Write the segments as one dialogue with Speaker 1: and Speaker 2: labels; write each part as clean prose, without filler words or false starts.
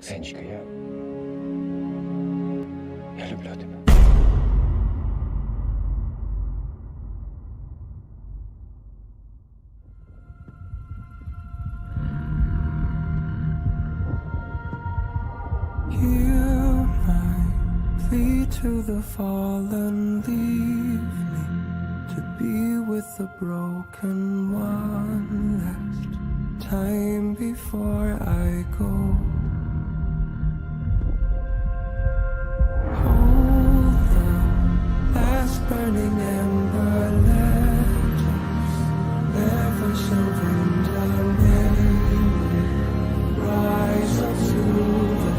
Speaker 1: Ксенечка, я люблю тебя.
Speaker 2: Hear my plea to the fallen, leave me to be with the broken one last time before I go. Hold the last burning ember, let us never surrender. May we rise up to the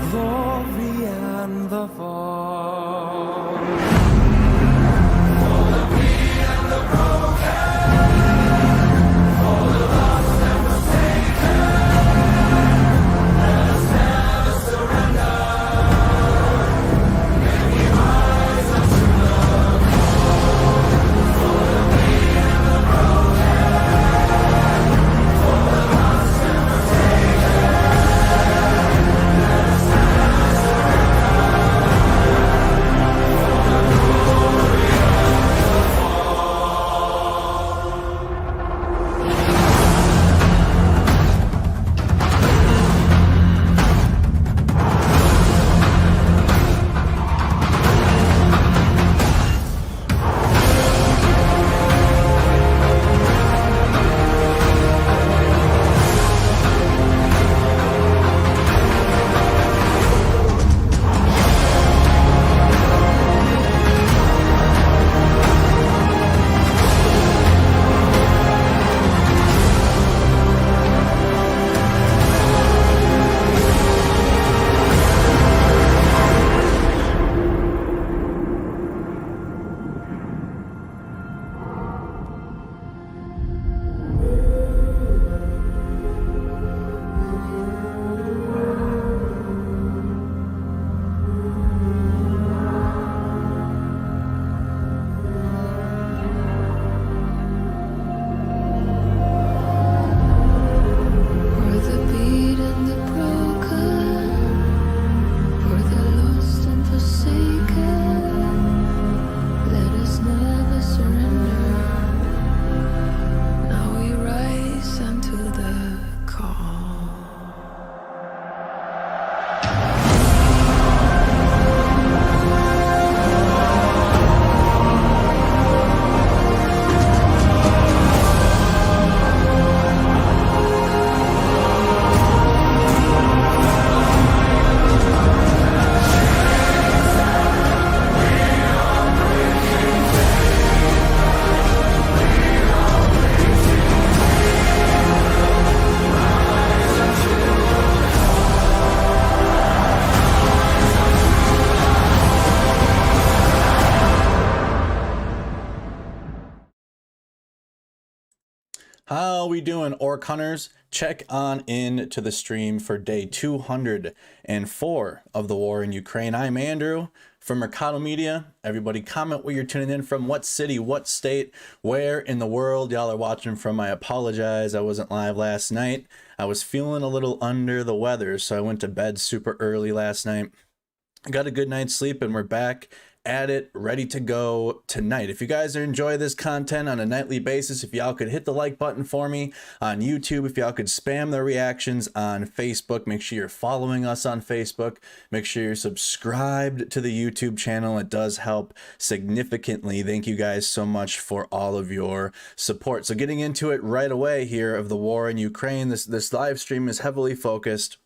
Speaker 2: glory and the fall. For the weak and the broken, for the lost and forsaken, let us never surrender. May we rise up to the call. For the weak and the broken, for the lost and forsaken, let us never
Speaker 3: How we doing, Orc Hunters? Check on in to the stream for day 204 of the war in Ukraine. I'm Andrew from Mercado Media. Everybody comment where you're tuning in from, what city, what state, where in the world y'all are watching from. I apologize, I wasn't live last night. I was feeling a little under the weather, so I went to bed super early last night. I got a good night's sleep and we're back at it, ready to go tonight. If you guys enjoy this content on a nightly basis, if y'all could hit the like button for me on YouTube, if y'all could spam the reactions on Facebook, make sure you're following us on Facebook, make sure you're subscribed to the YouTube channel. It does help significantly. Thank you guys so much for all of your support. So getting into it right away here of the war in Ukraine, this live stream is heavily focused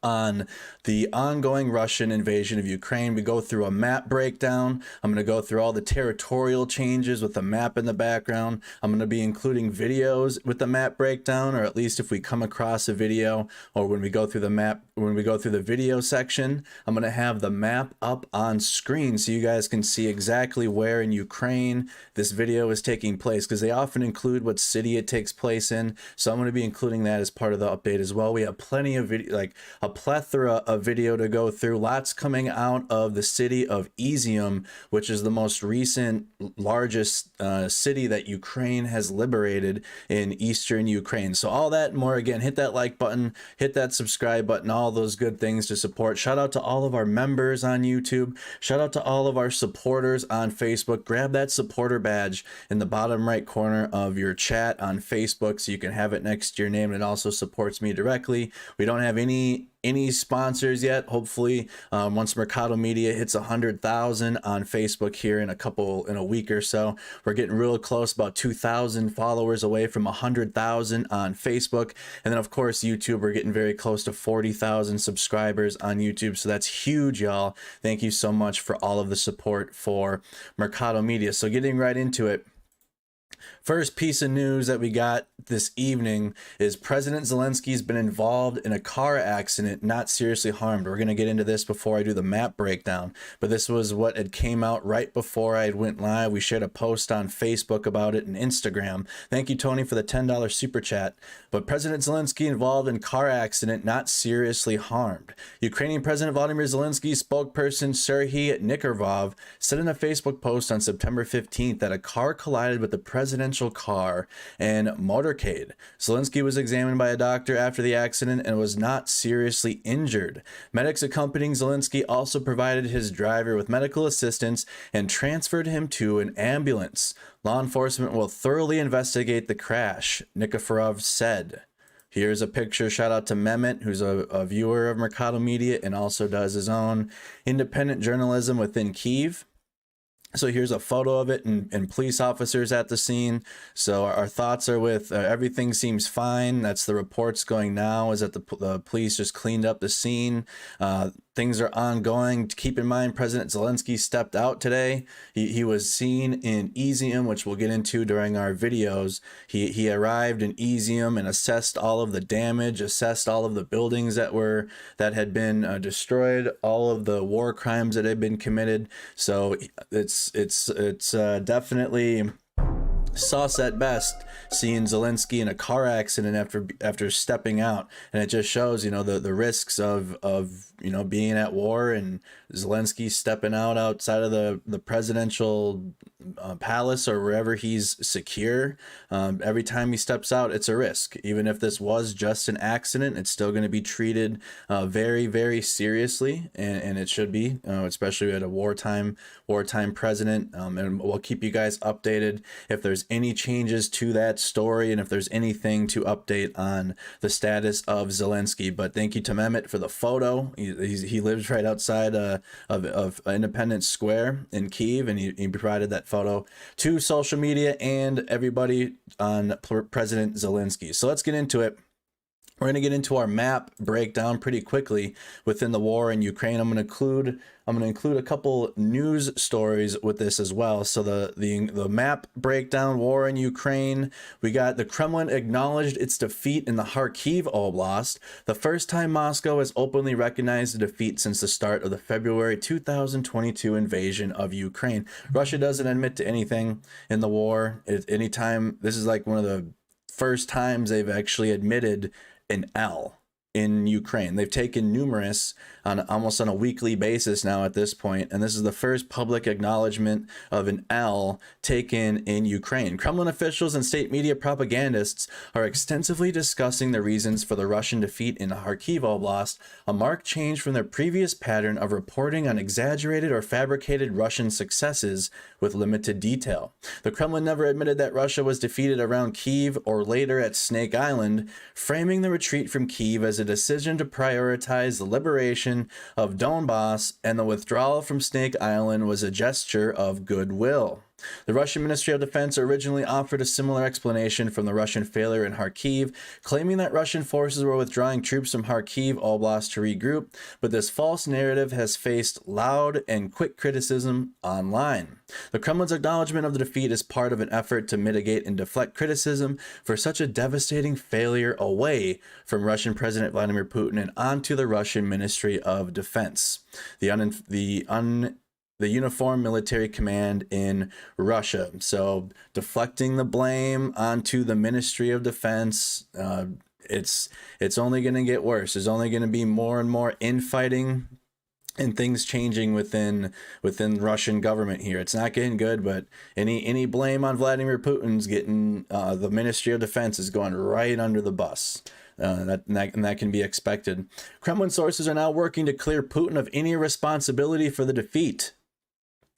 Speaker 3: on the ongoing Russian invasion of Ukraine. We go through a map breakdown. I'm going to go through all the territorial changes with the map in the background. I'm going to be including videos with the map breakdown, or at least if we come across a video, or when we go through the map, when we go through the video section, I'm going to have the map up on screen so you guys can see exactly where in Ukraine this video is taking place, because they often include what city it takes place in. So I'm going to be including that as part of the update as well. We have plenty of video, like a plethora of video to go through. Lots coming out of the city of Izium, which is the most recent, largest city that Ukraine has liberated in eastern Ukraine. So all that and more, again, hit that like button, hit that subscribe button, all those good things to support. Shout out to all of our members on YouTube. Shout out to all of our supporters on Facebook. Grab that supporter badge in the bottom right corner of your chat on Facebook so you can have it next to your name. It also supports me directly. We don't have any sponsors yet. Hopefully once Mercado Media hits 100,000 on Facebook here in a week or so, we're getting real close, about 2,000 followers away from 100,000 on Facebook. And then of course YouTube, we're getting very close to 40,000 subscribers on YouTube, so that's huge, y'all. Thank you so much for all of the support for Mercado Media. So getting right into it, first piece of news that we got this evening is President Zelensky's been involved in a car accident, not seriously harmed. We're going to get into this before I do the map breakdown, but this was what had came out right before I went live. We shared a post on Facebook about it and Instagram. Thank you, Tony, for the $10 super chat. But President Zelensky involved in car accident, not seriously harmed. Ukrainian President Vladimir Zelensky's spokesperson Serhiy Nikiforov said in a Facebook post on September 15th that a car collided with the presidential car and motorcade. Zelensky was examined by a doctor after the accident and was not seriously injured. Medics accompanying Zelensky also provided his driver with medical assistance and transferred him to an ambulance. Law enforcement will thoroughly investigate the crash, Nikiforov said. Here's a picture. Shout out to Mehmet, who's a viewer of Mercado Media and also does his own independent journalism within Kyiv. So here's a photo of it and police officers at the scene. So our thoughts are with everything seems fine. That's the reports going now, is that the police just cleaned up the scene. Things are ongoing. Keep in mind, President Zelensky stepped out today. He was seen in Izium, which we'll get into during our videos. He arrived in Izium and assessed all of the damage, assessed all of the buildings that had been destroyed, all of the war crimes that had been committed. So it's definitely sus at best seeing Zelensky in a car accident after stepping out, and it just shows, you know, the risks of you know, being at war and Zelensky stepping out outside of the presidential palace or wherever he's secure. Every time he steps out, it's a risk. Even if this was just an accident, it's still going to be treated very, very seriously, and it should be, especially at a wartime president. And we'll keep you guys updated if there's any changes to that story and if there's anything to update on the status of Zelensky. But thank you to Mehmet for the photo. He lives right outside of Independence Square in Kyiv, and he provided that photo to social media and everybody on President Zelensky. So let's get into it. We're going to get into our map breakdown pretty quickly within the war in Ukraine. I'm going to include a couple news stories with this as well. So the map breakdown, war in Ukraine. We got the Kremlin acknowledged its defeat in the Kharkiv Oblast, the first time Moscow has openly recognized the defeat since the start of the February 2022 invasion of Ukraine. Russia doesn't admit to anything in the war. Anytime, this is like one of the first times they've actually admitted an L in Ukraine. They've taken numerous almost on a weekly basis now at this point, and this is the first public acknowledgement of an L taken in Ukraine. Kremlin officials and state media propagandists are extensively discussing the reasons for the Russian defeat in Kharkiv Oblast, a marked change from their previous pattern of reporting on exaggerated or fabricated Russian successes with limited detail. The Kremlin never admitted that Russia was defeated around Kyiv or later at Snake Island, framing the retreat from Kyiv as a decision to prioritize the liberation of Donbass, and the withdrawal from Snake Island was a gesture of goodwill. The Russian Ministry of Defense originally offered a similar explanation from the Russian failure in Kharkiv, claiming that Russian forces were withdrawing troops from Kharkiv Oblast to regroup, but this false narrative has faced loud and quick criticism online. The Kremlin's acknowledgement of the defeat is part of an effort to mitigate and deflect criticism for such a devastating failure away from Russian President Vladimir Putin and onto the Russian Ministry of Defense. The Uniform Military Command in Russia. So deflecting the blame onto the Ministry of Defense. it's only going to get worse. There's only going to be more and more infighting and things changing within Russian government here. It's not getting good, but any blame on Vladimir Putin's getting the Ministry of Defense is going right under the bus. That can be expected. Kremlin sources are now working to clear Putin of any responsibility for the defeat,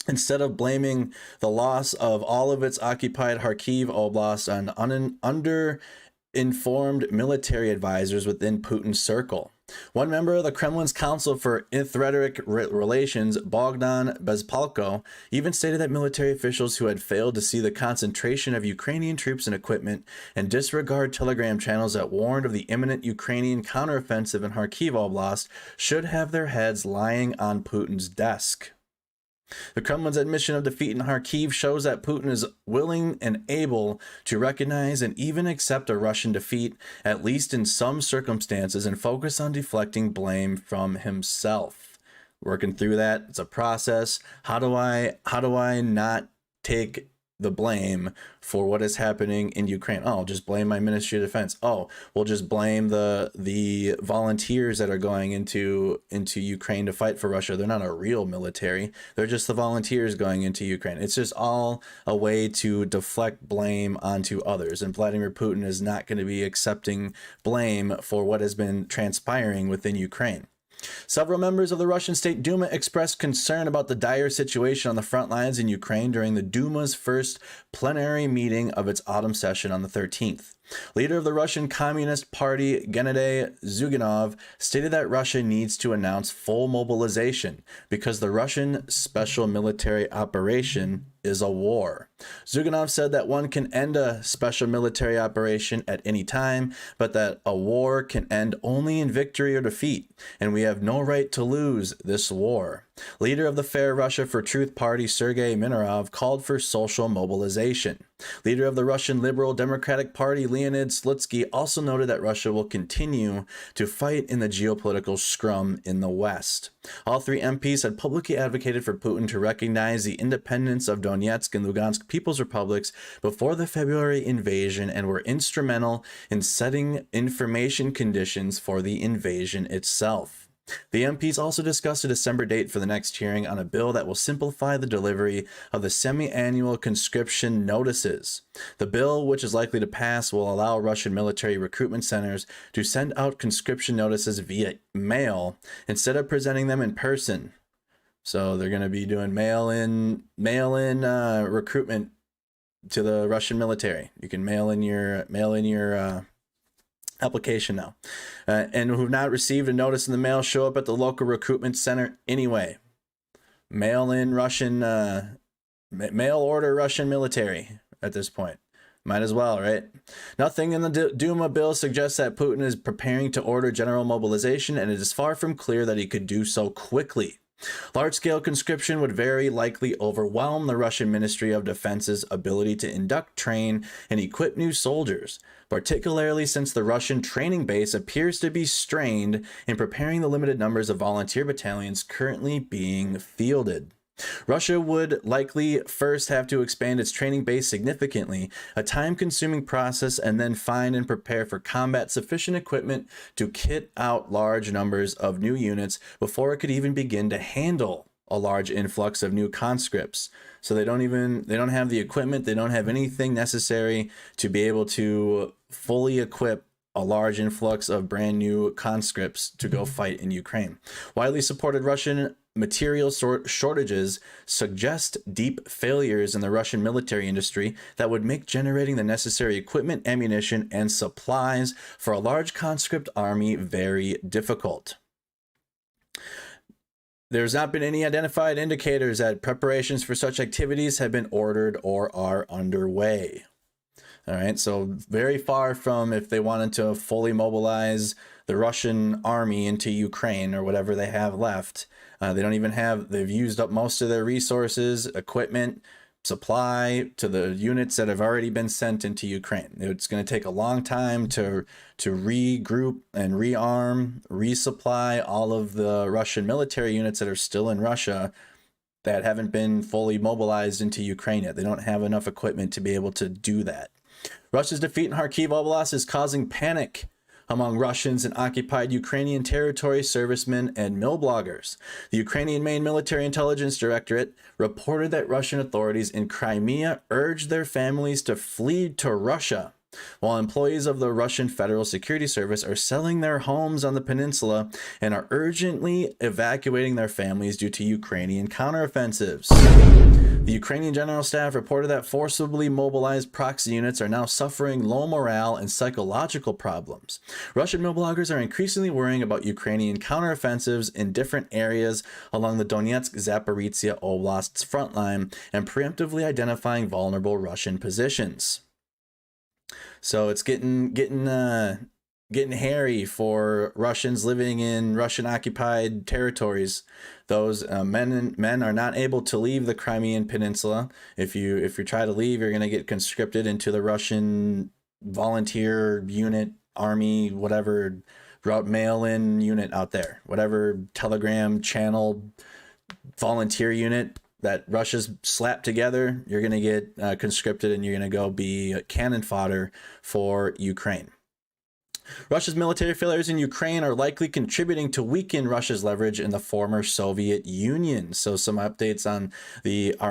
Speaker 3: instead of blaming the loss of all of its occupied Kharkiv Oblast on under-informed military advisors within Putin's circle. One member of the Kremlin's Council for Rhetoric Relations, Bogdan Bezpalko, even stated that military officials who had failed to see the concentration of Ukrainian troops and equipment and disregard telegram channels that warned of the imminent Ukrainian counteroffensive in Kharkiv Oblast should have their heads lying on Putin's desk. The Kremlin's admission of defeat in Kharkiv shows that Putin is willing and able to recognize and even accept a Russian defeat, at least in some circumstances, and focus on deflecting blame from himself. Working through that, it's a process. How do I not take the blame for what is happening in Ukraine? Oh, just blame my Ministry of Defense. Oh, we'll just blame the volunteers that are going into Ukraine to fight for Russia. They're not a real military. They're just the volunteers going into Ukraine. It's just all a way to deflect blame onto others. And Vladimir Putin is not going to be accepting blame for what has been transpiring within Ukraine. Several members of the Russian State Duma expressed concern about the dire situation on the front lines in Ukraine during the Duma's first plenary meeting of its autumn session on the 13th. Leader of the Russian Communist Party, Gennady Zyuganov, stated that Russia needs to announce full mobilization because the Russian special military operation is a war. Zyuganov said that one can end a special military operation at any time, but that a war can end only in victory or defeat, and we have no right to lose this war. Leader of the Fair Russia for Truth Party, Sergei Minarov, called for social mobilization. Leader of the Russian Liberal Democratic Party, Leonid Slutsky, also noted that Russia will continue to fight in the geopolitical scrum in the West. All three MPs had publicly advocated for Putin to recognize the independence of Donetsk and Lugansk People's Republics before the February invasion and were instrumental in setting information conditions for the invasion itself. The MPs also discussed a December date for the next hearing on a bill that will simplify the delivery of the semi-annual conscription notices. The bill, which is likely to pass, will allow Russian military recruitment centers to send out conscription notices via mail instead of presenting them in person. So they're going to be doing mail-in recruitment to the Russian military. You can mail in your application now, and who've not received a notice in the mail show up at the local recruitment center anyway. Mail order Russian military at this point. Might as well, right? Nothing in the Duma bill suggests that Putin is preparing to order general mobilization, and it is far from clear that he could do so quickly. Large-scale conscription would very likely overwhelm the Russian Ministry of Defense's ability to induct, train, and equip new soldiers, particularly since the Russian training base appears to be strained in preparing the limited numbers of volunteer battalions currently being fielded. Russia would likely first have to expand its training base significantly, a time-consuming process, and then find and prepare for combat sufficient equipment to kit out large numbers of new units before it could even begin to handle a large influx of new conscripts. So they don't have the equipment, they don't have anything necessary to be able to fully equip a large influx of brand new conscripts to go fight in Ukraine. Widely supported Russian material shortages suggest deep failures in the Russian military industry that would make generating the necessary equipment, ammunition, and supplies for a large conscript army very difficult. There's not been any identified indicators that preparations for such activities have been ordered or are underway. All right, so very far from if they wanted to fully mobilize the Russian army into Ukraine or whatever they have left. They've used up most of their resources, equipment, supply to the units that have already been sent into Ukraine. It's going to take a long time to regroup and rearm, resupply all of the Russian military units that are still in Russia that haven't been fully mobilized into Ukraine yet. They don't have enough equipment to be able to do that. Russia's defeat in Kharkiv Oblast is causing panic among Russians in occupied Ukrainian territory, servicemen, and mill bloggers. The Ukrainian main military intelligence directorate reported that Russian authorities in Crimea urged their families to flee to Russia, while employees of the Russian Federal Security Service are selling their homes on the peninsula and are urgently evacuating their families due to Ukrainian counteroffensives. The Ukrainian General Staff reported that forcibly mobilized proxy units are now suffering low morale and psychological problems. Russian mill bloggers are increasingly worrying about Ukrainian counteroffensives in different areas along the Donetsk-Zaporizhia Oblast's front line and preemptively identifying vulnerable Russian positions. So it's getting hairy for Russians living in Russian occupied territories. Those men are not able to leave the Crimean Peninsula. If you try to leave, you're going to get conscripted into the Russian volunteer unit, army, whatever, mail-in unit out there, whatever Telegram channel volunteer unit that Russia's slapped together. You're going to get conscripted, and you're going to go be cannon fodder for Ukraine. Russia's military failures in Ukraine are likely contributing to weaken Russia's leverage in the former Soviet Union. So some updates on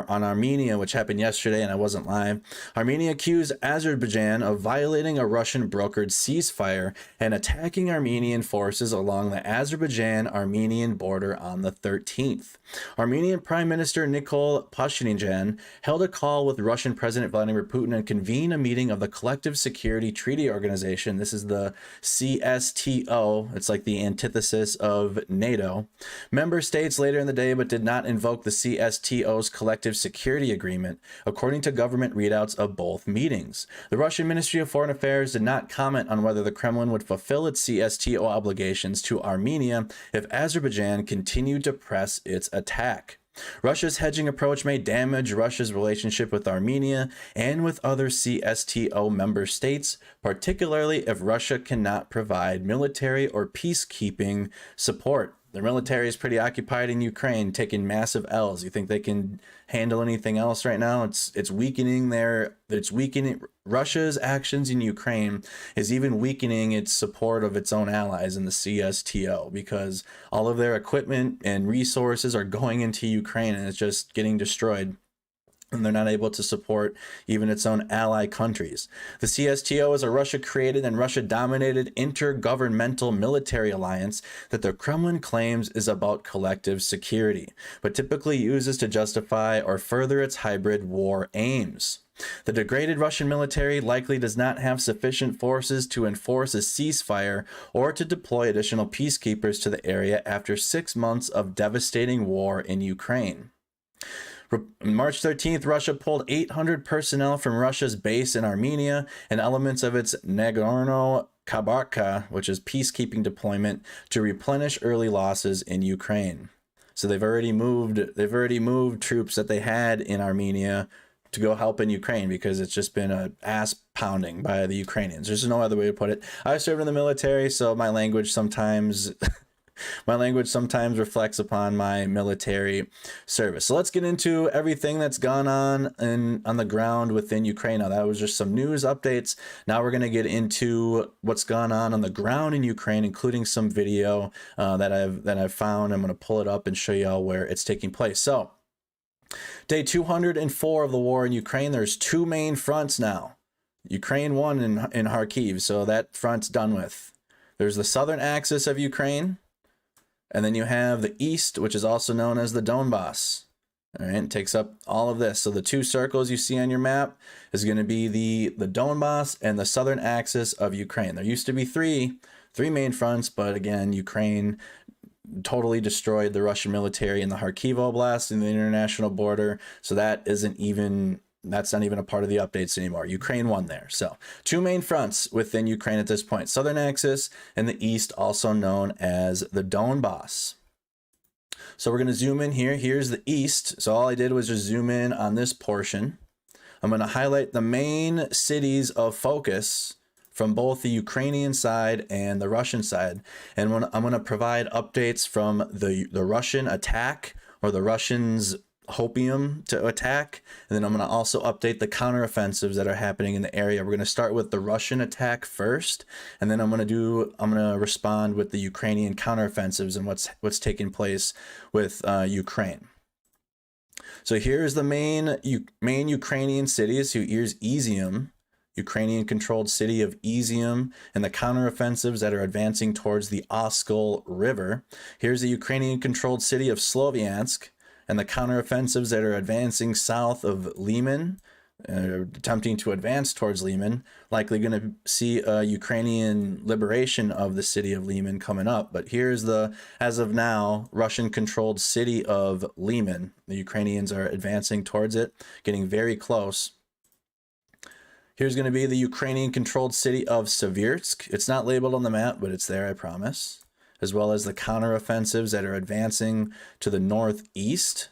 Speaker 3: Armenia, which happened yesterday, and I wasn't live. Armenia accused Azerbaijan of violating a Russian brokered ceasefire and attacking Armenian forces along the Azerbaijan-Armenian border on the 13th. Armenian Prime Minister Nikol Pashinyan held a call with Russian President Vladimir Putin and convened a meeting of the Collective Security Treaty Organization. This is the CSTO. It's like the antithesis of NATO. Member states later in the day, but did not invoke the CSTO's collective security agreement, according to government readouts of both meetings. The Russian Ministry of Foreign Affairs did not comment on whether the Kremlin would fulfill its CSTO obligations to Armenia if Azerbaijan continued to press its attack. Russia's hedging approach may damage Russia's relationship with Armenia and with other CSTO member states, particularly if Russia cannot provide military or peacekeeping support. The military is pretty occupied in Ukraine, taking massive L's. You think they can handle anything else right now? It's weakening Russia's actions in Ukraine is even weakening its support of its own allies in the CSTO, because all of their equipment and resources are going into Ukraine and it's just getting destroyed. And they're not able to support even its own ally countries. The CSTO is a Russia-created and Russia-dominated intergovernmental military alliance that the Kremlin claims is about collective security, but typically uses to justify or further its hybrid war aims. The degraded Russian military likely does not have sufficient forces to enforce a ceasefire or to deploy additional peacekeepers to the area after 6 months of devastating war in Ukraine. On March 13th, Russia pulled 800 personnel from Russia's base in Armenia and elements of its Nagorno-Karabakh, which is peacekeeping deployment, to replenish early losses in Ukraine. So they've already moved troops that they had in Armenia to go help in Ukraine, because it's just been a ass pounding by the Ukrainians. There's no other way to put it. I served in the military, so my language sometimes reflects upon my military service. So let's get into everything that's gone on the ground within Ukraine. Now, that was just some news updates. Now we're going to get into what's gone on the ground in Ukraine, including some video that I've found. I'm going to pull it up and show you all where it's taking place. So day 204 of the war in Ukraine. There's two main fronts now. Ukraine won in Kharkiv, so that front's done with. There's the southern axis of Ukraine, and then you have the east, which is also known as the Donbass. All right, it takes up all of this. So the two circles you see on your map is going to be the Donbass and the southern axis of Ukraine. There used to be three main fronts, but again, Ukraine totally destroyed the Russian military in the Kharkiv Oblast in the international border. So that's not even a part of the updates anymore. Ukraine won there. So two main fronts within Ukraine at this point: southern axis and the east, also known as the Donbass. So we're going to zoom in here. Here's the east. So all I did was just zoom in on this portion. I'm going to highlight the main cities of focus from both the Ukrainian side and the Russian side. And I'm going to provide updates from the Russian attack, or the Russians hopium to attack, and then I'm going to also update the counteroffensives that are happening in the area. We're going to start with the Russian attack first, and then I'm going to respond with the Ukrainian counteroffensives and what's taking place with Ukraine. So here's the main Ukrainian cities. Here's Izium, Ukrainian-controlled city of Izium, and the counteroffensives that are advancing towards the Oskol River. Here's the Ukrainian-controlled city of Sloviansk, and the counteroffensives that are advancing south of Lyman, attempting to advance towards Lyman. Likely going to see a Ukrainian liberation of the city of Lyman coming up. But here's the, as of now, Russian-controlled city of Lyman. The Ukrainians are advancing towards it, getting very close. Here's going to be the Ukrainian-controlled city of Seversk. It's not labeled on the map, but it's there, I promise. As well as the counteroffensives that are advancing to the northeast,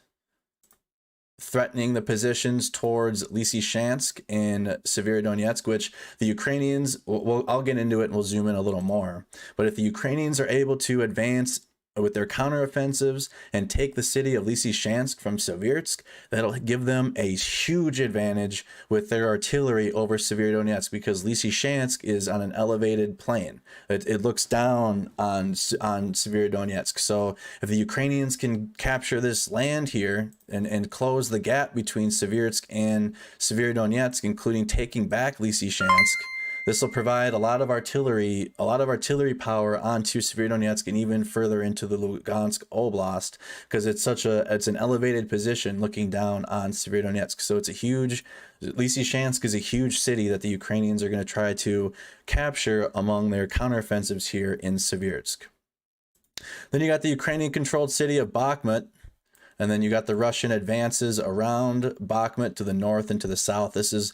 Speaker 3: threatening the positions towards Lysychansk and Severodonetsk, which the Ukrainians, I'll get into it and we'll zoom in a little more. But if the Ukrainians are able to advance with their counteroffensives and take the city of Lysychansk from Seversk, that'll give them a huge advantage with their artillery over Severodonetsk, because Lysychansk is on an elevated plain. It looks down on Severodonetsk. So if the Ukrainians can capture this land here and close the gap between Seversk and Severodonetsk, including taking back Lysychansk, this will provide a lot of artillery power onto Severodonetsk and even further into the Lugansk Oblast, because it's an elevated position looking down on Severodonetsk. So Lysychansk is a huge city that the Ukrainians are going to try to capture among their counteroffensives here in Seversk. Then you got the Ukrainian-controlled city of Bakhmut. And then you got the Russian advances around Bakhmut to the north and to the south. This is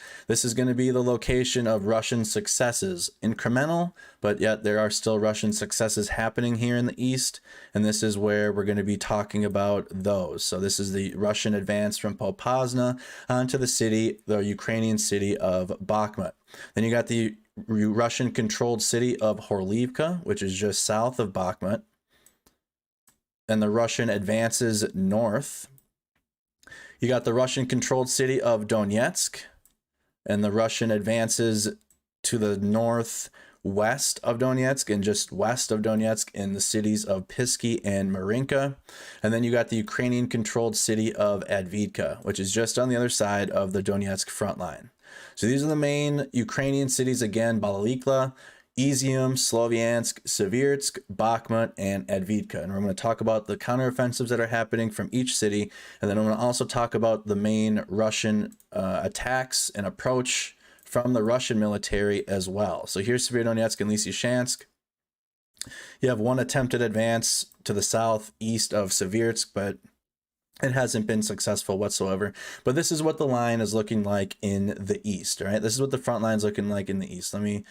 Speaker 3: going to be the location of Russian successes. Incremental, but yet there are still Russian successes happening here in the east. And this is where we're going to be talking about those. So this is the Russian advance from Popasna onto the Ukrainian city of Bakhmut. Then you got the Russian-controlled city of Horlivka, which is just south of Bakhmut. And the Russian advances north. You got the Russian-controlled city of Donetsk, and the Russian advances to the northwest of Donetsk and just west of Donetsk in the cities of Pisky and Marinka. And then you got the Ukrainian-controlled city of Advidka, which is just on the other side of the Donetsk front line. So these are the main Ukrainian cities again: Balaikla, Izium, Sloviansk, Seversk, Bakhmut, and Advidka. And we're going to talk about the counteroffensives that are happening from each city. And then I'm going to also talk about the main Russian attacks and approach from the Russian military as well. So here's Severodonetsk and Lysychansk. You have one attempted advance to the southeast of Seversk, but it hasn't been successful whatsoever. But this is what the line is looking like in the east, all right? This is what the front line is looking like in the east. Let me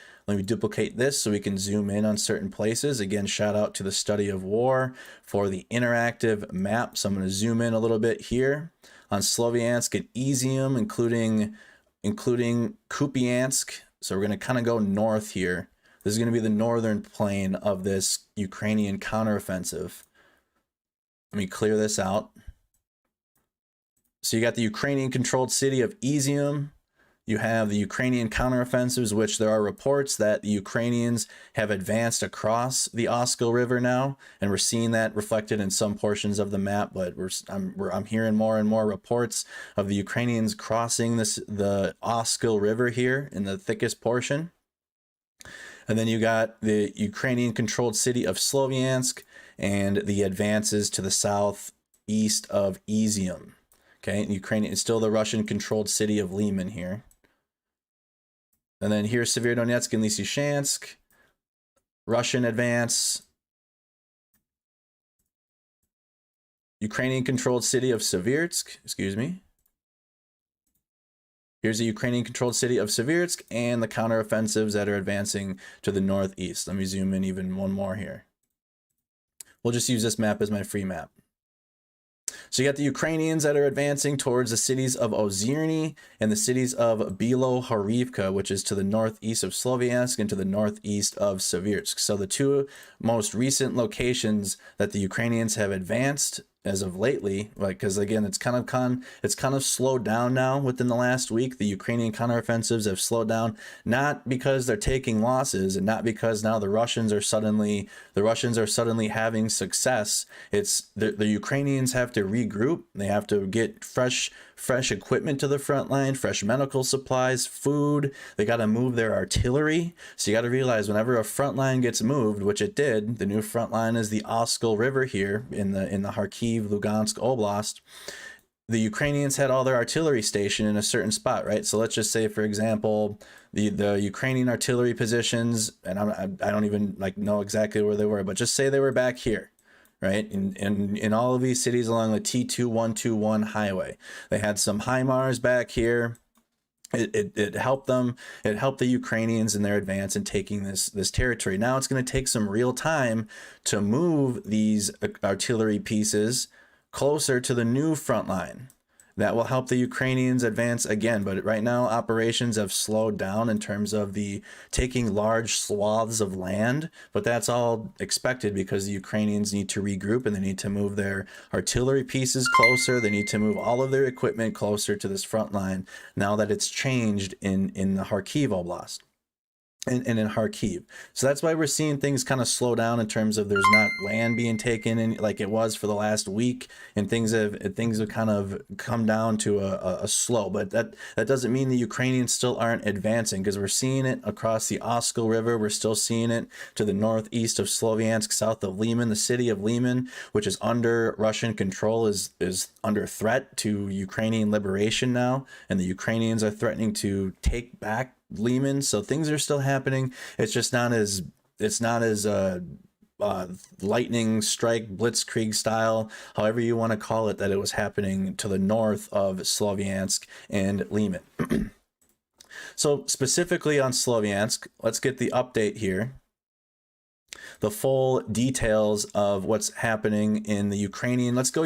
Speaker 3: duplicate this so we can zoom in on certain places. Again, shout out to the Study of War for the interactive map. So I'm going to zoom in a little bit here on Sloviansk and Izium, including Kupiansk. So we're going to kind of go north here. This is going to be the northern plain of this Ukrainian counteroffensive. Let me clear this out. So you got the Ukrainian-controlled city of Izium. You have the Ukrainian counteroffensives, which there are reports that the Ukrainians have advanced across the Oskol River now, and we're seeing that reflected in some portions of the map. But I'm hearing more and more reports of the Ukrainians crossing the Oskol River here in the thickest portion. And then you got the Ukrainian-controlled city of Sloviansk and the advances to the southeast of Izium. Okay, Ukraine is still the Russian-controlled city of Lyman here. And then here's Severodonetsk and Lysychansk. Russian advance. Ukrainian-controlled city of Seversk, excuse me. Here's the Ukrainian-controlled city of Seversk and the counteroffensives that are advancing to the northeast. Let me zoom in even one more here. We'll just use this map as my free map. So you got the Ukrainians that are advancing towards the cities of Ozyrny and the cities of Bilo-Horivka, which is to the northeast of Sloviansk and to the northeast of Seversk. So the two most recent locations that the Ukrainians have advanced as of lately, like, because again, it's kind of slowed down now within the last week. The Ukrainian counteroffensives have slowed down, not because they're taking losses and not because now the Russians are suddenly having success. It's the Ukrainians have to regroup. They have to get fresh equipment to the front line, fresh medical supplies, food. They got to move their artillery. So you got to realize whenever a front line gets moved, which it did, the new front line is the Oskol River here in the Kharkiv, Lugansk Oblast. The Ukrainians had all their artillery stationed in a certain spot, right? So let's just say, for example, the Ukrainian artillery positions, and I don't even like know exactly where they were, but just say they were back here, right? In all of these cities along the T2121 highway. They had some HIMARS back here. It helped them. It helped the Ukrainians in their advance in taking this territory. Now it's going to take some real time to move these artillery pieces closer to the new front line. That will help the Ukrainians advance again, but right now operations have slowed down in terms of the taking large swaths of land, but that's all expected because the Ukrainians need to regroup and they need to move their artillery pieces closer. They need to move all of their equipment closer to this front line now that it's changed in the Kharkiv Oblast. And in Kharkiv. So that's why we're seeing things kind of slow down in terms of there's not land being taken in like it was for the last week, and things have kind of come down to a slow. But that doesn't mean the Ukrainians still aren't advancing, because we're seeing it across the Oskol River. We're still seeing it to the northeast of Sloviansk, south of Lyman. The city of Lyman, which is under Russian control, is under threat to Ukrainian liberation now, and the Ukrainians are threatening to take back Lyman. So things are still happening. It's just not as lightning strike blitzkrieg style, however you want to call it, that it was happening to the north of Sloviansk and Lyman. So specifically on Sloviansk, let's get the update here. The full details of what's happening in the Ukrainian. Let's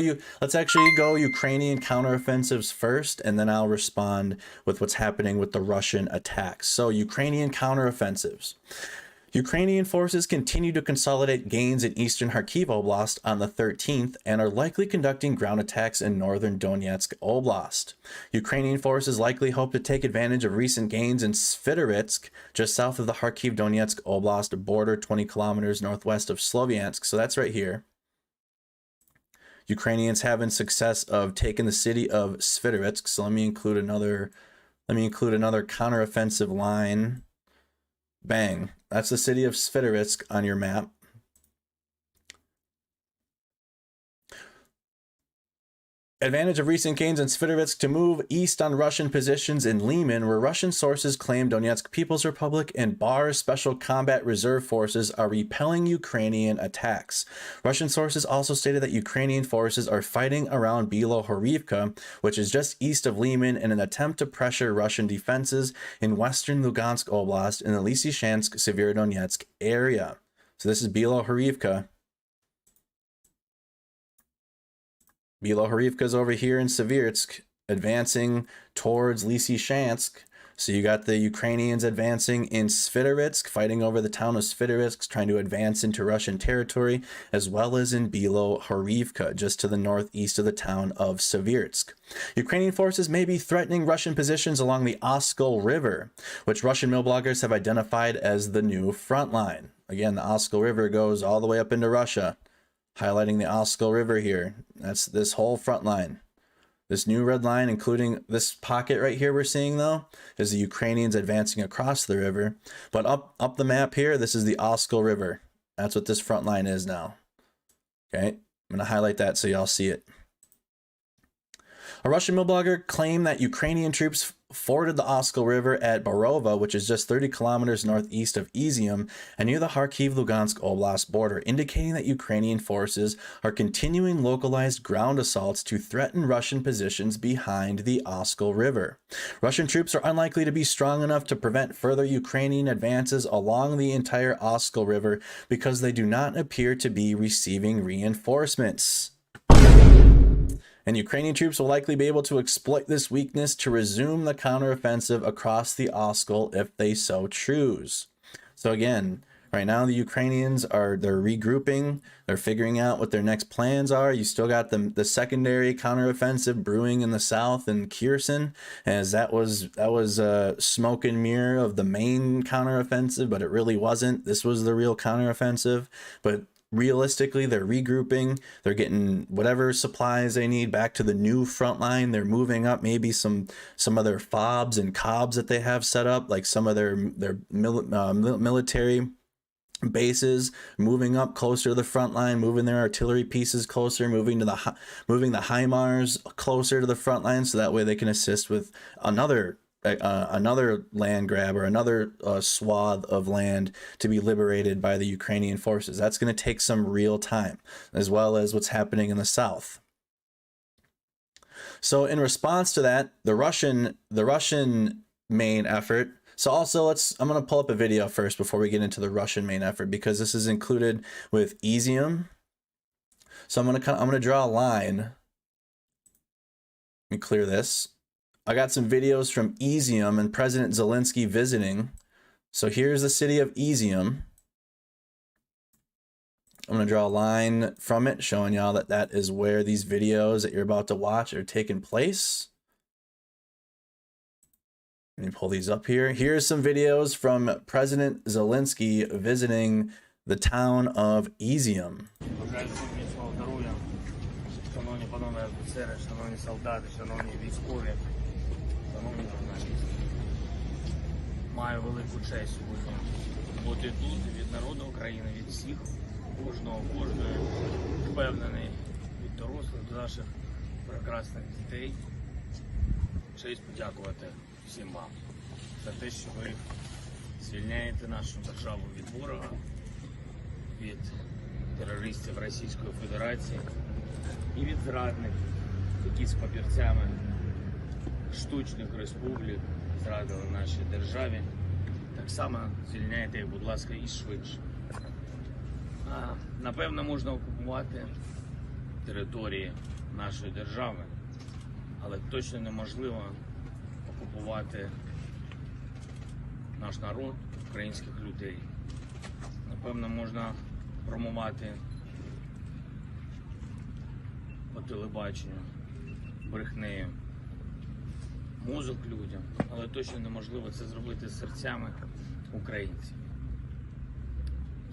Speaker 3: actually go Ukrainian counteroffensives first, and then I'll respond with what's happening with the Russian attacks. So Ukrainian counteroffensives. Ukrainian forces continue to consolidate gains in eastern Kharkiv Oblast on the 13th and are likely conducting ground attacks in northern Donetsk Oblast. Ukrainian forces likely hope to take advantage of recent gains in Svitoritsk, just south of the Kharkiv Donetsk Oblast border, 20 kilometers northwest of Sloviansk. So that's right here. Ukrainians having success of taking the city of Svitoritsk. So let me include another counteroffensive line. Bang. That's the city of Svitoritsk on your map. Advantage of recent gains in Svitoritsk to move east on Russian positions in Lyman, where Russian sources claim Donetsk People's Republic and Bar Special Combat Reserve Forces are repelling Ukrainian attacks. Russian sources also stated that Ukrainian forces are fighting around Bilohorivka, which is just east of Lyman, in an attempt to pressure Russian defenses in western Lugansk Oblast in the Lysychansk-Severodonetsk area. So this is Bilohorivka. Bilohorivka is over here in Severodonetsk, advancing towards Lysychansk. So you got the Ukrainians advancing in Svitoritsk, fighting over the town of Svitoritsk, trying to advance into Russian territory, as well as in Bilohorivka, just to the northeast of the town of Severodonetsk. Ukrainian forces may be threatening Russian positions along the Oskol River, which Russian mill bloggers have identified as the new front line. Again, the Oskol River goes all the way up into Russia. Highlighting the Oskol River here. That's this whole front line. This new red line, including this pocket right here we're seeing, though, is the Ukrainians advancing across the river. But up the map here, this is the Oskol River. That's what this front line is now. Okay, I'm going to highlight that so y'all see it. A Russian mill blogger claimed that Ukrainian troops forded the Oskol River at Borova, which is just 30 kilometers northeast of Izium and near the Kharkiv-Lugansk Oblast border, indicating that Ukrainian forces are continuing localized ground assaults to threaten Russian positions behind the Oskol River. Russian troops are unlikely to be strong enough to prevent further Ukrainian advances along the entire Oskol River because they do not appear to be receiving reinforcements. And Ukrainian troops will likely be able to exploit this weakness to resume the counteroffensive across the Oskol if they so choose. So again, Right now, the Ukrainians they're regrouping. They're figuring out what their next plans are. You still got the secondary counteroffensive brewing in the south in Kherson, as that was a smoke and mirror of the main counteroffensive, but it really wasn't. This was the real counteroffensive. But realistically, they're regrouping. They're getting whatever supplies they need back to the new front line. They're moving up maybe some of their fobs and cobs that they have set up, like some of their military bases, moving up closer to the front line, moving their artillery pieces closer, moving the HIMARS closer to the front line, so that way they can assist with another land grab or another swath of land to be liberated by the Ukrainian forces. That's going to take some real time, as well as what's happening in the south. So in response to that, the Russian main effort. So also I'm going to pull up a video first before we get into the Russian main effort, because this is included with Izium. So I'm going to draw a line. Let me clear this. I got some videos from Izium and President Zelensky visiting. So here's the city of Izium. I'm going to draw a line from it, showing y'all that is where these videos that you're about to watch are taking place. Let me pull these up here. Here's some videos from President Zelensky visiting the town of Izium.
Speaker 1: Шановні панове офіцери, шановні солдати, шановні військові, шановні журналісти. Маю велику честь сьогодні бути тут від народу України, від всіх, кожної, впевнений, від дорослих до наших прекрасних дітей. Честь подякувати всім вам за те, що ви звільняєте нашу державу від ворога, від терористів Російської Федерації і від зрадників, які з папірцями штучних республік зрадили нашій державі. Так само звільняйте їх, будь ласка, і швидше. Напевно, можна окупувати території нашої держави, але точно неможливо окупувати наш народ, українських людей. Напевно, можна промувати по телебаченню брехнею мозок людям, але точно неможливо це зробити з серцями українців.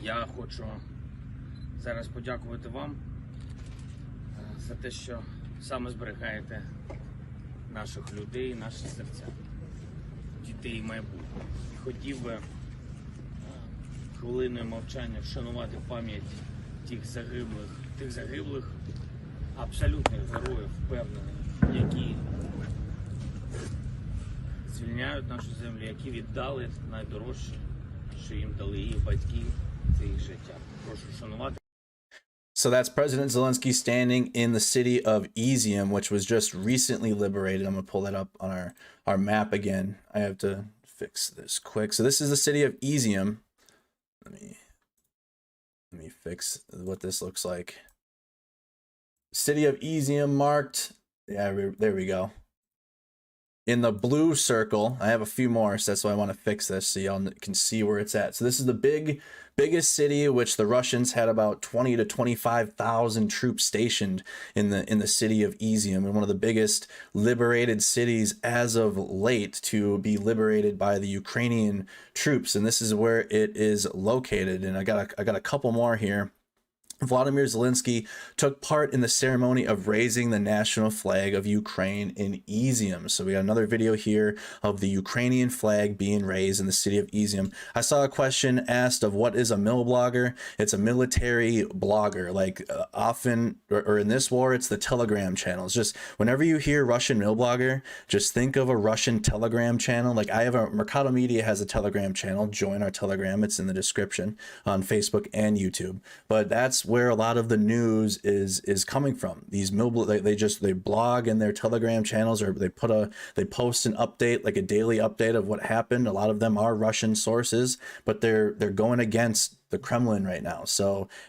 Speaker 1: Я хочу зараз подякувати вам за те, що саме зберігаєте наших людей, наші серця, дітей і майбутнє. Хотів би хвилиною мовчання вшанувати пам'ять тих загиблих, абсолютних героїв, впевнених, які звільняють нашу землю, які віддали найдорожче, що їм дали їх батьки, це їх життя. Прошу вшанувати.
Speaker 3: So that's President Zelensky standing in the city of Izium, which was just recently liberated. I'm going to pull that up on our map again. I have to fix this quick. So this is the city of Izium. Let me fix what this looks like. City of Izium marked. Yeah, there we go. In the blue circle, I have a few more, so that's why I want to fix this so y'all can see where it's at. So this is the biggest city, which the Russians had about 20 to 25,000 troops stationed in the city of Izium, and one of the biggest liberated cities as of late to be liberated by the Ukrainian troops. And this is where it is located. And I got a couple more here. Vladimir Zelensky took part in the ceremony of raising the national flag of Ukraine in Izium. So we got another video here of the Ukrainian flag being raised in the city of Izium. I saw a question asked of what is a mil blogger. It's a military blogger. Like often, or in this war, it's the Telegram channels. Just whenever you hear Russian mil blogger, just think of a Russian Telegram channel. Like I have Mercado Media has a Telegram channel. Join our Telegram. It's in the description on Facebook and YouTube. But that's where a lot of the news is coming from. These they blog in their Telegram channels, or they post an update, like a daily update of what happened. A lot of them are Russian sources, but they're going against the Kremlin right now. So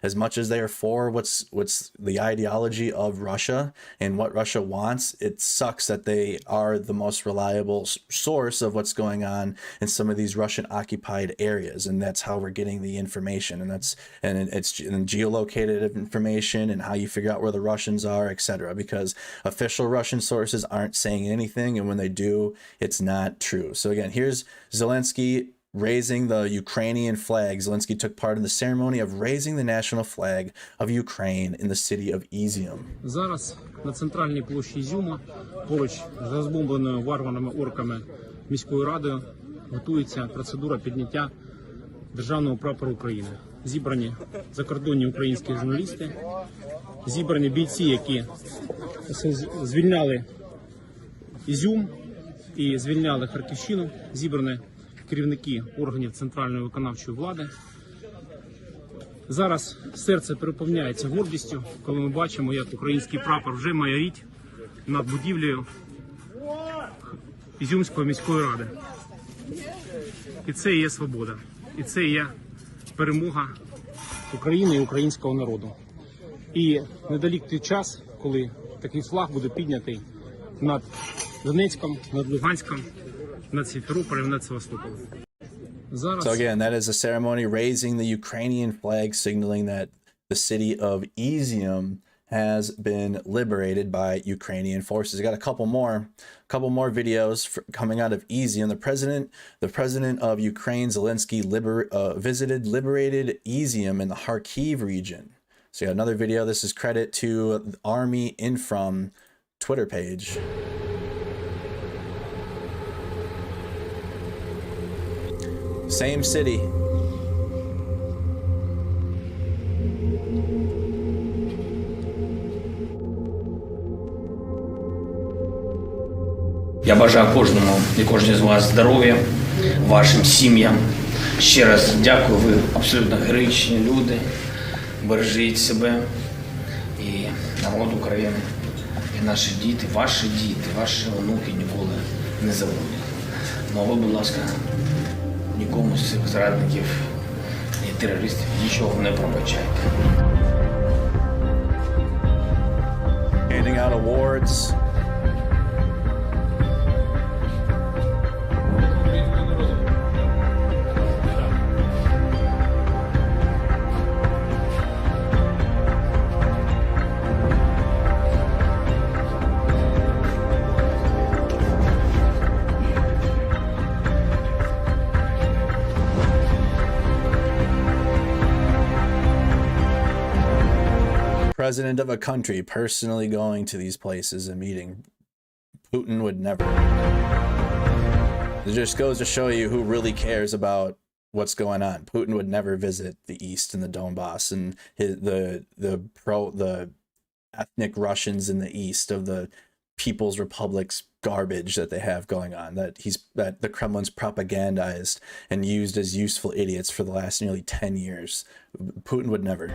Speaker 3: as much as they are for what's the ideology of Russia and what Russia wants, it sucks that they are the most reliable source of what's going on in some of these Russian occupied areas, and that's how we're getting the information, and it's geolocated information and how you figure out where the Russians are, etc. Because official Russian sources aren't saying anything, and when they do, it's not true. So again, here's Zelensky raising the Ukrainian flag. Zelensky took part in the ceremony of raising the national flag of Ukraine in the city of Izium.
Speaker 2: Зараз на центральній площі Ізюма, поруч з розбомбленою варварними орками міською радою, готується процедура підняття державного прапора України. Зібрані закордонні українські журналісти, зібрані бійці, які звільняли Ізюм і звільняли Харківщину, зібрані керівники органів центральної виконавчої влади. Зараз серце переповняється гордістю, коли ми бачимо, як український прапор вже майорить над будівлею Ізюмської міської ради. І це і є свобода, і це і є перемога України і українського народу. І недалік той час, коли такий флаг буде піднятий над Донецьком, над Луганськом, над Сімферополем, над Севастополем.
Speaker 3: So again, that is a ceremony raising the Ukrainian flag, signaling that the city of Izium has been liberated by Ukrainian forces. I got a couple more videos coming out of Izium. The president of Ukraine, Zelensky, visited liberated Izium in the Kharkiv region. So you got another video. This is credit to Army Infrom Twitter page. Same city.
Speaker 4: Я бажаю кожному і кожній з вас здоров'я, вашим сім'ям. Ще раз дякую, ви абсолютно героїчні люди. Бережіть себе і народ України, і наші діти, ваші онуки ніколи не забудуть. Ну а ви, будь ласка, нікому з цих зрадників і терористів нічого не пробачайте.
Speaker 3: Handing out awards. President of a country personally going to these places and meeting. Putin would never. It just goes to show you who really cares about what's going on. Putin would never visit the East and the Donbass and the ethnic Russians in the East of the People's Republic's garbage that they have going on, that the Kremlin's propagandized and used as useful idiots for the last nearly 10 years. Putin would never.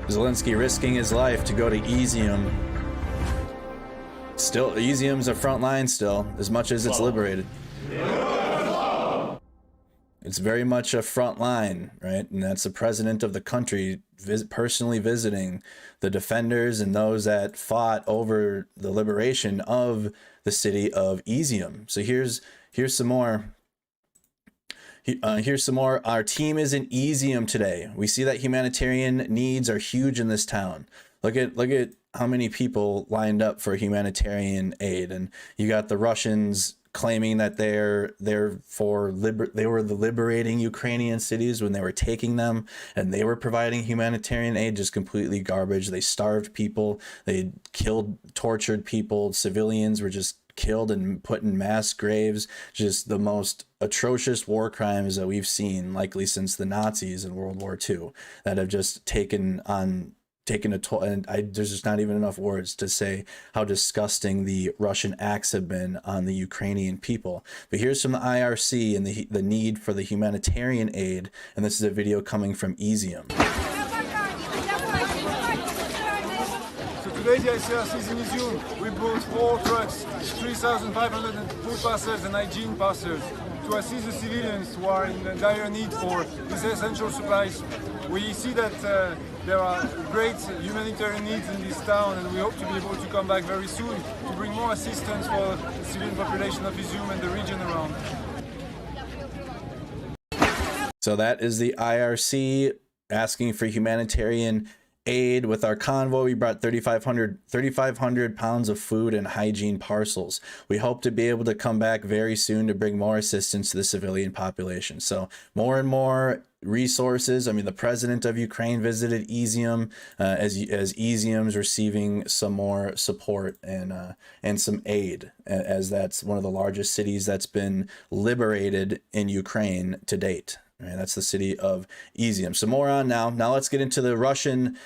Speaker 3: Zelensky risking his life to go to Izium. Still, Izium's a front line still, as much as it's liberated. It's very much a front line, right? And that's the president of the country personally visiting the defenders and those that fought over the liberation of the city of Izium. So here's some more. Here's some more. Our team is in Izium today. We see that humanitarian needs are huge in this town. Look at how many people lined up for humanitarian aid, and you got the Russians claiming that they were the liberating Ukrainian cities when they were taking them, and they were providing humanitarian aid. Just completely garbage. They starved people. They killed, tortured people. Civilians were just killed and put in mass graves. Just the most atrocious war crimes that we've seen, likely since the Nazis in World War II, that have just taken a toll. And there's just not even enough words to say how disgusting the Russian acts have been on the Ukrainian people. But here's from the IRC and the need for the humanitarian aid, and this is a video coming from Izium.
Speaker 2: Today the ICRC is in Izium. We brought 4 trucks, 3,500 food parcels and hygiene parcels to assist the civilians who are in dire need for these essential supplies. We see that there are great humanitarian needs in this town, and we hope to be able to come back very soon to bring more assistance for the civilian population of Izium and the region around.
Speaker 3: So that is the IRC asking for humanitarian aid. With our convoy, we brought 3,500 pounds of food and hygiene parcels. We hope to be able to come back very soon to bring more assistance to the civilian population. So more and more resources. I mean, the president of Ukraine visited Izium as Izium's receiving some more support and some aid, as that's one of the largest cities that's been liberated in Ukraine to date. Right, that's the city of Izium. So more on now. Now let's get into the Russian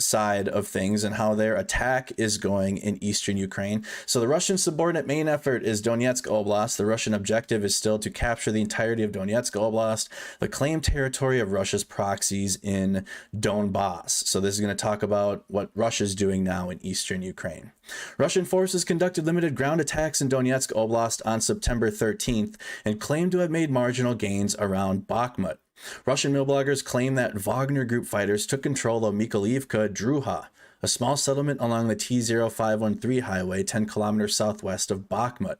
Speaker 3: side of things and how their attack is going in eastern Ukraine. So the Russian subordinate main effort is Donetsk Oblast. The Russian objective is still to capture the entirety of Donetsk Oblast, the claimed territory of Russia's proxies in Donbass. So this is going to talk about what Russia's doing now in eastern Ukraine. Russian forces conducted limited ground attacks in Donetsk Oblast on September 13th and claimed to have made marginal gains around Bakhmut. Russian mill bloggers claim that Wagner Group fighters took control of Mykolivka-Druha, a small settlement along the T-0513 highway 10 kilometers southwest of Bakhmut.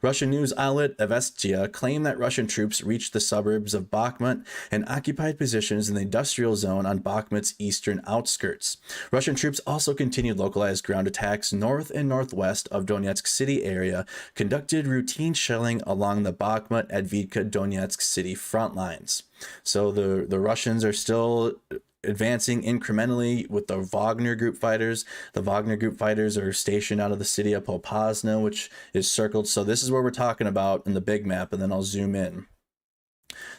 Speaker 3: Russian news outlet Avestia claimed that Russian troops reached the suburbs of Bakhmut and occupied positions in the industrial zone on Bakhmut's eastern outskirts. Russian troops also continued localized ground attacks north and northwest of Donetsk city area, conducted routine shelling along the Bakhmut-Adviivka-Donetsk city front lines. So the Russians are still advancing incrementally with the Wagner Group fighters. The Wagner Group fighters are stationed out of the city of Popasna, which is circled. So this is where we're talking about in the big map, and then I'll zoom in.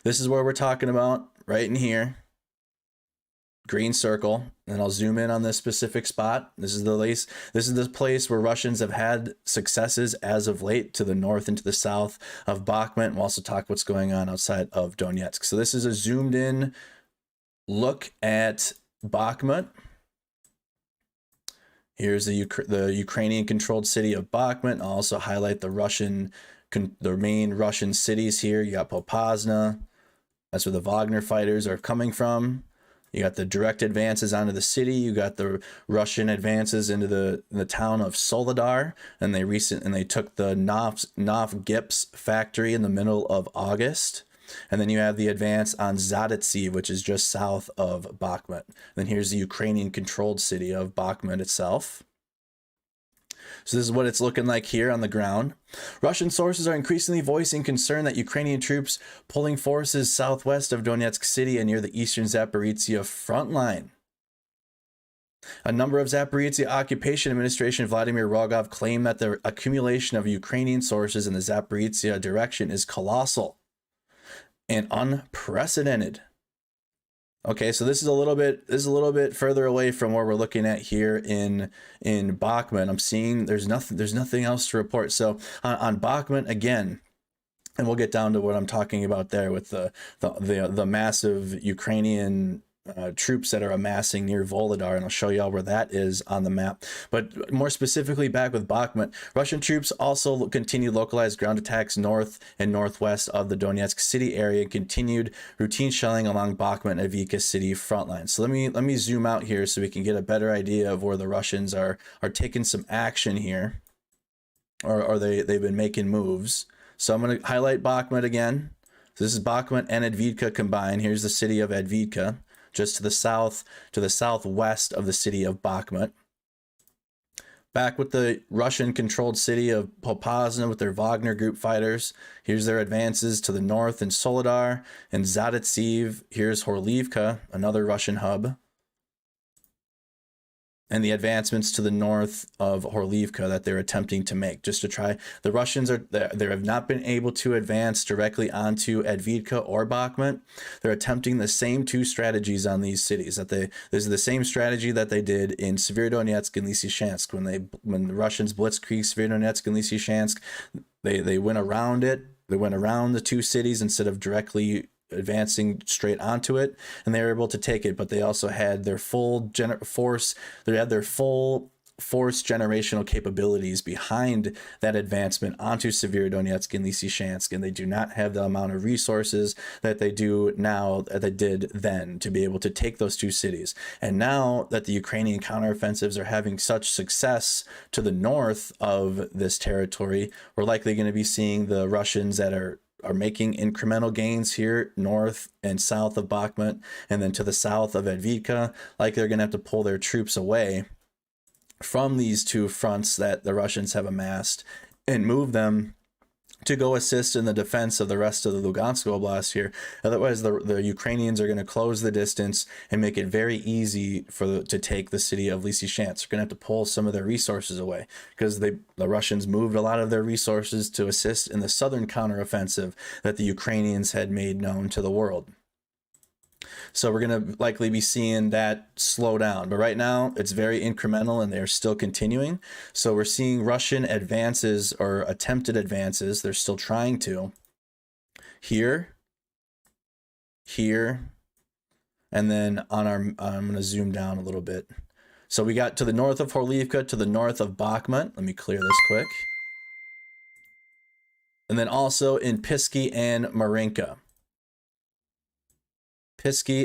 Speaker 3: This is where we're talking about right in here. Green circle, and I'll zoom in on this specific spot. This is the place where Russians have had successes as of late, to the north and to the south of Bakhmut. We'll also talk what's going on outside of Donetsk. So this is a zoomed in look at Bakhmut. Here's the Ukrainian controlled city of Bakhmut. I'll also highlight the main Russian cities here. You got Popasna. That's where the Wagner fighters are coming from. You got the direct advances onto the city. You got the Russian advances into the town of Soledar, and they took the Nov Gips factory in the middle of August. And then you have the advance on Zadytsiv, which is just south of Bakhmut. Then here's the Ukrainian controlled city of Bakhmut itself. So this is what it's looking like here on the ground. Russian sources are increasingly voicing concern that Ukrainian troops pulling forces southwest of Donetsk city and near the eastern Zaporizhzhia front line. A number of Zaporizhzhia Occupation Administration Vladimir Rogov claimed that the accumulation of Ukrainian sources in the Zaporizhzhia direction is colossal and unprecedented. Okay, so this is a little bit further away from where we're looking at here in Bakhmut. I'm seeing there's nothing else to report. So on Bakhmut again, and we'll get down to what I'm talking about there with the massive Ukrainian troops that are amassing near Volodar, and I'll show y'all where that is on the map. But more specifically, back with Bakhmut, Russian troops also continued localized ground attacks north and northwest of the Donetsk city area, and continued routine shelling along Bakhmut and Avdiivka city front lines. So let me zoom out here so we can get a better idea of where the Russians are taking some action here, or they've been making moves. So I'm going to highlight Bakhmut again. So this is Bakhmut and Avdiivka combined. Here's the city of Avdiivka, just to the southwest of the city of Bakhmut. Back with the Russian-controlled city of Popasna with their Wagner Group fighters. Here's their advances to the north in Soledar and Zadytsiv. Here's Horlivka, another Russian hub. And the advancements to the north of Horlivka that they're attempting to make, just to try. The Russians they have not been able to advance directly onto Avdiivka or Bakhmut. They're attempting the same two strategies on these cities. This is the same strategy that they did in Severodonetsk and Lysychansk when the Russians blitzkrieg Severodonetsk and Lysychansk. They went around it. They went around the two cities instead of directly advancing straight onto it, and they were able to take it. But they also had their full force. They had their full force generational capabilities behind that advancement onto Severodonetsk and Lysychansk, and they do not have the amount of resources that they do now, that they did then, to be able to take those two cities. And now that the Ukrainian counteroffensives are having such success to the north of this territory, we're likely going to be seeing the Russians that are making incremental gains here north and south of Bakhmut, and then to the south of Advika, like they're going to have to pull their troops away from these two fronts that the Russians have amassed and move them to go assist in the defense of the rest of the Lugansk Oblast here. Otherwise, the Ukrainians are going to close the distance and make it very easy to take the city of Lysychansk. They're going to have to pull some of their resources away because the Russians moved a lot of their resources to assist in the southern counteroffensive that the Ukrainians had made known to the world. So we're going to likely be seeing that slow down. But right now, it's very incremental and they're still continuing. So we're seeing Russian advances or attempted advances. They're still trying to. Here. And then on our, I'm going to zoom down a little bit. So we got to the north of Horlivka, to the north of Bakhmut. Let me clear this quick. And then also in Pisky and Marinka.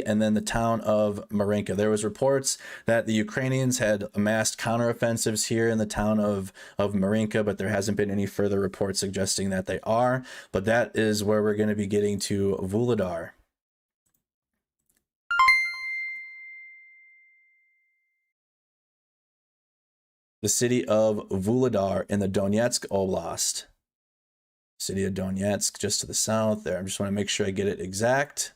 Speaker 3: And then the town of Marinka. There was reports that the Ukrainians had amassed counteroffensives here in the town of Marinka, but there hasn't been any further reports suggesting that they are. But that is where we're going to be getting to Vuhledar. The city of Vuhledar in the Donetsk Oblast. City of Donetsk, just to the south there. I just want to make sure I get it exact.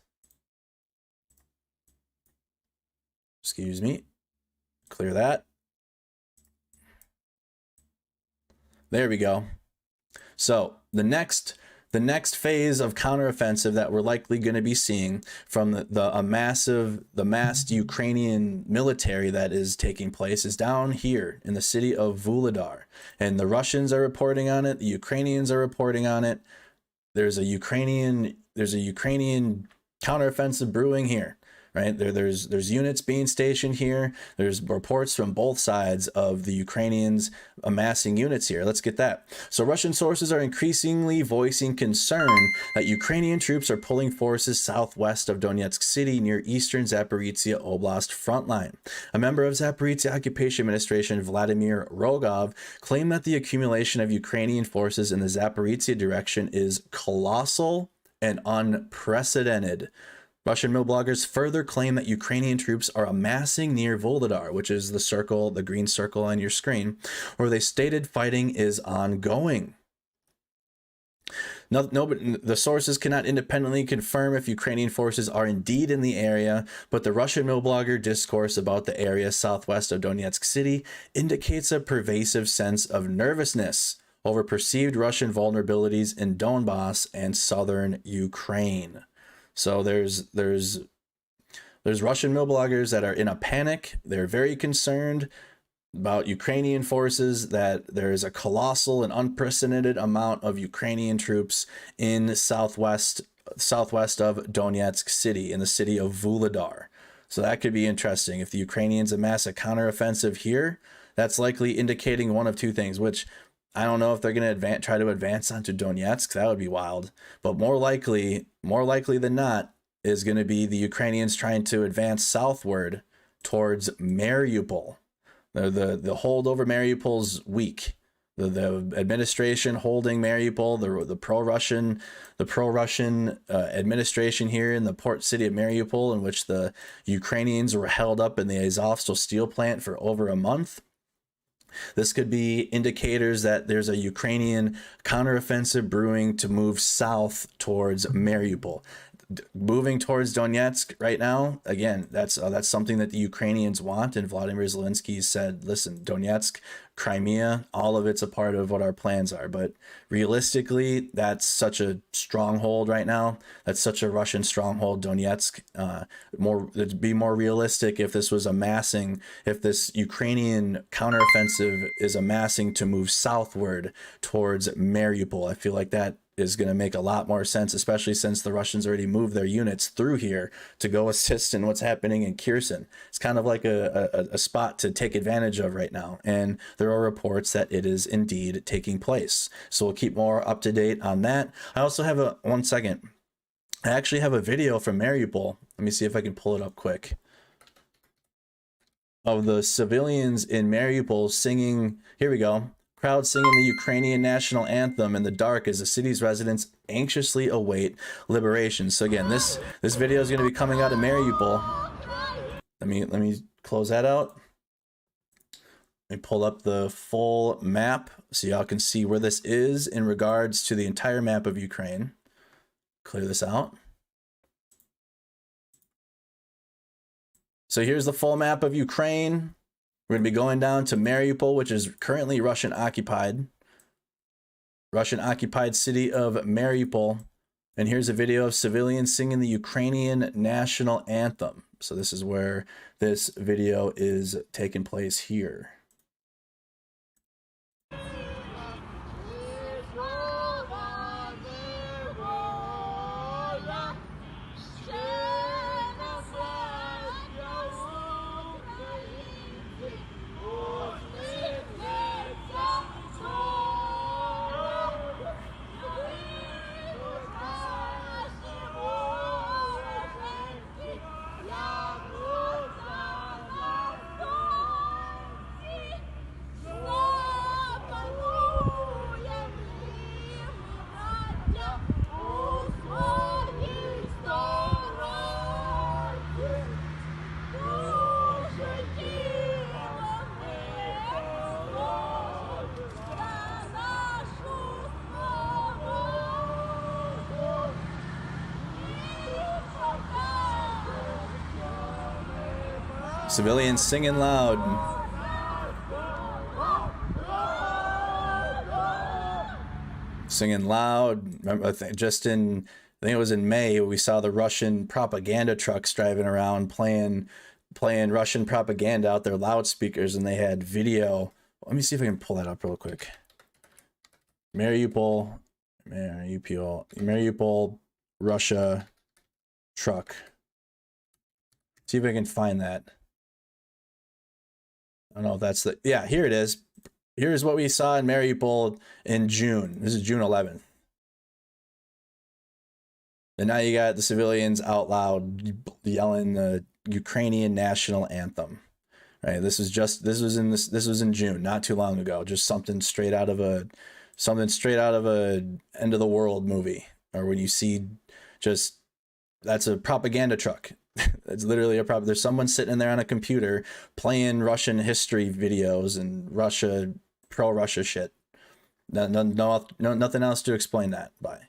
Speaker 3: Excuse me. Clear that. There we go. So the next phase of counteroffensive that we're likely going to be seeing from the massed Ukrainian military that is taking place is down here in the city of Vuhledar. And the Russians are reporting on it. The Ukrainians are reporting on it. There's a Ukrainian counteroffensive brewing here. Right, there's units being stationed here. There's reports from both sides of the Ukrainians amassing units here. Let's get that. So Russian sources are increasingly voicing concern that Ukrainian troops are pulling forces southwest of Donetsk city near eastern Zaporizhia Oblast frontline. A member of Zaporizhia Occupation Administration, Vladimir Rogov, claimed that the accumulation of Ukrainian forces in the Zaporizhia direction is colossal and unprecedented. Russian mill bloggers further claim that Ukrainian troops are amassing near Vuhledar, which is the circle, the green circle on your screen, where they stated fighting is ongoing. No, but the sources cannot independently confirm if Ukrainian forces are indeed in the area, but the Russian mill blogger discourse about the area southwest of Donetsk city indicates a pervasive sense of nervousness over perceived Russian vulnerabilities in Donbass and southern Ukraine. So there's Russian mill bloggers that are in a panic. They're very concerned about Ukrainian forces, that there is a colossal and unprecedented amount of Ukrainian troops in southwest of Donetsk city, in the city of Vuhledar. So that could be interesting. If the Ukrainians amass a counteroffensive here, that's likely indicating one of two things, which I don't know if they're going to try to advance onto Donetsk. That would be wild. But more likely than not, is going to be the Ukrainians trying to advance southward towards Mariupol. The hold over Mariupol's weak. The administration holding Mariupol, the pro-Russian administration here in the port city of Mariupol, in which the Ukrainians were held up in the Azovstal steel plant for over a month. This could be indicators that there's a Ukrainian counteroffensive brewing to move south towards Mariupol. Moving towards Donetsk right now, again, that's something that the Ukrainians want, and Vladimir Zelensky said, listen, Donetsk, Crimea, all of it's a part of what our plans are. But realistically, that's such a stronghold right now. That's such a Russian stronghold, Donetsk. It'd be more realistic if this was if this Ukrainian counteroffensive is amassing to move southward towards Mariupol. I feel like that is going to make a lot more sense, especially since the Russians already moved their units through here to go assist in what's happening in Kherson. It's kind of like a spot to take advantage of right now. And there are reports that it is indeed taking place. So we'll keep more up to date on that. I also have a, one second. I actually have a video from Mariupol. Let me see if I can pull it up quick. Of the civilians in Mariupol singing, here we go. Crowd singing the Ukrainian national anthem in the dark as the city's residents anxiously await liberation. So again, this video is going to be coming out of Mariupol. Let me close that out. Let me pull up the full map so y'all can see where this is in regards to the entire map of Ukraine. Clear this out. So here's the full map of Ukraine. We're going to be going down to Mariupol, which is currently Russian occupied. Russian occupied city of Mariupol. And here's a video of civilians singing the Ukrainian national anthem. So this is where this video is taking place here. Civilians singing loud. Singing loud. Remember, I think it was in May, we saw the Russian propaganda trucks driving around playing Russian propaganda out their loudspeakers, and they had video. Let me see if I can pull that up real quick. Mariupol, Russia truck. See if I can find that. I don't know if that's the, yeah, here it is. Here's what we saw in Mariupol in June. This is June 11th. And now you got the civilians out loud yelling the Ukrainian national anthem. Right? This was in June, not too long ago. Just something straight out of a end of the world movie. Or when you see just, that's a propaganda truck. It's literally a problem. There's someone sitting in there on a computer playing Russian history videos and pro-Russia shit. Nothing else to explain that by.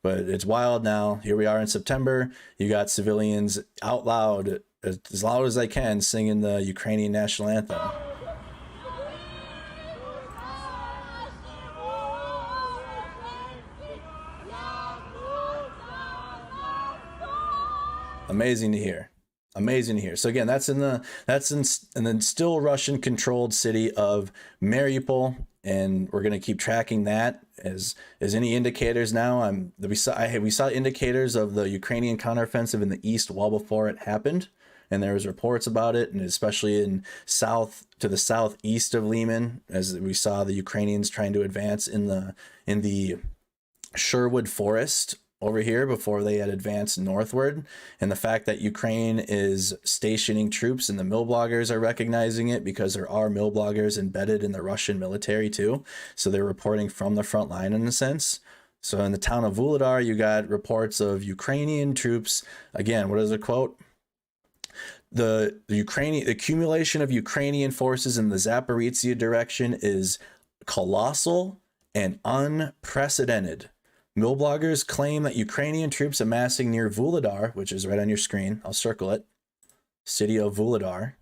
Speaker 3: But it's wild now. Here we are in September. You got civilians out loud as they can singing the Ukrainian national anthem. Amazing to hear. Amazing to hear. So again, that's in the still Russian controlled city of Mariupol, and we're going to keep tracking that as any indicators now. We saw indicators of the Ukrainian counteroffensive in the east well before it happened, and there was reports about it, and especially in the southeast of Lyman, as we saw the Ukrainians trying to advance in the Sherwood Forest over here before they had advanced northward. And the fact that Ukraine is stationing troops and the mill bloggers are recognizing it, because there are mill bloggers embedded in the Russian military too. So they're reporting from the front line in a sense. So in the town of Vuhledar, you got reports of Ukrainian troops. Again, what is the quote? The accumulation of Ukrainian forces in the Zaporizhia direction is colossal and unprecedented. Mill bloggers claim that Ukrainian troops amassing near Vuhledar, which is right on your screen, I'll circle it, city of Vuhledar,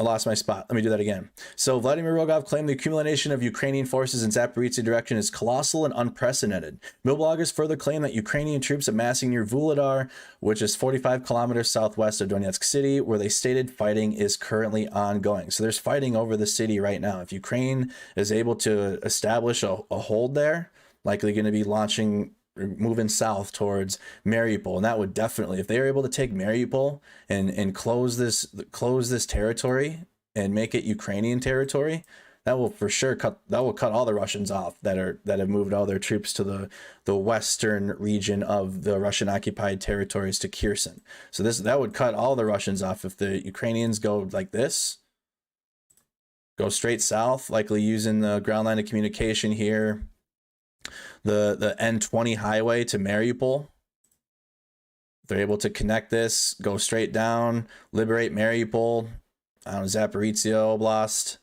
Speaker 3: I lost my spot. Let me do that again. So Vladimir Rogov claimed the accumulation of Ukrainian forces in Zaporizhzhia direction is colossal and unprecedented. Mill bloggers further claim that Ukrainian troops amassing near Vuhledar, which is 45 kilometers southwest of Donetsk city, where they stated fighting is currently ongoing. So there's fighting over the city right now. If Ukraine is able to establish a hold there, likely going to be moving south towards Mariupol, and that would definitely, if they're able to take Mariupol and close this territory and make it Ukrainian territory, that will for sure cut all the Russians off that have moved all their troops to the western region of the Russian occupied territories to Kherson. So that would cut all the Russians off if the Ukrainians go like this, go straight south, likely using the ground line of communication here, the N20 highway to Mariupol. They're able to connect this, go straight down, liberate Mariupol, Zaporizhzhia Oblast.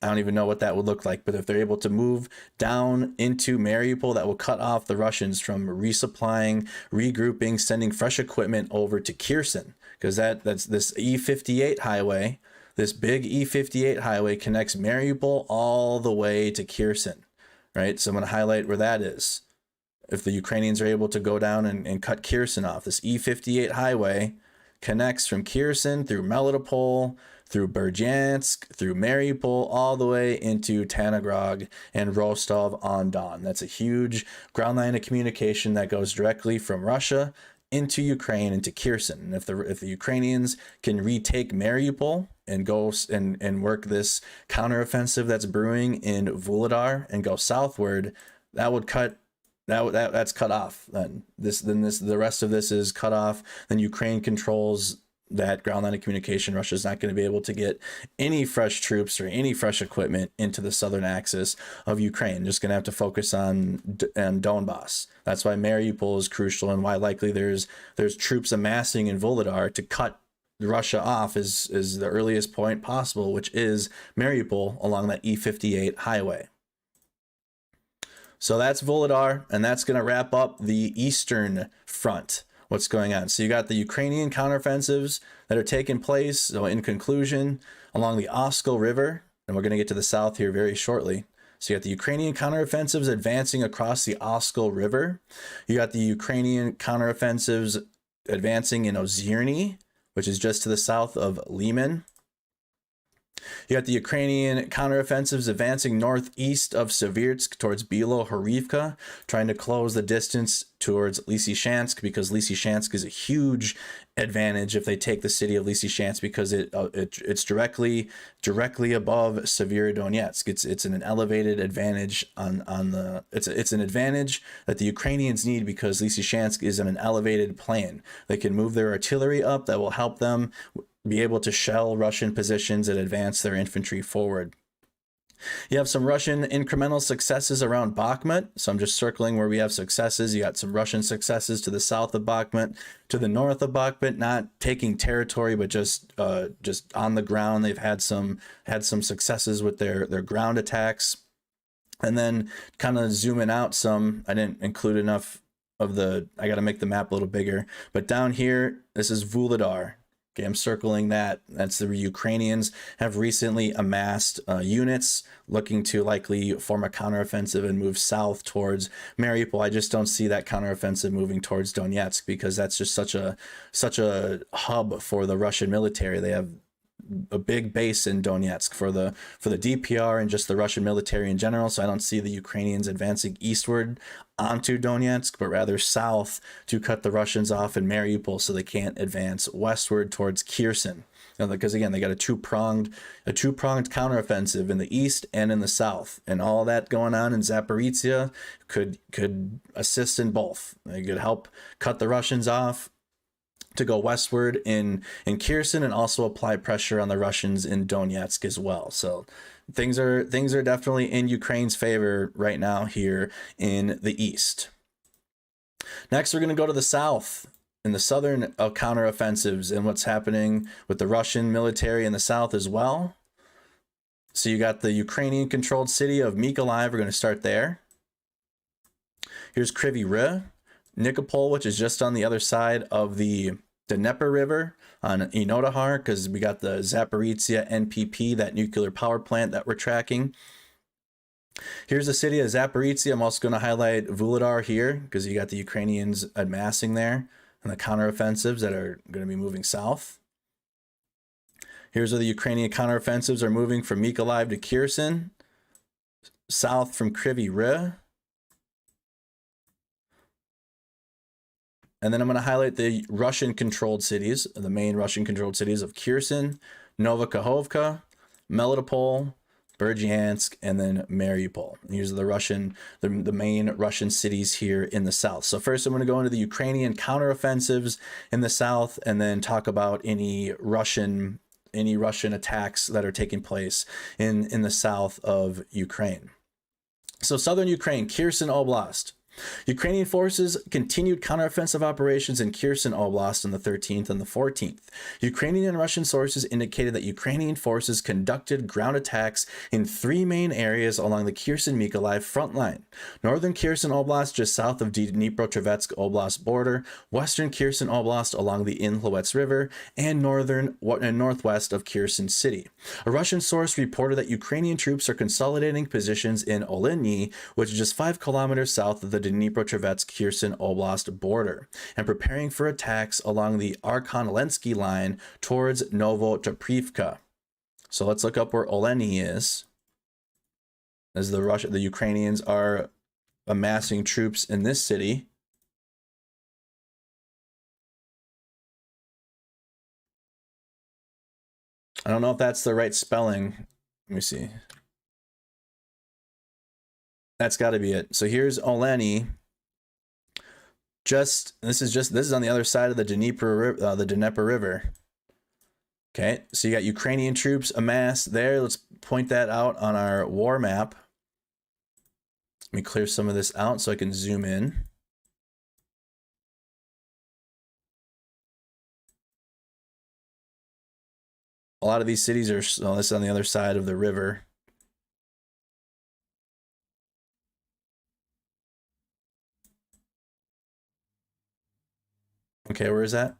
Speaker 3: I don't even know what that would look like, but if they're able to move down into Mariupol, that will cut off the Russians from resupplying, regrouping, sending fresh equipment over to Kherson, because that's this E58 highway. This big E58 highway connects Mariupol all the way to Kherson. Right, so I'm going to highlight where that is. If the Ukrainians are able to go down and cut Kherson off, this E58 highway connects from Kherson through Melitopol, through Berdyansk, through Mariupol, all the way into Tanogrog and Rostov-on-Don. That's a huge ground line of communication that goes directly from Russia into Ukraine, into Kherson. And if the Ukrainians can retake Mariupol and go and work this counteroffensive that's brewing in Vuhledar and go southward, that's cut off. Then the rest of this is cut off. Then Ukraine controls that ground line of communication. Russia's not going to be able to get any fresh troops or any fresh equipment into the southern axis of Ukraine. Just going to have to focus on Donbass. That's why Mariupol is crucial, and why likely there's troops amassing in Vuhledar to cut Russia off is the earliest point possible, which is Mariupol along that E58 highway. So that's Vuhledar, and that's going to wrap up the Eastern Front. What's going on? So you got the Ukrainian counteroffensives that are taking place. So in conclusion, along the Oskol River, and we're going to get to the south here very shortly. So you got the Ukrainian counteroffensives advancing across the Oskol River. You got the Ukrainian counteroffensives advancing in Ozerny, which is just to the south of Lyman. You got the Ukrainian counteroffensives advancing northeast of Seversk towards Bilo-Horivka, trying to close the distance towards Lysychansk, because Lysychansk is a huge advantage if they take the city of Lysychansk, because it's directly above Severodonetsk. It's an elevated advantage it's an advantage that the Ukrainians need, because Lysychansk is on an elevated plain. They can move their artillery up that will help them be able to shell Russian positions and advance their infantry forward. You have some Russian incremental successes around Bakhmut. So I'm just circling where we have successes. You got some Russian successes to the south of Bakhmut, to the north of Bakhmut, not taking territory, but just on the ground. They've had some successes with their ground attacks. And then kind of zooming out some, I didn't include enough of I got to make the map a little bigger. But down here, this is Vuhledar. Okay, I'm circling that. That's the Ukrainians have recently amassed units looking to likely form a counteroffensive and move south towards Mariupol. I just don't see that counteroffensive moving towards Donetsk, because that's just such a hub for the Russian military. They have a big base in Donetsk for the DPR and just the Russian military in general. So I don't see the Ukrainians advancing eastward onto Donetsk, but rather south to cut the Russians off in Mariupol so they can't advance westward towards Kherson. Because again, they got a two-pronged counteroffensive in the east and in the south, and all that going on in Zaporizhzhia could assist in both. They could help cut the Russians off to go westward in Kherson, and also apply pressure on the Russians in Donetsk as well. So things are definitely in Ukraine's favor right now here in the east. Next, we're going to go to the south, in the southern counteroffensives, and what's happening with the Russian military in the south as well. So you got the Ukrainian controlled city of Mykolaiv. We're going to start there. Here's Kryvyi Rih, Nikopol, which is just on the other side of the Dnieper River on Inodahar, because we got the Zaporizhia NPP, that nuclear power plant that we're tracking. Here's the city of Zaporizhia. I'm also going to highlight Vuhledar here, because you got the Ukrainians amassing there and the counteroffensives that are going to be moving south. Here's where the Ukrainian counteroffensives are moving from Mykolaiv to Kherson, south from Kryvyi Rih. And then I'm going to highlight the Russian-controlled cities, the main Russian-controlled cities of Kherson, Novokhovka, Melitopol, Berdyansk, and then Mariupol. These are the main Russian cities here in the south. So first I'm going to go into the Ukrainian counteroffensives in the south, and then talk about any Russian attacks that are taking place in the south of Ukraine. So southern Ukraine, Kherson Oblast. Ukrainian forces continued counteroffensive operations in Kherson Oblast on the 13th and the 14th. Ukrainian and Russian sources indicated that Ukrainian forces conducted ground attacks in 3 main areas along the Kherson-Mykolaiv front line. Northern Kherson Oblast just south of Dnipropetrovsk Oblast border, western Kherson Oblast along the Inhlovets River, and northwest of Kherson city. A Russian source reported that Ukrainian troops are consolidating positions in Olenyi, which is just 5 kilometers south of the Dnipropetrovsk Kherson Oblast border, and preparing for attacks along the Arkhangelsk line towards Novochaprivka. So let's look up where Oleni is, as the Ukrainians are amassing troops in this city. I don't know if that's the right spelling. Let me see. That's got to be it. So here's Oleni. This is on the other side of the Dnieper River. Okay, so you got Ukrainian troops amassed there. Let's point that out on our war map. Let me clear some of this out so I can zoom in. A lot of these cities are, this is on the other side of the river. Okay, where is that?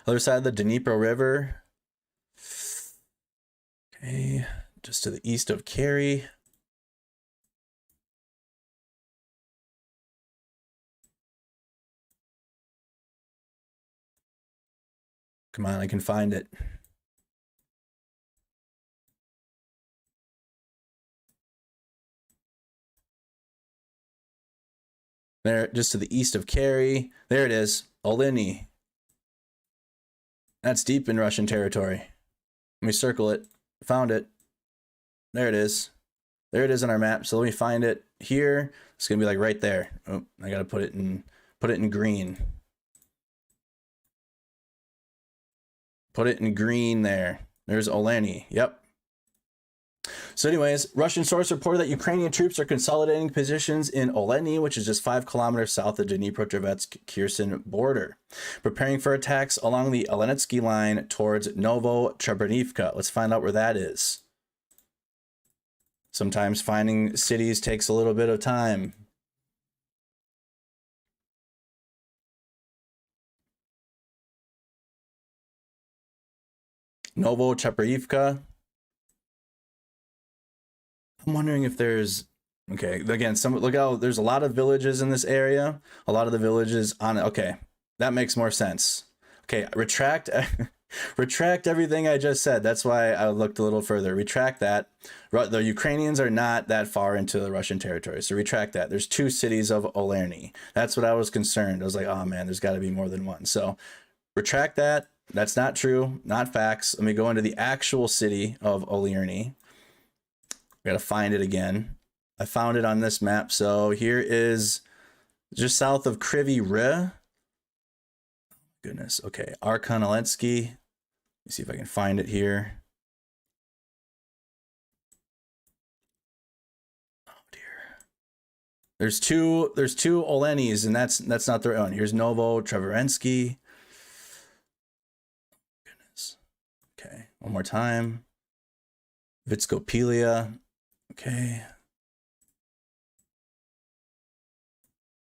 Speaker 3: Other side of the Dnipro River. Okay, just to the east of Kerry. Come on, I can find it. There, just to the east of Kerry. There it is, Oleni. That's deep in Russian territory. Let me circle it. Found it. There it is. There it is on our map. So let me find it here. It's gonna be like right there. Oh, I gotta put it in green. Put it in green there. There's Oleni. Yep. So anyways, Russian source reported that Ukrainian troops are consolidating positions in Oleni, which is just 5 kilometers south of the Dnipropetrovsk-Kherson border, preparing for attacks along the Olenetsky line towards Novochabrnivka. Let's find out where that is. Sometimes finding cities takes a little bit of time. Novochabrnivka. I'm wondering if there's, okay, again, look how there's a lot of villages in this area. A lot of the villages on it. Okay, that makes more sense. Okay, retract everything I just said. That's why I looked a little further. Retract that. The Ukrainians are not that far into the Russian territory, so retract that. There's 2 cities of Olerny. That's what I was concerned. I was like, oh man, there's got to be more than one. So retract that. That's not true, not facts. Let me go into the actual city of Olerny. I gotta find it again. I found it on this map. So here is just south of Kryvyi Rih. Goodness. Okay, Arkhangelsk. Let me see if I can find it here. Oh dear. There's two Olenis, and that's not their own. Here's Novochabrnivka. Goodness. Okay, one more time. Vitskopelia. Okay.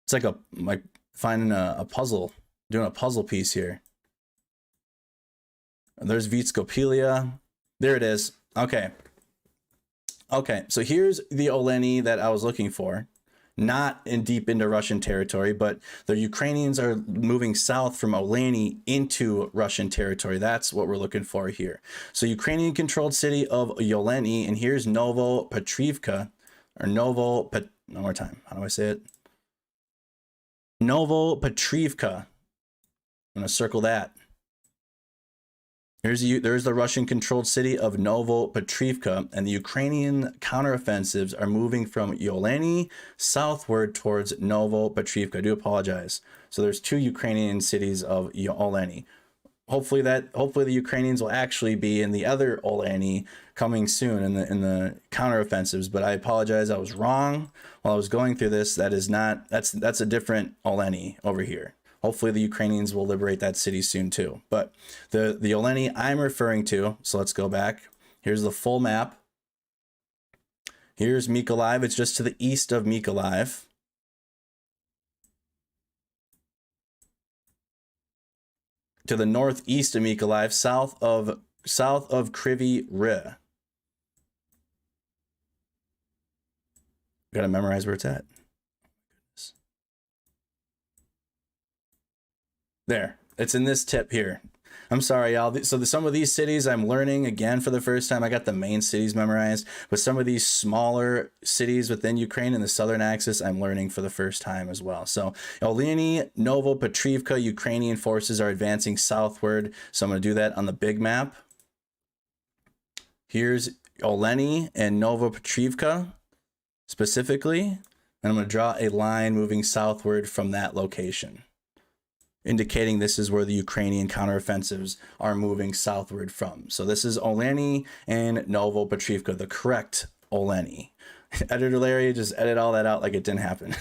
Speaker 3: It's like finding a puzzle. doing a puzzle piece here. There's Vitskopelia. There it is. Okay. Okay, so here's the Oleni that I was looking for. Not in deep into Russian territory, but the Ukrainians are moving south from Oleni into Russian territory. That's what we're looking for here. So Ukrainian controlled city of Oleni, and here's Novo Petrivka, or one more time. How do I say it? Novo Petrivka. I'm going to circle that. There's the Russian-controlled city of Novo Petrivka, and the Ukrainian counteroffensives are moving from Oleni southward towards Novo Petrivka. I do apologize. So there's 2 Ukrainian cities of Oleni. Hopefully the Ukrainians will actually be in the other Oleni coming soon in the counteroffensives. But I apologize, I was wrong while I was going through this. That's a different Oleni over here. Hopefully the Ukrainians will liberate that city soon too. But the Oleni I'm referring to, so let's go back. Here's the full map. Here's Mykolaiv. It's just to the east of Mykolaiv. To the northeast of Mykolaiv, south of Kryvyi Rih. Gotta memorize where it's at. There, it's in this tip here. I'm sorry, y'all. So some of these cities I'm learning again for the first time. I got the main cities memorized, but some of these smaller cities within Ukraine in the southern axis, I'm learning for the first time as well. So Oleni, Novo Petrivka, Ukrainian forces are advancing southward. So I'm going to do that on the big map. Here's Oleni and Novo Petrivka specifically, and I'm going to draw a line moving southward from that location, indicating this is where the Ukrainian counteroffensives are moving southward from. So this is Oleni and Novo Petrivka, the correct Oleni. Editor Larry, just edit all that out like it didn't happen.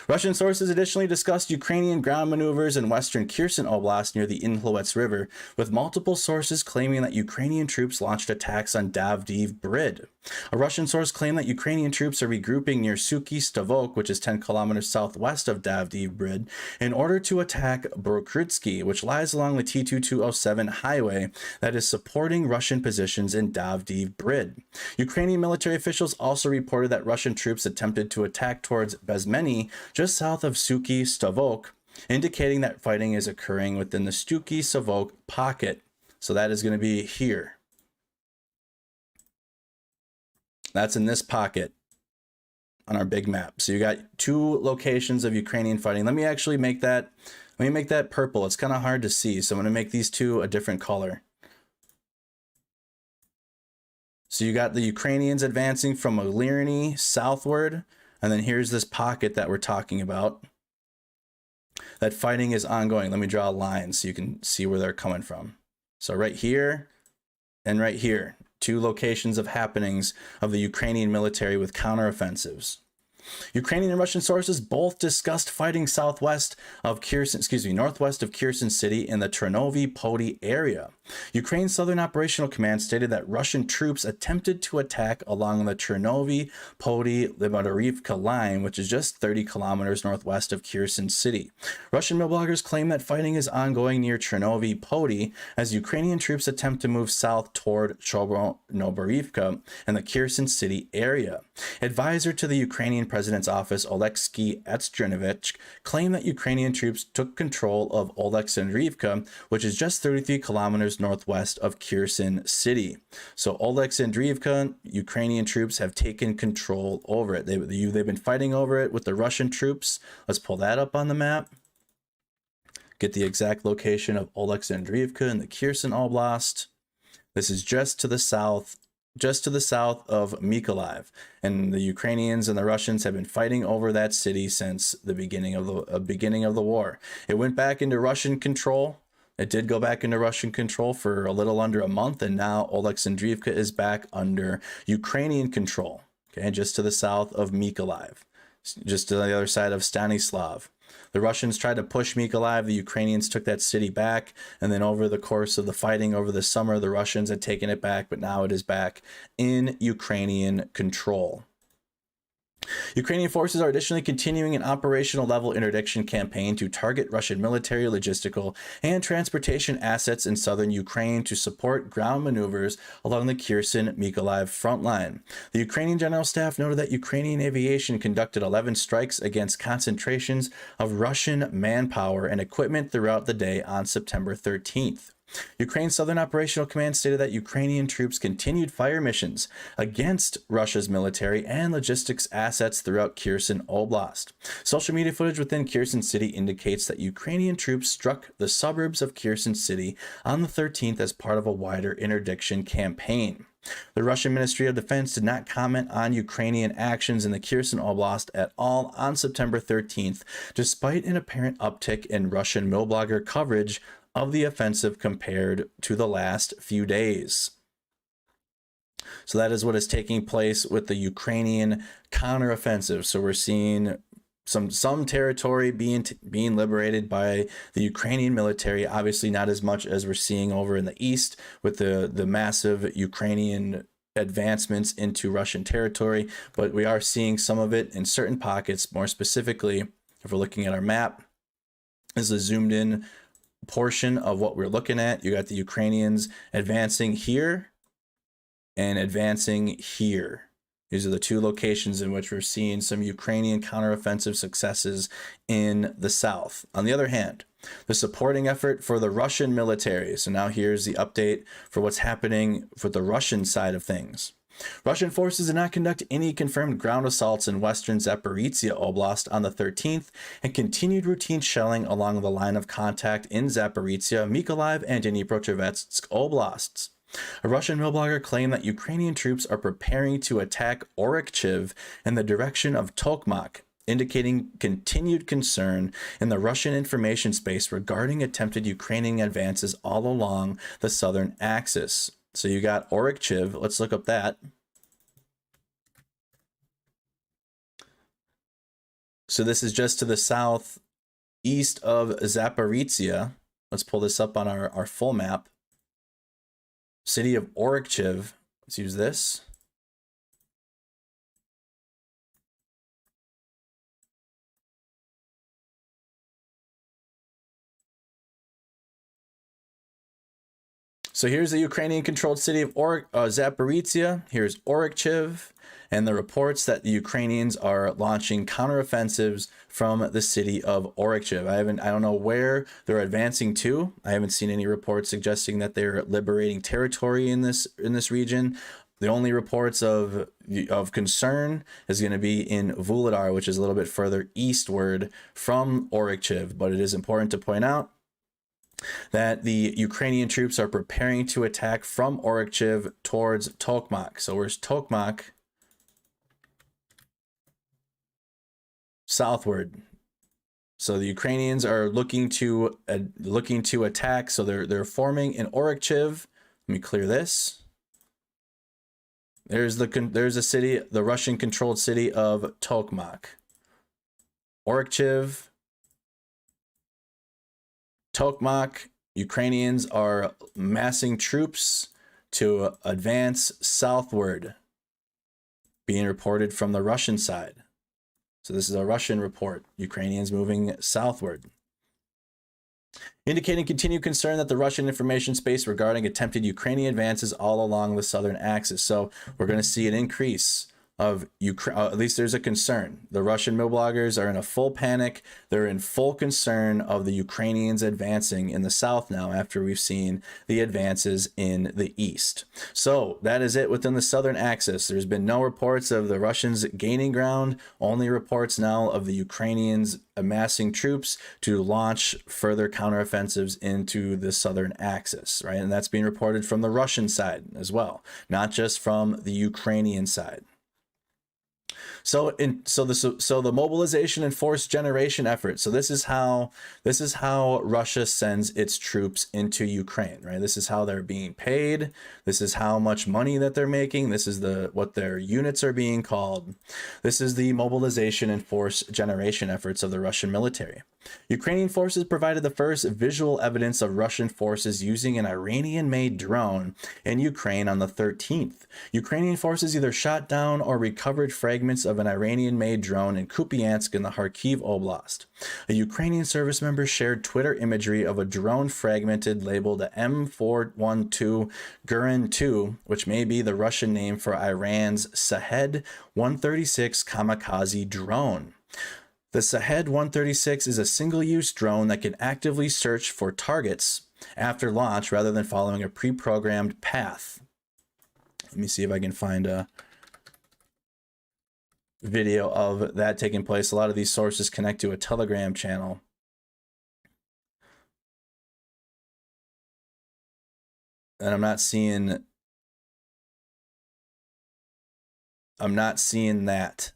Speaker 3: Russian sources additionally discussed Ukrainian ground maneuvers in western Kherson Oblast near the Inhlovets River, with multiple sources claiming that Ukrainian troops launched attacks on Davdiv Brid. A Russian source claimed that Ukrainian troops are regrouping near Suky Stavok, which is 10 kilometers southwest of Davdiv Brid, in order to attack Brokrutsky, which lies along the T-2207 highway that is supporting Russian positions in Davdiv Brid. Ukrainian military officials also reported that Russian troops attempted to attack towards Bezmeny, just south of Suky Stavok, indicating that fighting is occurring within the Suky Stavok pocket. So that is going to be here. That's in this pocket on our big map. So you got 2 locations of Ukrainian fighting. Let me actually make that, purple. It's kind of hard to see. So I'm going to make these 2 a different color. So you got the Ukrainians advancing from Oleni southward, and then here's this pocket that we're talking about. That fighting is ongoing. Let me draw a line so you can see where they're coming from. So right here and right here, 2 locations of happenings of the Ukrainian military with counteroffensives. Ukrainian and Russian sources both discussed fighting northwest of Kherson City in the Chernovy-Poti area. Ukraine's Southern Operational Command stated that Russian troops attempted to attack along the Chernovy-Poti-Libadorivka line, which is just 30 kilometers northwest of Kherson City. Russian bloggers claim that fighting is ongoing near Chernovy-Poti as Ukrainian troops attempt to move south toward Chornoborivka and the Kherson City area. Advisor to the Ukrainian President's office, Oleksiy Etstrenovich, claimed that Ukrainian troops took control of Oleksandrivka, which is just 33 kilometers northwest of Kherson City. So Oleksandrivka, Ukrainian troops have taken control over it. They've been fighting over it with the Russian troops. Let's pull that up on the map. Get the exact location of Oleksandrivka in the Kherson Oblast. This is just to the south of Mykolaiv, and the Ukrainians and the Russians have been fighting over that city since the beginning of the war. It went back into Russian control. It did go back into Russian control for a little under a month, and now Oleksandrivka is back under Ukrainian control. Okay, just to the south of Mykolaiv, just to the other side of Stanislav. The Russians tried to push Mykolaiv. The Ukrainians took that city back. And then over the course of the fighting over the summer, the Russians had taken it back, but now it is back in Ukrainian control. Ukrainian forces are additionally continuing an operational level interdiction campaign to target Russian military, logistical, and transportation assets in southern Ukraine to support ground maneuvers along the Kherson-Mykolaiv front line. The Ukrainian General Staff noted that Ukrainian aviation conducted 11 strikes against concentrations of Russian manpower and equipment throughout the day on September 13th. Ukraine's Southern Operational Command stated that Ukrainian troops continued fire missions against Russia's military and logistics assets throughout Kherson Oblast. Social media footage within Kherson City indicates that Ukrainian troops struck the suburbs of Kherson City on the 13th as part of a wider interdiction campaign. The Russian Ministry of Defense did not comment on Ukrainian actions in the Kherson Oblast at all on September 13th, despite an apparent uptick in Russian Millblogger coverage of the offensive compared to the last few days. So that is what is taking place with the Ukrainian counteroffensive. So we're seeing some territory being liberated by the Ukrainian military. Obviously not as much as we're seeing over in the east with the massive Ukrainian advancements into Russian territory, but we are seeing some of it in certain pockets. More specifically, if we're looking at our map, this is a zoomed in portion of what we're looking at. You got the Ukrainians advancing here and advancing here. These are the two locations in which we're seeing some Ukrainian counteroffensive successes in the south. On the other hand, the supporting effort for the Russian military. So now here's the update for what's happening for the Russian side of things. Russian forces did not conduct any confirmed ground assaults in western Zaporizhia Oblast on the 13th and continued routine shelling along the line of contact in Zaporizhia, Mykolaiv, and Dnipropetrovsk Oblasts. A Russian millblogger claimed that Ukrainian troops are preparing to attack Orykhchiv in the direction of Tokmak, indicating continued concern in the Russian information space regarding attempted Ukrainian advances all along the southern axis. So you got Orykhchiv. Let's look up that. So this is just to the southeast of Zaporizhia. Let's pull this up on our full map. City of Orykhchiv. Let's use this. So here's the Ukrainian-controlled city of Zaporizhia. Here's Orykhchiv, and the reports that the Ukrainians are launching counteroffensives from the city of Orykhchiv. I don't know where they're advancing to. I haven't seen any reports suggesting that they're liberating territory in this region. The only reports of concern is going to be in Vuhledar, which is a little bit further eastward from Orykhchiv. But it is important to point out that the Ukrainian troops are preparing to attack from Orykhchiv towards Tokmak. So where's Tokmak? Southward. So the Ukrainians are looking to attack. So they're forming in Orykhchiv. Let me clear this. There's a city, the Russian-controlled city of Tokmak. Orykhchiv. Tokmak, Ukrainians are massing troops to advance southward, being reported from the Russian side. So this is a Russian report, Ukrainians moving southward. Indicating continued concern that the Russian information space regarding attempted Ukrainian advances all along the southern axis. So we're going to see an increase of Ukraine, at least there's a concern. The Russian millbloggers are in a full panic. They're in full concern of the Ukrainians advancing in the south now after we've seen the advances in the east. So that is it within the southern axis. There's been no reports of the Russians gaining ground, only reports now of the Ukrainians amassing troops to launch further counteroffensives into the southern axis, right? And that's being reported from the Russian side as well, not just from the Ukrainian side. So the mobilization and force generation effort. So this is how Russia sends its troops into Ukraine, right? This is how they're being paid. This is how much money that they're making. This is what their units are being called. This is the mobilization and force generation efforts of the Russian military. Ukrainian forces provided the first visual evidence of Russian forces using an Iranian-made drone in Ukraine on the 13th. Ukrainian forces either shot down or recovered fragments of of an Iranian-made drone in Kupiansk in the Kharkiv Oblast. A Ukrainian service member shared Twitter imagery of a drone fragmented labeled M412 Gurin-2, which may be the Russian name for Iran's Shahed-136 kamikaze drone. The Shahed-136 is a single-use drone that can actively search for targets after launch rather than following a pre-programmed path. Let me see if I can find a video of that taking place. A lot of these sources connect to a Telegram channel. And I'm not seeing that.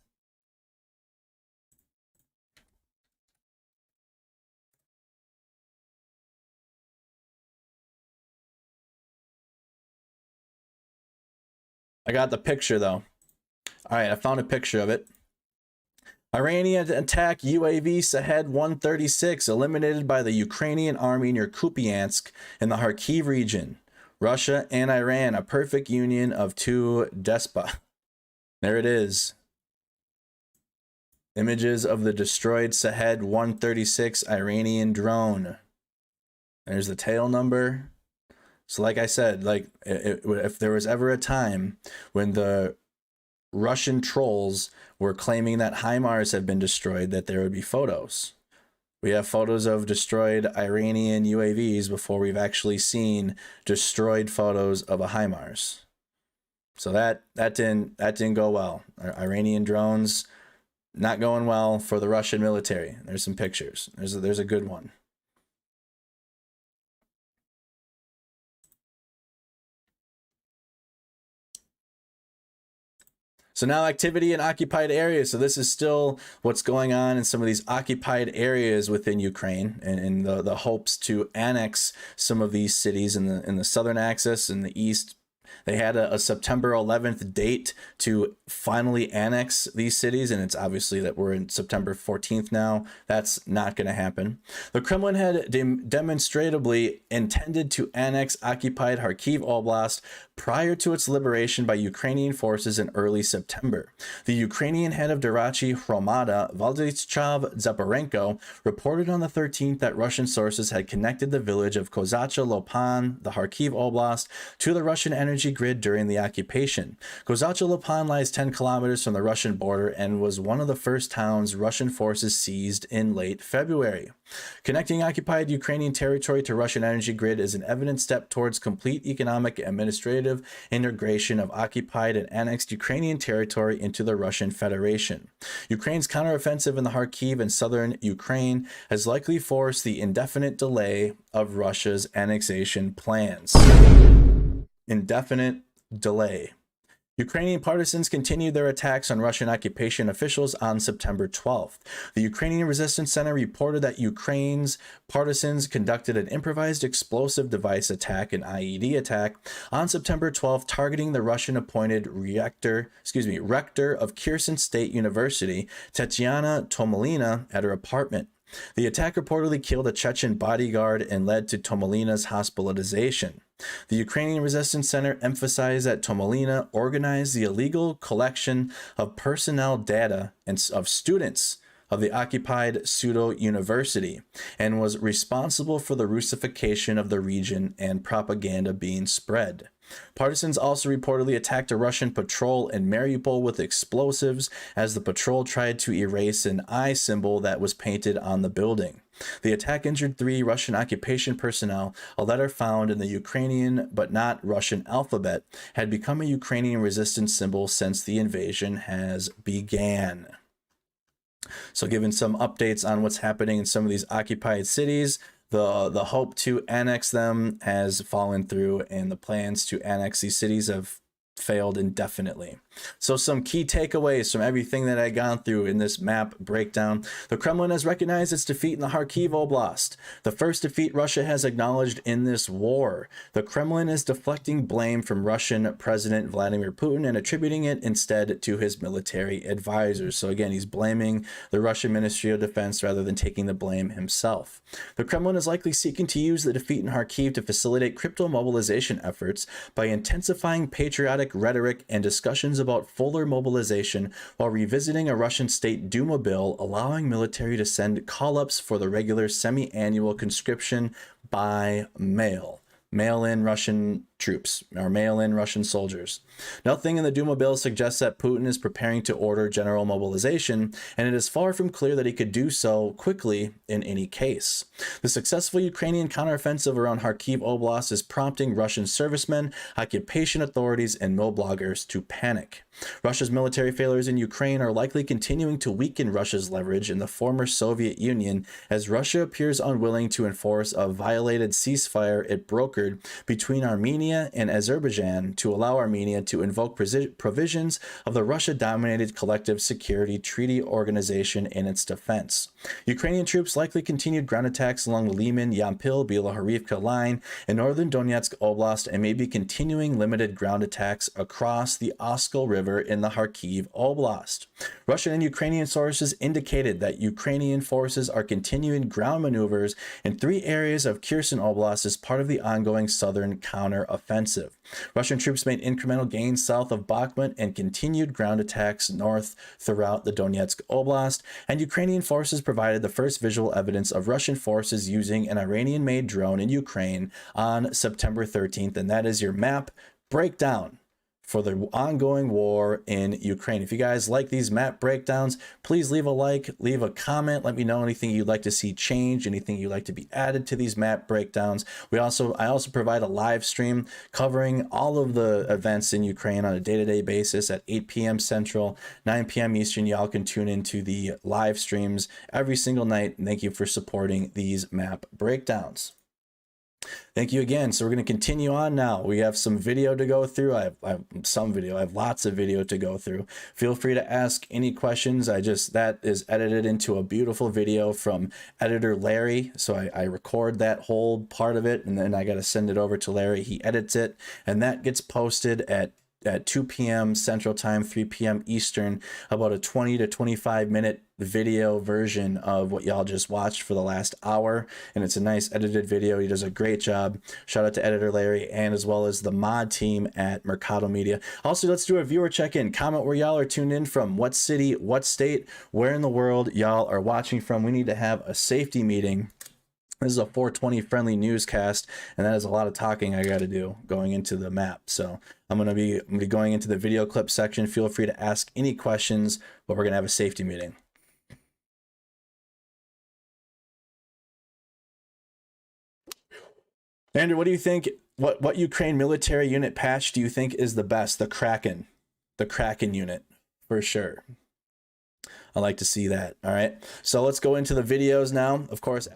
Speaker 3: I got the picture though. All right, I found a picture of it. Iranian attack UAV Shahed-136 eliminated by the Ukrainian army near Kupiansk in the Kharkiv region. Russia and Iran, a perfect union of two despots. There it is. Images of the destroyed Shahed-136 Iranian drone. There's the tail number. So like I said, like if there was ever a time when the Russian trolls were claiming that HIMARS had been destroyed, that there would be photos. We have photos of destroyed Iranian UAVs before we've actually seen destroyed photos of a HIMARS. So that didn't go well. Iranian drones not going well for the Russian military. There's some pictures. There's a good one. So now activity in occupied areas. So this is still what's going on in some of these occupied areas within Ukraine, and the hopes to annex some of these cities in the southern axis and the east. They had a September 11th date to finally annex these cities, and it's obviously that we're in September 14th now. That's not going to happen. The Kremlin had demonstrably intended to annex occupied Kharkiv Oblast prior to its liberation by Ukrainian forces in early September. The Ukrainian head of Darachi Hromada, Vladislav Zaporenko, reported on the 13th that Russian sources had connected the village of Kozacha Lopan, the Kharkiv Oblast, to the Russian energy grid during the occupation. Kozacha Lopan lies 10 kilometers from the Russian border and was one of the first towns Russian forces seized in late February. Connecting occupied Ukrainian territory to Russian energy grid is an evident step towards complete economic and administrative integration of occupied and annexed Ukrainian territory into the Russian Federation. Ukraine's counteroffensive in the Kharkiv and southern Ukraine has likely forced the indefinite delay of Russia's annexation plans. Indefinite delay. Ukrainian partisans continued their attacks on Russian occupation officials on September 12th. The Ukrainian Resistance Center reported that Ukraine's partisans conducted an improvised explosive device attack, an IED attack, on September 12th, targeting the Russian-appointed rector of Kherson State University, Tatiana Tomilina, at her apartment. The attack reportedly killed a Chechen bodyguard and led to Tomilina's hospitalization. The Ukrainian Resistance Center emphasized that Tomilina organized the illegal collection of personnel data and of students of the occupied pseudo-university and was responsible for the Russification of the region and propaganda being spread. Partisans also reportedly attacked a Russian patrol in Mariupol with explosives as the patrol tried to erase an eye symbol that was painted on the building. The attack injured 3 Russian occupation personnel. A letter found in the Ukrainian but not Russian alphabet had become a Ukrainian resistance symbol since the invasion has began. So given some updates on what's happening in some of these occupied cities, the hope to annex them has fallen through, and the plans to annex these cities have failed indefinitely. So some key takeaways from everything that I've gone through in this map breakdown. The Kremlin has recognized its defeat in the Kharkiv Oblast, the first defeat Russia has acknowledged in this war. The Kremlin is deflecting blame from Russian President Vladimir Putin and attributing it instead to his military advisors. So again, he's blaming the Russian Ministry of Defense rather than taking the blame himself. The Kremlin is likely seeking to use the defeat in Kharkiv to facilitate crypto mobilization efforts by intensifying patriotic rhetoric and discussions about about fuller mobilization while revisiting a Russian state Duma bill allowing military to send call-ups for the regular semi-annual conscription by mail. Mail-in Russian troops or mail-in Russian soldiers. Nothing in the Duma bill suggests that Putin is preparing to order general mobilization, and it is far from clear that he could do so quickly in any case. The successful Ukrainian counteroffensive around Kharkiv Oblast is prompting Russian servicemen, occupation authorities, and mill bloggers to panic. Russia's military failures in Ukraine are likely continuing to weaken Russia's leverage in the former Soviet Union as Russia appears unwilling to enforce a violated ceasefire it brokered between Armenia and Azerbaijan to allow Armenia to invoke provisions of the Russia-dominated Collective Security Treaty Organization in its defense. Ukrainian troops likely continued ground attacks along the Lyman-Yampil-Bilohorivka line in northern Donetsk Oblast and may be continuing limited ground attacks across the Oskol River in the Kharkiv Oblast. Russian and Ukrainian sources indicated that Ukrainian forces are continuing ground maneuvers in 3 areas of Kherson Oblast as part of the ongoing southern counter-offensive. Russian troops made incremental gains south of Bakhmut and continued ground attacks north throughout the Donetsk Oblast, and Ukrainian forces provided the first visual evidence of Russian forces using an Iranian-made drone in Ukraine on September 13th, and that is your map breakdown for the ongoing war in Ukraine. If you guys like these map breakdowns, please leave a like, leave a comment, let me know anything you'd like to see change, anything you'd like to be added to these map breakdowns. I also provide a live stream covering all of the events in Ukraine on a day-to-day basis at 8 p.m. Central, 9 p.m. Eastern. Y'all can tune into the live streams every single night. And thank you for supporting these map breakdowns. Thank you again. So we're going to continue on now. We have some video to go through. I have lots of video to go through. Feel free to ask any questions. That is edited into a beautiful video from editor Larry. So I record that whole part of it, and then I got to send it over to Larry. He edits it, and that gets posted at 2 p.m. Central Time, 3 p.m. Eastern, about a 20 to 25 minute video version of what y'all just watched for the last hour. And it's a nice edited video. He does a great job. Shout out to editor Larry, and as well as the mod team at Mercado Media. Also, let's do a viewer check-in. Comment where y'all are tuned in from, what city, what state, where in the world y'all are watching from. We need to have a safety meeting. This is a 420 friendly newscast, and that is a lot of talking I got to do going into the map. So I'm gonna be going into the video clip section. Feel free to ask any questions, but we're gonna have a safety meeting. Andrew, what do you think? What Ukraine military unit patch do you think is the best? The Kraken unit, for sure. I like to see that. All right, so let's go into the videos now. Of course,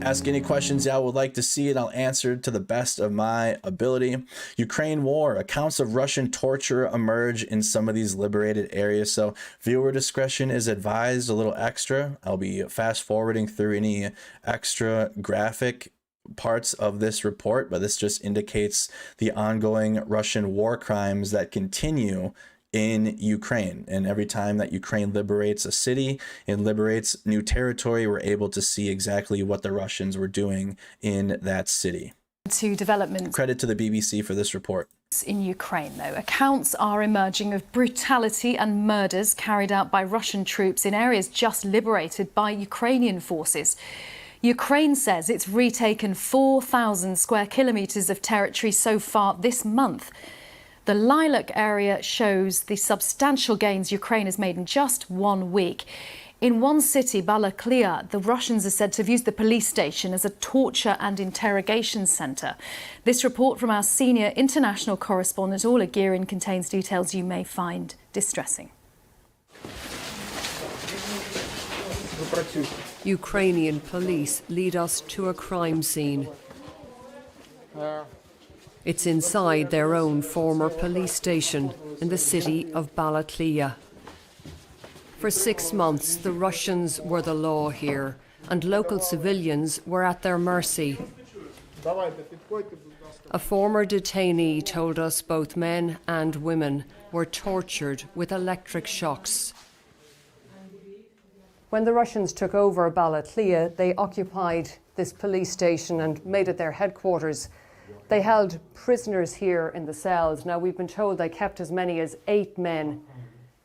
Speaker 3: ask any questions y'all would like to see, and I'll answer to the best of my ability. Ukraine war. Accounts of Russian torture emerge in some of these liberated areas, so viewer discretion is advised. A little extra. I'll be fast forwarding through any extra graphic parts of this report, but this just indicates the ongoing Russian war crimes that continue in Ukraine. And every time that Ukraine liberates a city and liberates new territory, we're able to see exactly what the Russians were doing in that city.
Speaker 2: To development.
Speaker 3: Credit to the BBC for this report.
Speaker 2: In Ukraine, though, accounts are emerging of brutality and murders carried out by Russian troops in areas just liberated by Ukrainian forces. Ukraine says it's retaken 4,000 square kilometres of territory so far this month. The Lilac area shows the substantial gains Ukraine has made in just 1 week. In one city, Balaklia, the Russians are said to have used the police station as a torture and interrogation centre. This report from our senior international correspondent, Ola Girin, contains details you may find distressing.
Speaker 5: Ukrainian police lead us to a crime scene. It's inside their own former police station in the city of Balaklia. For 6 months, the Russians were the law here, and local civilians were at their mercy. A former detainee told us both men and women were tortured with electric shocks. When the Russians took over Balaklia, they occupied this police station and made it their headquarters. They held prisoners here in the cells. Now, we've been told they kept as many as 8 men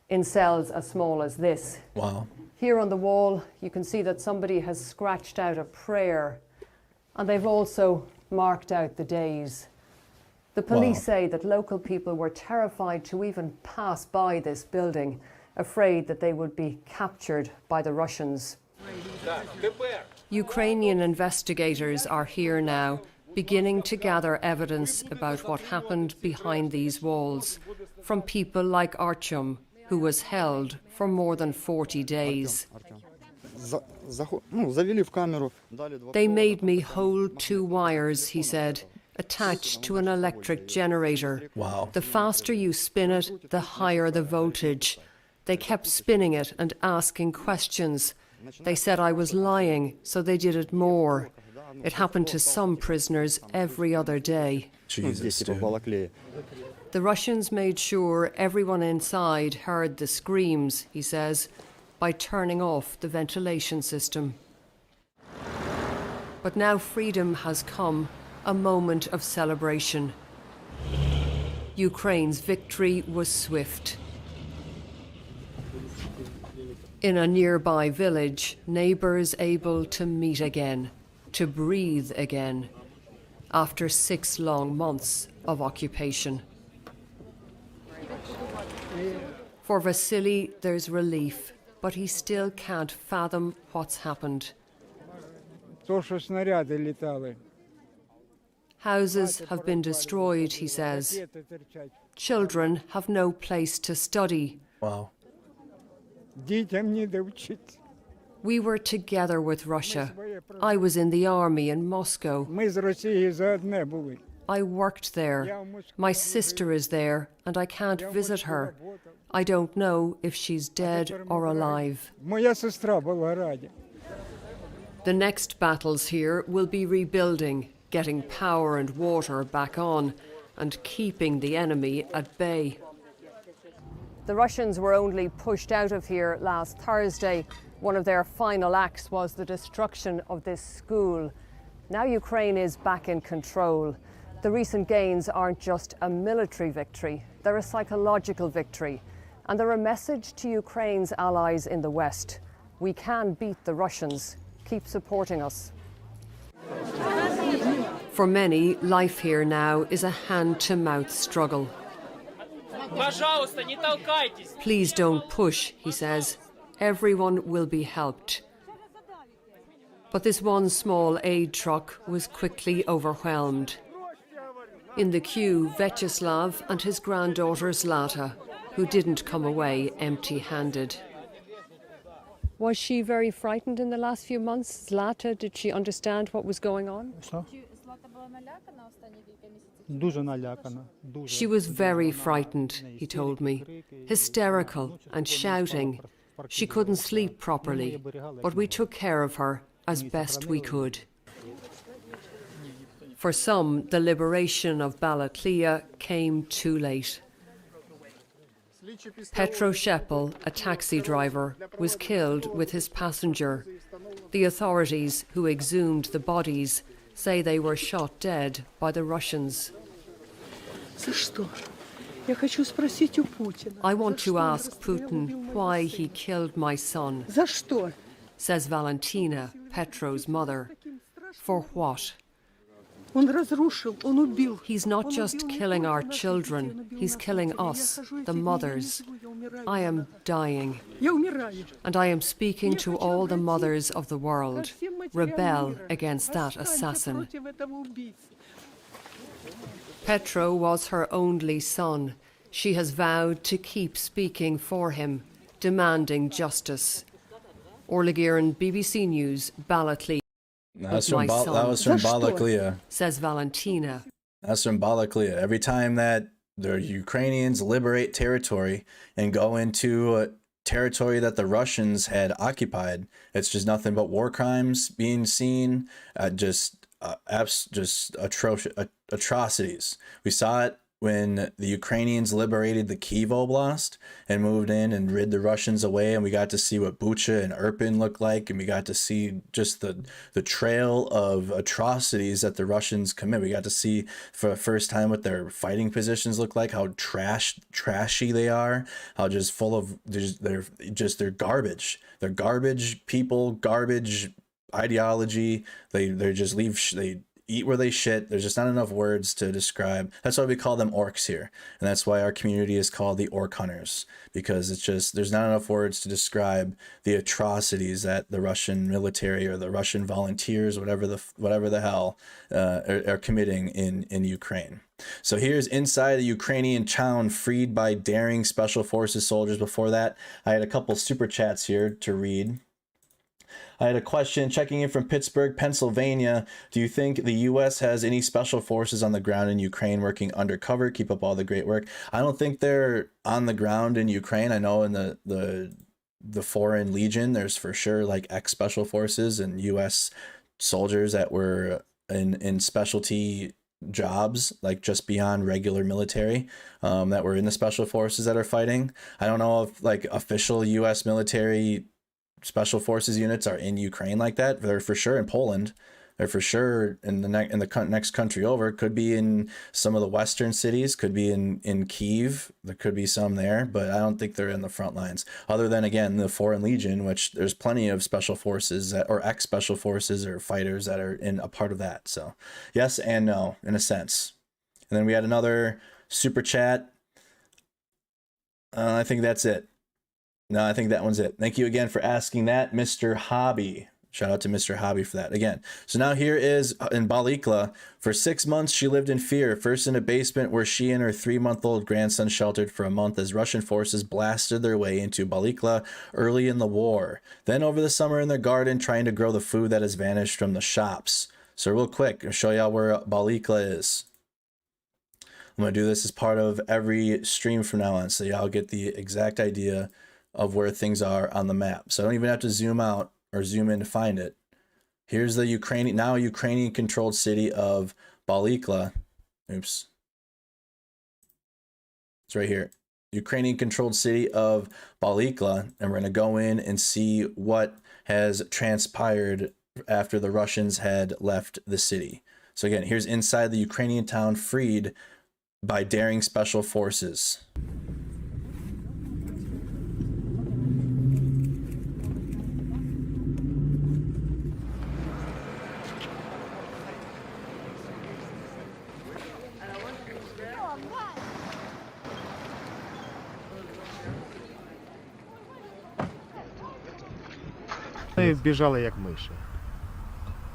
Speaker 5: in cells as small as this.
Speaker 3: Wow.
Speaker 5: Here on the wall, you can see that somebody has scratched out a prayer, and they've also marked out the days. The police
Speaker 3: Wow.
Speaker 5: say that local people were terrified to even pass by this building, afraid that they would be captured by the Russians. Ukrainian investigators are here now, beginning to gather evidence about what happened behind these walls from people like Artyom, who was held for more than 40 days. They made me hold 2 wires, he said, attached to an electric generator.
Speaker 3: Wow.
Speaker 5: The faster you spin it, the higher the voltage. They kept spinning it and asking questions. They said I was lying, so they did it more. It happened to some prisoners every other day.
Speaker 3: Jesus, dude.
Speaker 5: The Russians made sure everyone inside heard the screams, he says, by turning off the ventilation system. But now freedom has come, a moment of celebration. Ukraine's victory was swift. In a nearby village, neighbours able to meet again, to breathe again, after 6 long months of occupation. For Vasily, there's relief, but he still can't fathom what's happened. Houses have been destroyed, he says. Children have no place to study.
Speaker 3: Wow.
Speaker 5: We were together with Russia. I was in the army in Moscow. I worked there. My sister is there, and I can't visit her. I don't know if she's dead or alive. The next battles here will be rebuilding, getting power and water back on, and keeping the enemy at bay. The Russians were only pushed out of here last Thursday. One of their final acts was the destruction of this school. Now Ukraine is back in control. The recent gains aren't just a military victory, they're a psychological victory. And they're a message to Ukraine's allies in the West. We can beat the Russians. Keep supporting us. For many, life here now is a hand-to-mouth struggle. Please don't push, he says. Everyone will be helped. But this one small aid truck was quickly overwhelmed. In the queue, Vyacheslav and his granddaughter Zlata, who didn't come away empty-handed. Was she very frightened in the last few months? Zlata, did she understand what was going on? She was very frightened, he told me, hysterical and shouting. She couldn't sleep properly, but we took care of her as best we could. For some, the liberation of Balaklia came too late. Petro Shepel, a taxi driver, was killed with his passenger. The authorities who exhumed the bodies say they were shot dead by the Russians. I want to ask Putin why he killed my son, says Valentina, Petro's mother. For what? He's not just killing our children, he's killing us, the mothers. I am dying. And I am speaking to all the mothers of the world. Rebel against that assassin. Petro was her only son. She has vowed to keep speaking for him, demanding justice. Orla Guerin, BBC News, Balaklia.
Speaker 3: That was from Balaklia.
Speaker 5: Says Valentina.
Speaker 3: That's from Balaklia. Every time that the Ukrainians liberate territory and go into territory that the Russians had occupied, it's just nothing but war crimes being seen, just atrocities. We saw it when the Ukrainians liberated the Kyiv Oblast and moved in and rid the Russians away, and we got to see what Bucha and Irpin looked like, and we got to see just the trail of atrocities that the Russians commit. We got to see for the first time what their fighting positions look like, how trashy they are, how just full of they're garbage. They're garbage people, garbage ideology. They just leave. They eat where they shit. There's just not enough words to describe. That's why we call them orcs here. And that's why our community is called the orc hunters, because it's just, there's not enough words to describe the atrocities that the Russian military or the Russian volunteers, whatever the hell, are committing in Ukraine. So here's inside a Ukrainian town freed by daring special forces soldiers. Before that, I had a couple super chats here to read. I had a question checking in from Pittsburgh, Pennsylvania. Do you think the U.S. has any special forces on the ground in Ukraine working undercover? Keep up all the great work. I don't think they're on the ground in Ukraine. I know in the Foreign Legion, there's for sure like ex-special forces and U.S. soldiers that were in specialty jobs, like just beyond regular military, that were in the special forces that are fighting. I don't know if like official U.S. military special forces units are in Ukraine like that. They're for sure in Poland. They're for sure in the next country over. Could be in some of the western cities. Could be in Kyiv. There could be some there, but I don't think they're in the front lines. Other than again the Foreign Legion, which there's plenty of special forces that, or ex-special forces or fighters that are in a part of that. So yes and no in a sense. And then we had another super chat. I think that's it. No, I think that one's it. Thank you again for asking that, Mr. Hobby. Shout out to Mr. Hobby for that again. So now here is in Balikla. For 6 months, she lived in fear. First in a basement where she and her 3-month-old grandson sheltered for a month as Russian forces blasted their way into Balikla early in the war. Then over the summer in their garden, trying to grow the food that has vanished from the shops. So real quick, I'll show y'all where Balikla is. I'm going to do this as part of every stream from now on, so y'all get the exact idea of where things are on the map. So I don't even have to zoom out or zoom in to find it. Here's the Ukrainian controlled city of Balikla. Oops. It's right here. Ukrainian controlled city of Balikla. And we're going to go in and see what has transpired after the Russians had left the city. So again, here's inside the Ukrainian town freed by daring special forces.
Speaker 2: Ми біжали як миші.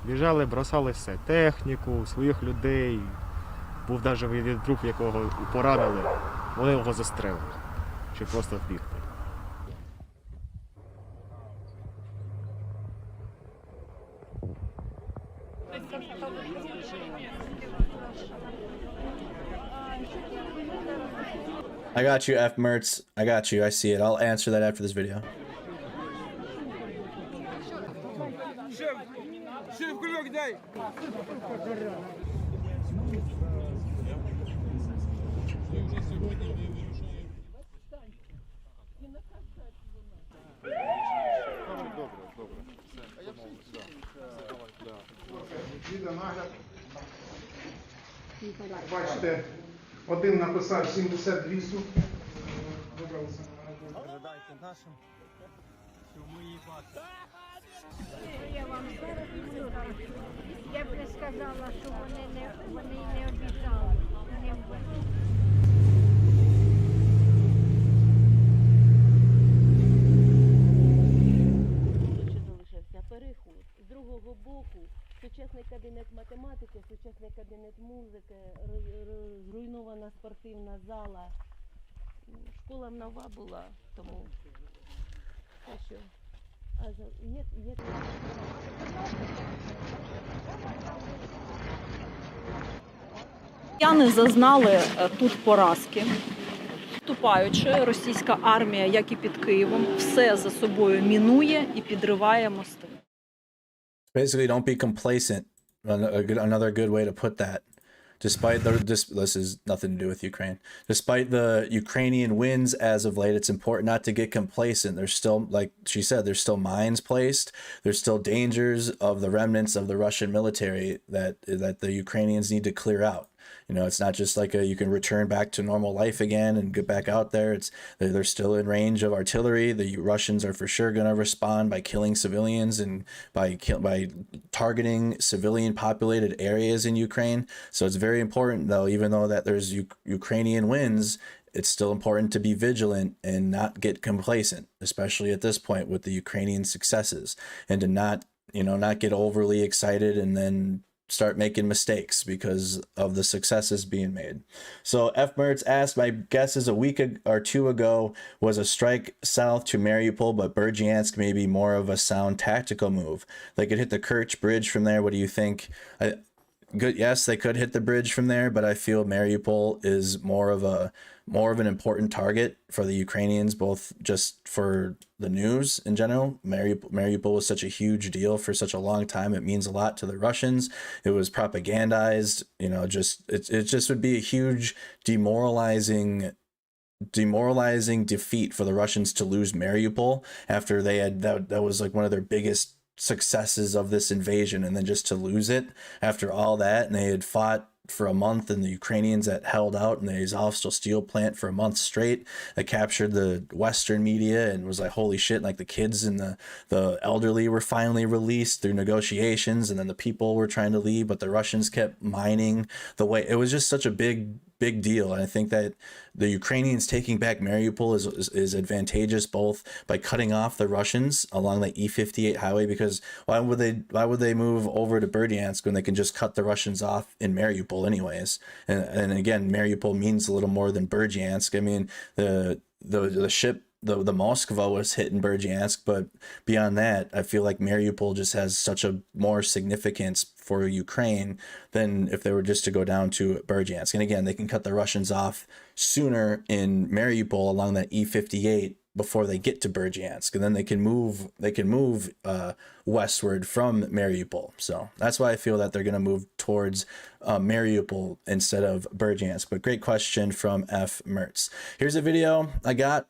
Speaker 2: Біжали, бросали все. Техніку, своїх людей. Був навіть друг, якого поранили. Вони його застрелили, щоб просто вбігти.
Speaker 3: I got you, F Mertz. I got you. I see it. I'll answer that after this video.
Speaker 6: Бачите, один написав 72 сутки. Вибралися на
Speaker 1: Передайте нашим, що ми їх бачимо.
Speaker 7: Я вам зараз кажу, я б не сказала, що вони не обіцяли. Вони вбили.
Speaker 8: Ще залишився переход. З другого боку сучасний кабінет математики, сучасний кабінет музики, зруйнована спортивна зала. Школа нова була, тому що є.
Speaker 9: Росіяни зазнали тут поразки. Вступаючи, російська армія, як і під Києвом, все за собою мінує і підриває мости.
Speaker 3: Basically, don't be complacent. Another good way to put that. Despite this is nothing to do with Ukraine. Despite the Ukrainian wins as of late, it's important not to get complacent. There's still, like she said, there's still mines placed. There's still dangers of the remnants of the Russian military that the Ukrainians need to clear out. You know, it's not just like you can return back to normal life again and get back out there. They're still in range of artillery. The Russians are for sure going to respond by killing civilians and by targeting civilian populated areas in Ukraine. So it's very important, though, even though that there's Ukrainian wins, it's still important to be vigilant and not get complacent, especially at this point with the Ukrainian successes, and to not get overly excited and then start making mistakes because of the successes being made. So F. Mertz asked, my guess is a week or two ago was a strike south to Mariupol, but Berdyansk may be more of a sound tactical move. They could hit the Kerch bridge from there. What do you think? Good. Yes, they could hit the bridge from there, but I feel Mariupol is more of an important target for the Ukrainians, both just for the news in general. Mariupol was such a huge deal for such a long time. It means a lot to the Russians. It was propagandized. You know, it just would be a huge demoralizing defeat for the Russians to lose Mariupol after they had that was like one of their biggest successes of this invasion, and then just to lose it after all that. And they had fought for a month, and the Ukrainians that held out in the Azovstal steel plant for a month straight, that captured the Western media and was like, holy shit, like the kids and the elderly were finally released through negotiations, and then the people were trying to leave, but the Russians kept mining the way. It was just such a big deal. And I think that the Ukrainians taking back Mariupol is advantageous, both by cutting off the Russians along the E58 highway, because why would they move over to Berdyansk when they can just cut the Russians off in Mariupol anyways? And again, Mariupol means a little more than Berdyansk. I mean, the ship, the Moskva was hit in Berdyansk, but beyond that, I feel like Mariupol just has such a more significance for Ukraine than if they were just to go down to Berdyansk. And again, they can cut the Russians off sooner in Mariupol along that E58 before they get to Berdyansk, and then they can move westward from Mariupol. So that's why I feel that they're going to move towards Mariupol instead of Berdyansk. But great question from F. Mertz. Here's a video I got.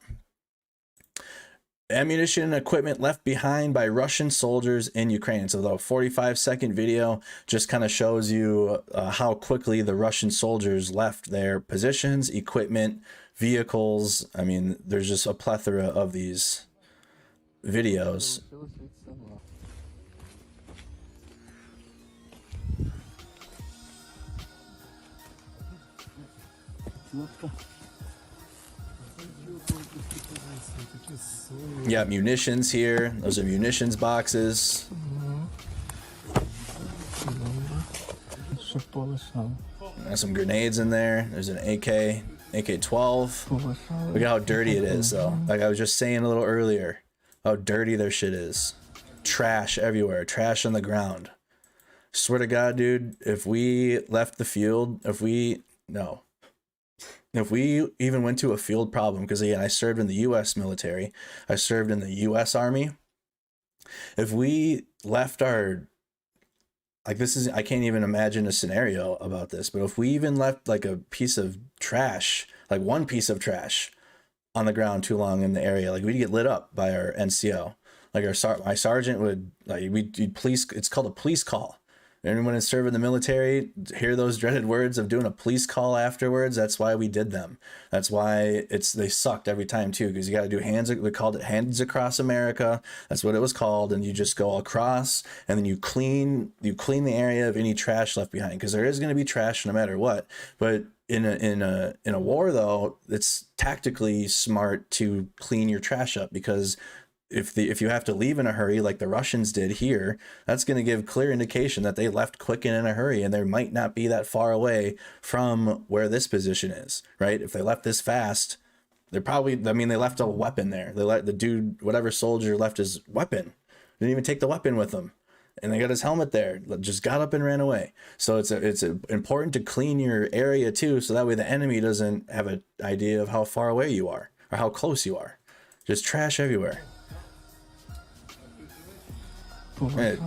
Speaker 3: Ammunition and equipment left behind by Russian soldiers in Ukraine. So the 45-second video just kind of shows you how quickly the Russian soldiers left their positions, equipment, vehicles. I mean, there's just a plethora of these videos. Yeah, munitions here. Those are munitions boxes. There's some grenades in there. There's an AK-12. Look at how dirty it is, though. Like I was just saying a little earlier, how dirty their shit is. Trash everywhere. Trash on the ground. Swear to God, dude, if we left the field, if we even went to a field problem, because again, I served in the U.S. military, I served in the U.S. Army. If we left I can't even imagine a scenario about this, but if we even left like a piece of trash, like one piece of trash on the ground too long in the area, like we'd get lit up by our NCO. Like my sergeant would, like it's called a police call. Anyone that's serving the military, hear those dreaded words of doing a police call afterwards. That's why we did them. That's why they sucked every time too, because you got to do we called it Hands Across America. That's what it was called. And you just go across, and then you clean the area of any trash left behind, because there is going to be trash no matter what. But in a war, though, it's tactically smart to clean your trash up, because if you have to leave in a hurry like the Russians did here, that's going to give clear indication that they left quick and in a hurry, and they might not be that far away from where this position is, right? If they left this fast, they left a weapon there. They let the dude, whatever soldier, left his weapon. Didn't even take the weapon with him. And they got his helmet there, just got up and ran away. So it's important to clean your area too, so that way the enemy doesn't have an idea of how far away you are or how close you are. Just trash everywhere.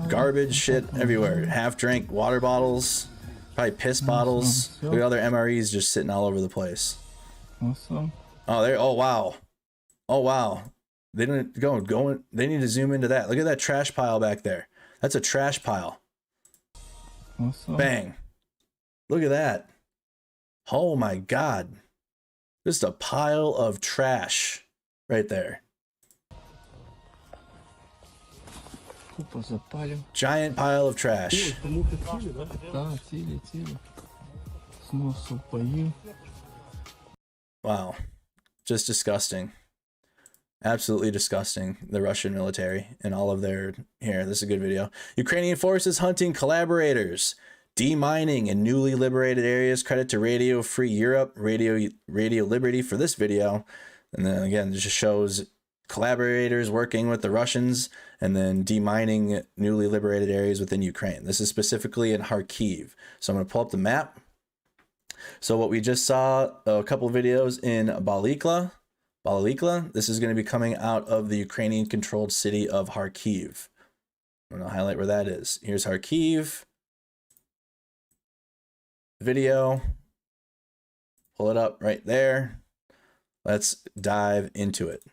Speaker 3: Garbage shit everywhere. Half-drink water bottles, Probably piss bottles. Look at other MREs just sitting all over the place.
Speaker 2: Awesome.
Speaker 3: Oh, there. Oh, wow. Oh, wow. They didn't go. They need to zoom into that. Look at that trash pile back there. That's a trash pile.
Speaker 2: Awesome.
Speaker 3: Bang. Look at that. Oh, my God. Just a pile of trash right there.
Speaker 2: Купа запалів.
Speaker 3: Giant pile of trash.
Speaker 2: Так, цілі. Зносу паїв.
Speaker 3: Wow. Just disgusting. Absolutely disgusting. The Russian military and all of their... Here, this is a good video. Ukrainian forces hunting collaborators. Demining in newly liberated areas. Credit to Radio Free Europe, Radio Liberty for this video. And then again, it just shows collaborators working with the Russians and then demining newly liberated areas within Ukraine. This is specifically in Kharkiv. So I'm going to pull up the map. So what we just saw a couple of videos in Balikla. This is going to be coming out of the Ukrainian controlled city of Kharkiv. I'm going to highlight where that is. Here's Kharkiv. Video. Pull it up right there. Let's dive into it.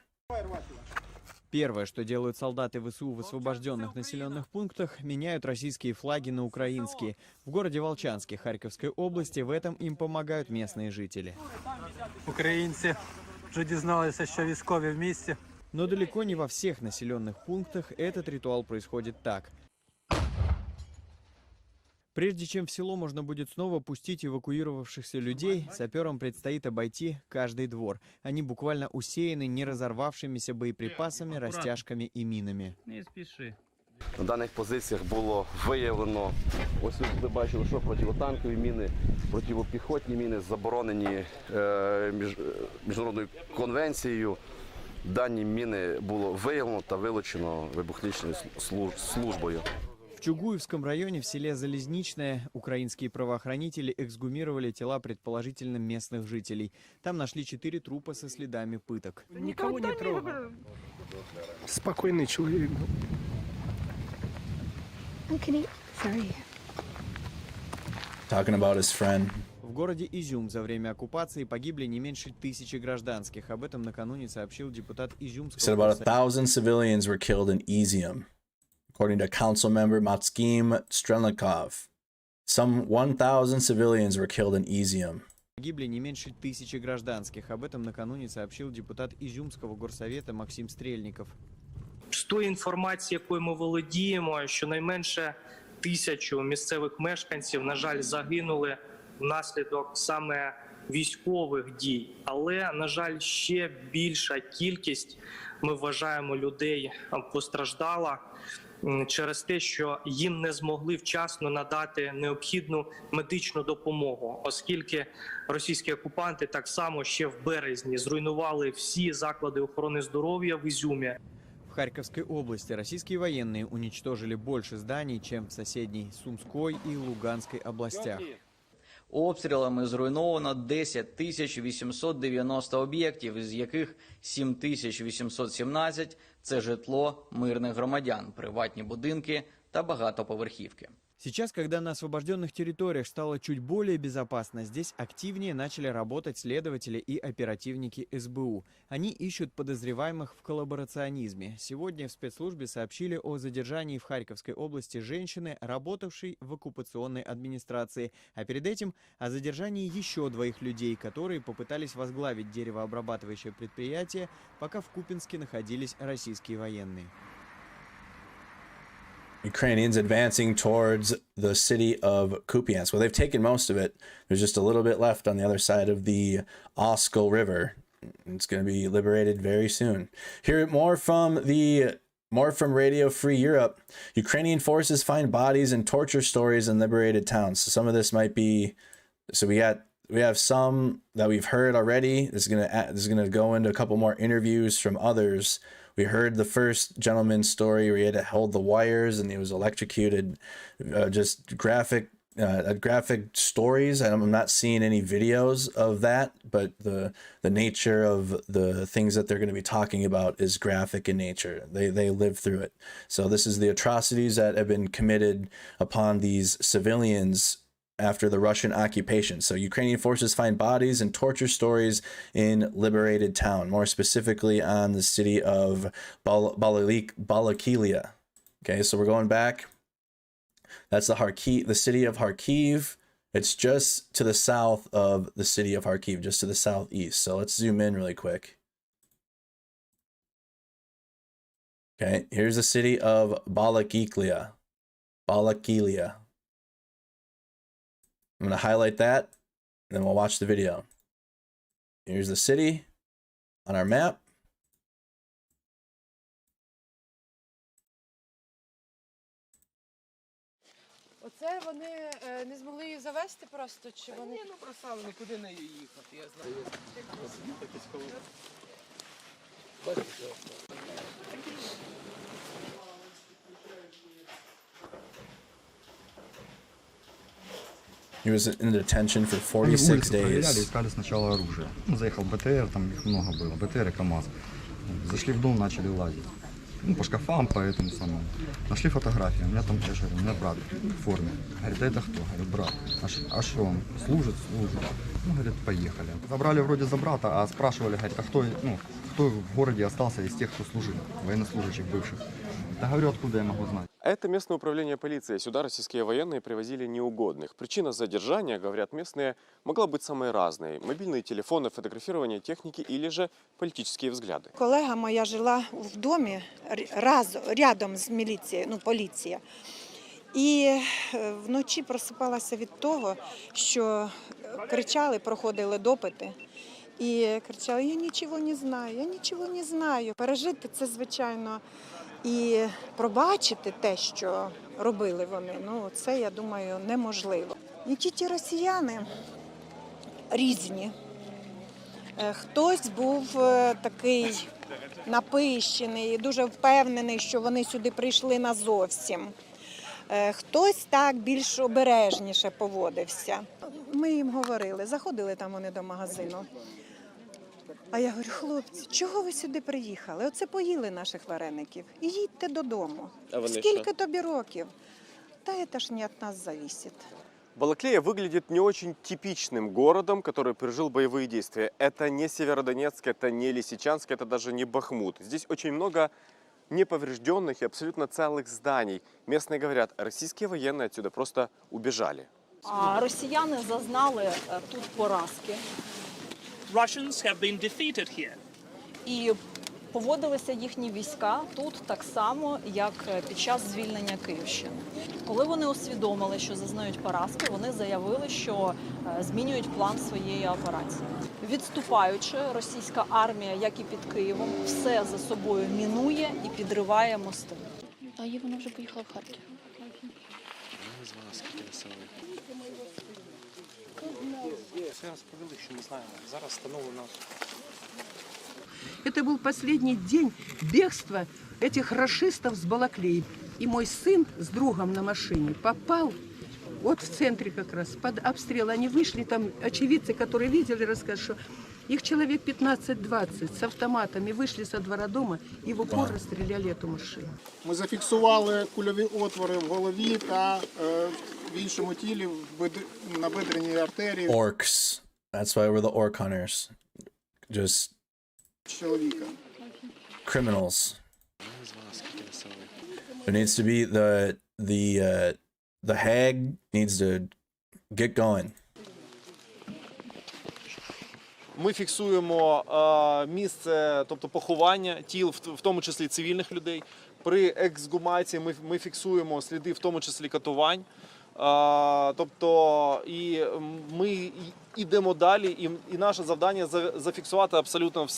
Speaker 10: Первое, что делают солдаты ВСУ в освобожденных населенных пунктах, меняют российские флаги на украинские. В городе Волчанске Харьковской области в этом им помогают местные жители.
Speaker 11: Українці вже дізналися, що військові в місті.
Speaker 10: Но далеко не во всех населенных пунктах этот ритуал происходит так. Прежде чем в село можно будет снова пустить эвакуировавшихся людей, саперам предстоит обойти каждый двор. Они буквально усеяны не разорвавшимися боеприпасами, растяжками и минами.
Speaker 11: Не спіши.
Speaker 12: На даних позиціях було виявлено, ось ви бачили, що противотанкові міни, протипіхотні міни заборонені міжнародною конвенцією. Дані міни було виявлено та вилучено вибухничною службою.
Speaker 10: В Чугуевском районе в селе Залезничное украинские правоохранители эксгумировали тела предположительно местных жителей. Там нашли 4 трупа со следами пыток.
Speaker 11: Никого не трогал.
Speaker 6: Спокойный человек был.
Speaker 3: Talking about his friend.
Speaker 10: В городе Изюм за время оккупации погибли не меньше 1000 гражданских. Об этом накануне сообщил депутат Изюмского.
Speaker 3: Said about 1,000 civilians were killed in Izium, according to council member Matskim Strelnikov. Some 1,000 civilians were killed in Izium.
Speaker 10: Погибли не меньше 1000 гражданских. Об этом накануне сообщил депутат Изюмского горсовета Максим Стрельников.
Speaker 13: З тої інформації, якою ми володіємо, щонайменше 1000 місцевих мешканців, на жаль, загинули внаслідок саме військових дій. Але, на жаль, ще більша кількість, ми вважаємо, людей постраждала через те, що їм не змогли вчасно надати необхідну медичну допомогу, оскільки російські окупанти так само ще в березні зруйнували всі заклади охорони здоров'я в Ізюмі.
Speaker 10: В Харьковской области российские военные уничтожили больше зданий, чем в соседней Сумской и Луганской областях.
Speaker 14: Обстрілами зруйновано 10 890 об'єктів, із яких 7817 – це житло мирних громадян, приватні будинки та багатоповерхівки.
Speaker 10: Сейчас, когда на освобожденных территориях стало чуть более безопасно, здесь активнее начали работать следователи и оперативники СБУ. Они ищут подозреваемых в коллаборационизме. Сегодня в спецслужбе сообщили о задержании в Харьковской области женщины, работавшей в оккупационной администрации. А перед этим о задержании еще 2 людей, которые попытались возглавить деревообрабатывающее предприятие, пока в Купинске находились российские военные.
Speaker 3: Ukrainians advancing towards the city of Kupiansk. Well, they've taken most of it. There's just a little bit left on the other side of the Oskol River. It's going to be liberated very soon. Hear more from Radio Free Europe. Ukrainian forces find bodies and torture stories in liberated towns. So some of this might be. So we have some that we've heard already. This is going to go into a couple more interviews from others. We heard the first gentleman's story where he had to hold the wires and he was electrocuted. Just graphic stories. I'm not seeing any videos of that, but the nature of the things that they're going to be talking about is graphic in nature. They live through it. So this is the atrocities that have been committed upon these civilians after the Russian occupation. So Ukrainian forces find bodies and torture stories in liberated town, more specifically on the city of Balakilia. Okay, so we're going back. That's the city of Kharkiv. It's just to the south of the city of Kharkiv, just to the southeast. So let's zoom in really quick. Okay, here's the city of Balakilia. Balakilia. I'm going to highlight that, and then we'll watch the video. Here's the city on our map.
Speaker 15: Оце вони не змогли її завести просто, чи вони?
Speaker 16: Ні, ну бросали, ну куди нею їхати, я знаю. Бачите?
Speaker 3: He was in detention for 46
Speaker 17: Проверяли,
Speaker 3: days.
Speaker 17: искали сначала оружие. Ну, заехал БТР, там их много было, БТР и КамАЗ. Зашли в дом, начали лазить. Ну, по шкафам, по этому самому. Нашли фотографии. У меня там, я же говорю, у меня брат в форме. Говорит, а это кто? Говорю, брат. А что он? Служит? Служит. Ну, говорит, поехали. Забрали вроде за брата, а спрашивали, говорит, а кто в городе остался из тех, кто служил, военнослужащих бывших. Да говорю, откуда я могу знать?
Speaker 18: Это местное управление полиции. Сюда российские военные привозили неугодных. Причина задержания, говорят местные, могла быть самой разной. Мобильные телефоны, фотографирование техники или же политические взгляды.
Speaker 19: Колега моя жила в домі рядом з міліцією, поліція. І вночі просипалася від того, що кричали, проходили допити. І кричали, я нічого не знаю, я нічого не знаю. Пережити це, звичайно, і пробачити те, що робили вони, це, я думаю, неможливо. Які ті росіяни різні. Хтось був такий напищений, дуже впевнений, що вони сюди прийшли назовсім. Хтось так більш обережніше поводився. Ми їм говорили, заходили там вони до магазину. А я говорю, хлопці, чого ви сюди приїхали? Оце поїли наших вареників і їдьте додому. Скільки тобі років? Та це ж не від нас зависить.
Speaker 18: Балаклея выглядит не очень типичным городом, который пережил боевые действия. Это не Северодонецк, это не Лисичанск, это даже не Бахмут. Здесь очень много неповрежденных и абсолютно целых зданий. Местные говорят, российские военные отсюда просто убежали.
Speaker 9: А росіяни зазнали тут поразки.
Speaker 20: Russians have been defeated here.
Speaker 9: І поводилися їхні війська тут так само, як під час звільнення Київщини. Коли вони усвідомили, що зазнають поразки, вони заявили, що змінюють план своєї операції. Відступаючи, російська армія, як і під Києвом, все за собою мінує і підриває мости.
Speaker 21: А її вона вже поїхала в Харків.
Speaker 18: Не знаю, скільки населення.
Speaker 13: Все розповіли, що ми знаємо. Зараз встановлено.
Speaker 22: Это был последний день бегства этих рашистов с Балаклеи. И мой сын с другом на машине попал вот в центре как раз под обстрел. Они вышли, там очевидцы, которые видели, рассказывают, что их человек 15-20 с автоматами вышли со двора дома и в упор расстреляли эту машину.
Speaker 6: Ми зафіксували кульові отвори в голові та в іншому тілі, на бедренній артерії.
Speaker 3: Orcs. That's why we're the orc hunters. Just criminals. There needs to be the hag needs to get going.
Speaker 23: Ми фіксуємо місце, тобто поховання тіл, в тому числі цивільних людей. При ексгумації ми фіксуємо сліди, в тому числі катувань. Тобто, і ми йдемо далі, і наше завдання зафіксувати абсолютно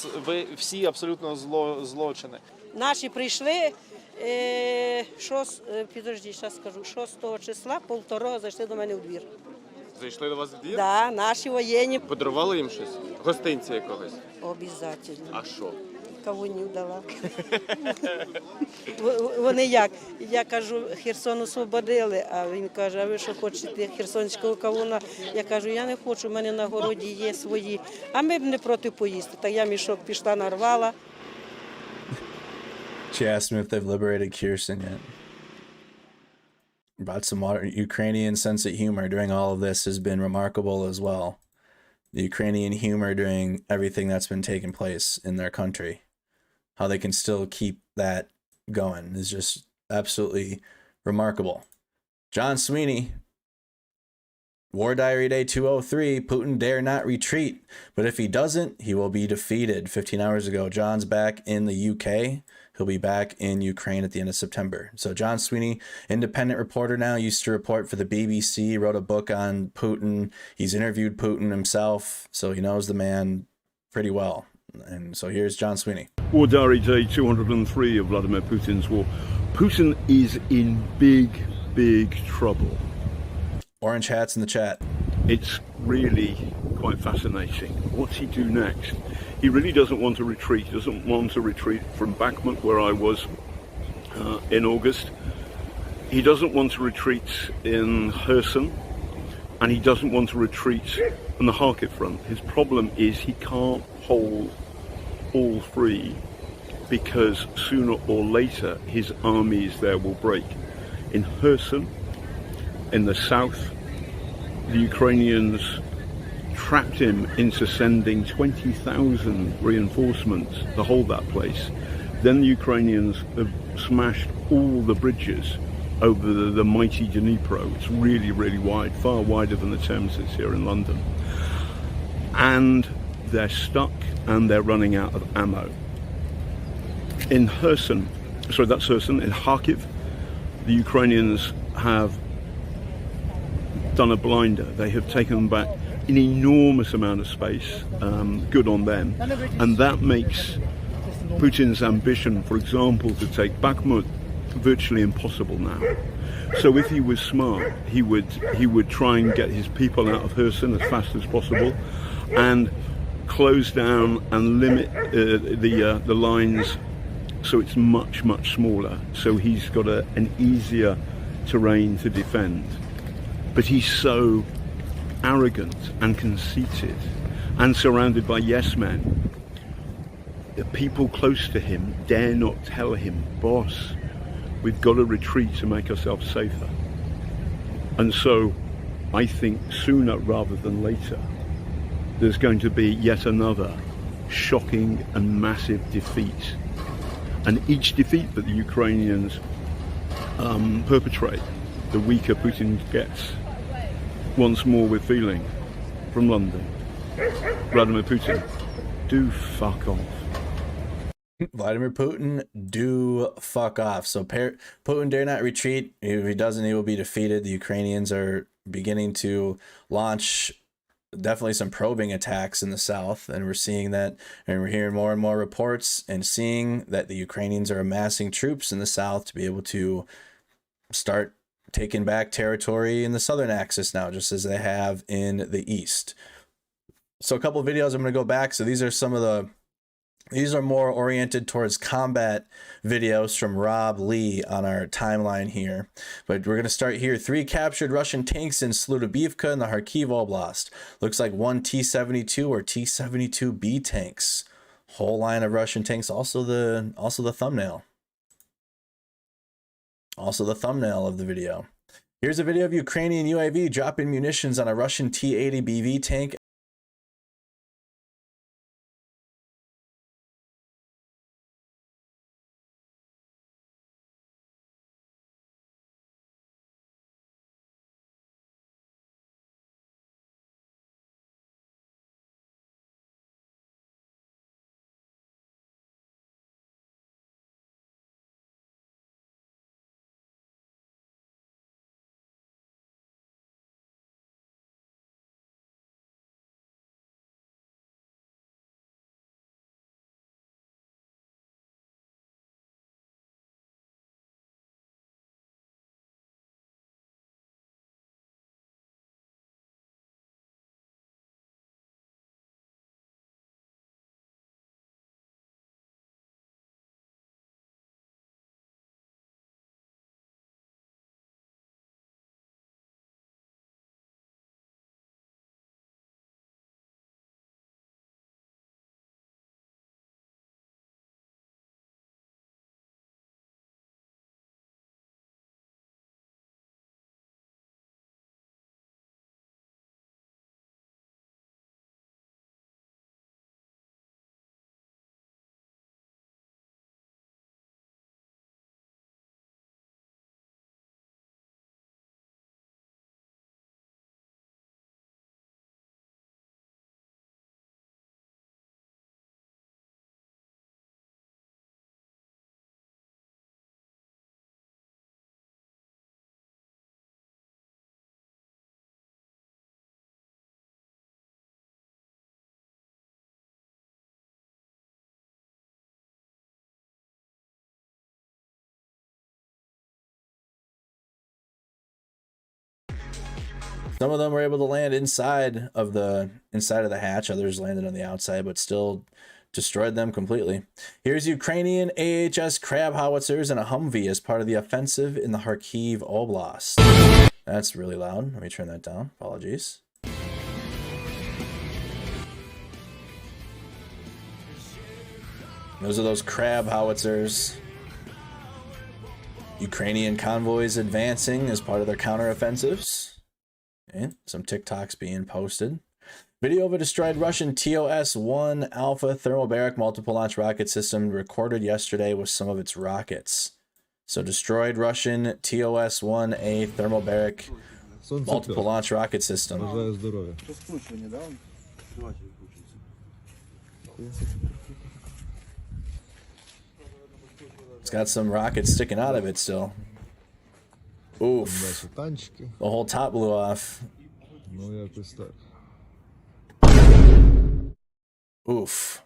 Speaker 23: всі абсолютно злочини.
Speaker 24: Наші прийшли, 6 числа, 1:30 зайшли до мене у двір.
Speaker 18: Зайшли до вас в двір?
Speaker 24: Так, наші воєнні.
Speaker 18: Подарували їм щось? Гостинця якогось?
Speaker 24: Обов'язково.
Speaker 18: А що?
Speaker 24: Кавунів дала. Вони як? Я кажу, Херсон освободили, а він каже, а ви що хочете херсонського кавуна? Я кажу, я не хочу, в мене на городі є свої. А ми б не проти поїсти. Так я мішок пішла, нарвала.
Speaker 3: She asked me if they've liberated Kherson yet. brought some Ukrainian sense of humor during all of this has been remarkable as well. The Ukrainian humor during everything that's been taking place in their country. How they can still keep that going is just absolutely remarkable. John Sweeney, War Diary Day 203, Putin dare not retreat, but if he doesn't, he will be defeated. 15 hours ago, John's back in the UK. He'll be back in Ukraine at the end of September. So John Sweeney, independent reporter now, used to report for the BBC, wrote a book on Putin. He's interviewed Putin himself, so he knows the man pretty well. And so here's John Sweeney.
Speaker 1: War Diary Day 203 of Vladimir Putin's war. Putin is in big, big trouble.
Speaker 3: Orange hats in the chat.
Speaker 1: It's really quite fascinating. What's he do next? He really doesn't want to retreat. He doesn't want to retreat from Bakhmut, where I was in August. He doesn't want to retreat in Kherson, and he doesn't want to retreat on the Kharkiv front. His problem is he can't hold all three, because sooner or later his armies there will break. In Kherson, in the south, the Ukrainians trapped him into sending 20,000 reinforcements to hold that place. Then the Ukrainians have smashed all the bridges over the mighty Dnipro. It's really, really wide, far wider than the Thames is here in London. And they're stuck and they're running out of ammo. In Kherson, sorry, that's Kherson, in Kharkiv, the Ukrainians have done a blinder. They have taken back an enormous amount of space, good on them, and that makes Putin's ambition, for example, to take Bakhmut virtually impossible now. So if he was smart, he would try and get his people out of Kherson as fast as possible, and close down and limit the lines so it's much, much smaller. So he's got an easier terrain to defend. But he's so arrogant and conceited and surrounded by yes men that people close to him dare not tell him, boss, we've got to retreat to make ourselves safer. And so I think sooner rather than later there's going to be yet another shocking and massive defeat. And each defeat that the Ukrainians perpetrate, the weaker Putin gets. Once more with feeling, from London, Vladimir Putin, do fuck off.
Speaker 3: Vladimir Putin, do fuck off. So Putin dare not retreat. If he doesn't, he will be defeated. The Ukrainians are beginning to launch definitely some probing attacks in the south, and we're seeing that, and we're hearing more and more reports and seeing that the Ukrainians are amassing troops in the south to be able to start taking back territory in the southern axis now, just as they have in the east. So a couple of videos I'm going to go back. So these are more oriented towards combat videos from Rob Lee on our timeline here. But we're going to start here. 3 captured Russian tanks in Slutobivka in the Kharkiv Oblast. Looks like 1 T-72 or T-72B tanks. Whole line of Russian tanks. Also the thumbnail. Also the thumbnail of the video. Here's a video of Ukrainian UAV dropping munitions on a Russian T-80BV tank Some of them were able to land inside of the hatch. Others landed on the outside, but still destroyed them completely. Here's Ukrainian AHS crab howitzers and a Humvee as part of the offensive in the Kharkiv Oblast. That's really loud. Let me turn that down. Apologies. Those are those crab howitzers. Ukrainian convoys advancing as part of their counteroffensives. Okay, some TikToks being posted. Video of a destroyed Russian TOS-1 Alpha thermobaric multiple launch rocket system recorded yesterday with some of its rockets. So destroyed Russian TOS-1A thermobaric multiple launch rocket system. It's got some rockets sticking out of it still. Oof. The whole top blew off. Oof.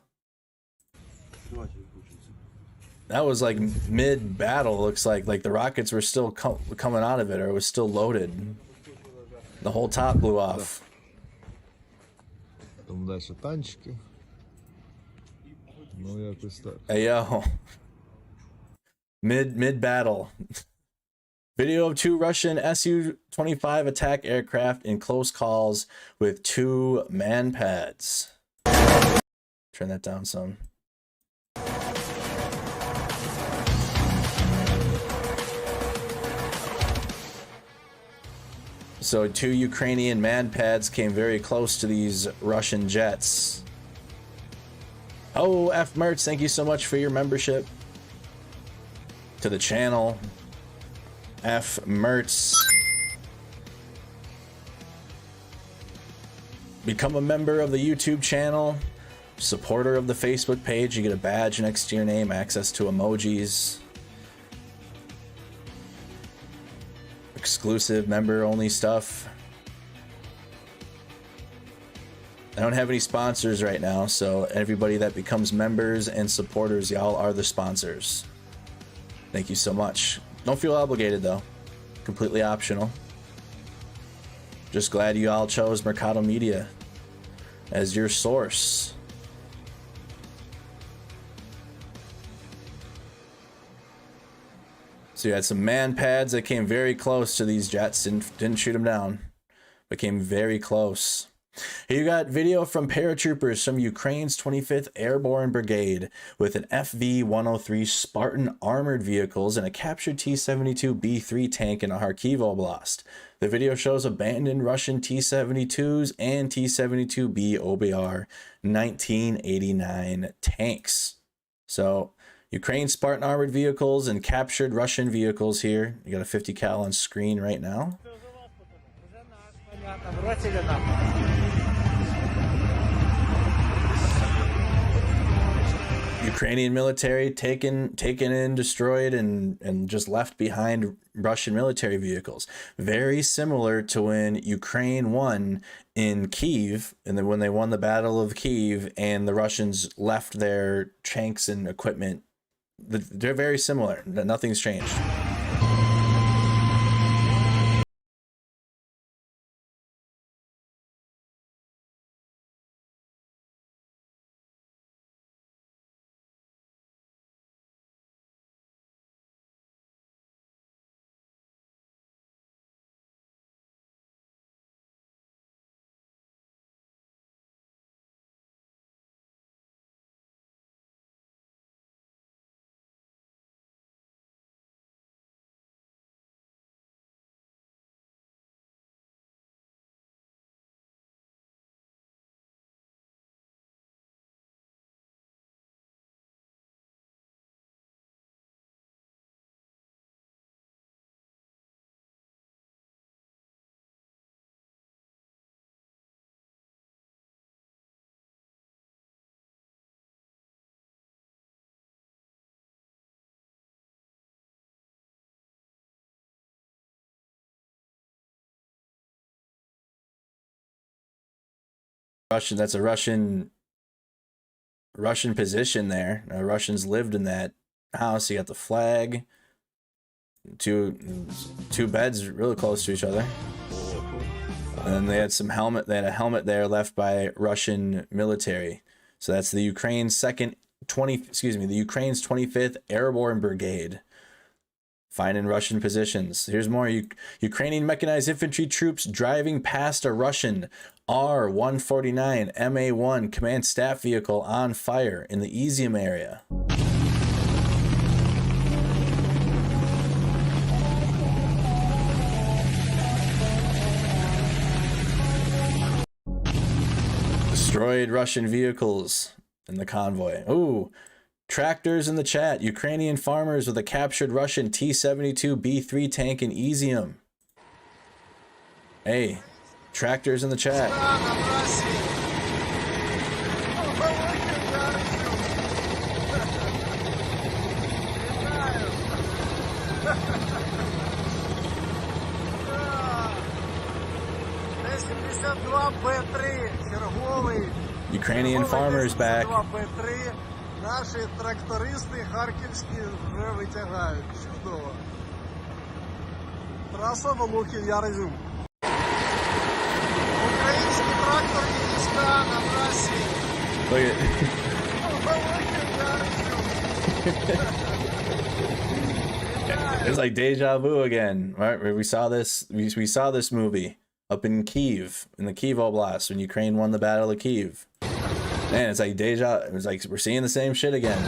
Speaker 3: That was like mid-battle, looks like. Like the rockets were still coming out of it, or it was still loaded. The whole top blew off. Hey, yo. Mid-battle. Video of 2 Russian Su-25 attack aircraft in close calls with 2 man-pads. Turn that down some. So 2 Ukrainian man-pads came very close to these Russian jets. Oh, F Mertz, thank you so much for your membership to the channel. F Mertz. Become a member of the YouTube channel, supporter of the Facebook page. You get a badge next to your name, access to emojis, exclusive member only stuff. I don't have any sponsors right now, so everybody that becomes members and supporters, y'all are the sponsors. Thank you so much. Don't feel obligated though. Completely optional. Just glad you all chose Mercado Media as your source. So you had some man pads that came very close to these jets and didn't shoot them down, but came very close. Here you got video from paratroopers from Ukraine's 25th Airborne Brigade with an FV-103 Spartan armored vehicles and a captured T-72B3 tank in a Kharkiv Oblast. The video shows abandoned Russian T-72s and T-72B OBR 1989 tanks. So Ukraine Spartan armored vehicles and captured Russian vehicles here. You got a 50 cal on screen right now. Ukrainian military taken in, destroyed, and just left behind Russian military vehicles. Very similar to when Ukraine won in Kyiv, and then when they won the Battle of Kyiv, and the Russians left their tanks and equipment. They're very similar. Nothing's changed. That's a Russian position there. Russians lived in that house. You got the flag. Two beds really close to each other. And then they had some helmet. They had a helmet there left by Russian military. So that's the Ukraine's the Ukraine's 25th Airborne Brigade. Finding Russian positions. Here's more. Ukrainian mechanized infantry troops driving past a Russian R-149 MA-1 command staff vehicle on fire in the Izium area. Destroyed Russian vehicles in the convoy. Ooh. Tractors in the chat. Ukrainian farmers with a captured Russian T-72B3 tank in Izium. Hey, tractors in the chat. Ukrainian farmers back.
Speaker 4: Наші трактористи харківські вже витягають. Чудово. Траса Волохів Яризюм. Українські тракторні війська на трасі. Волохів Яризюм.
Speaker 3: It's like deja vu again, right? We saw this movie up in Kyiv, in the Kyiv Oblast, when Ukraine won the Battle of Kyiv. Man, it's like it was like we're seeing the same shit again.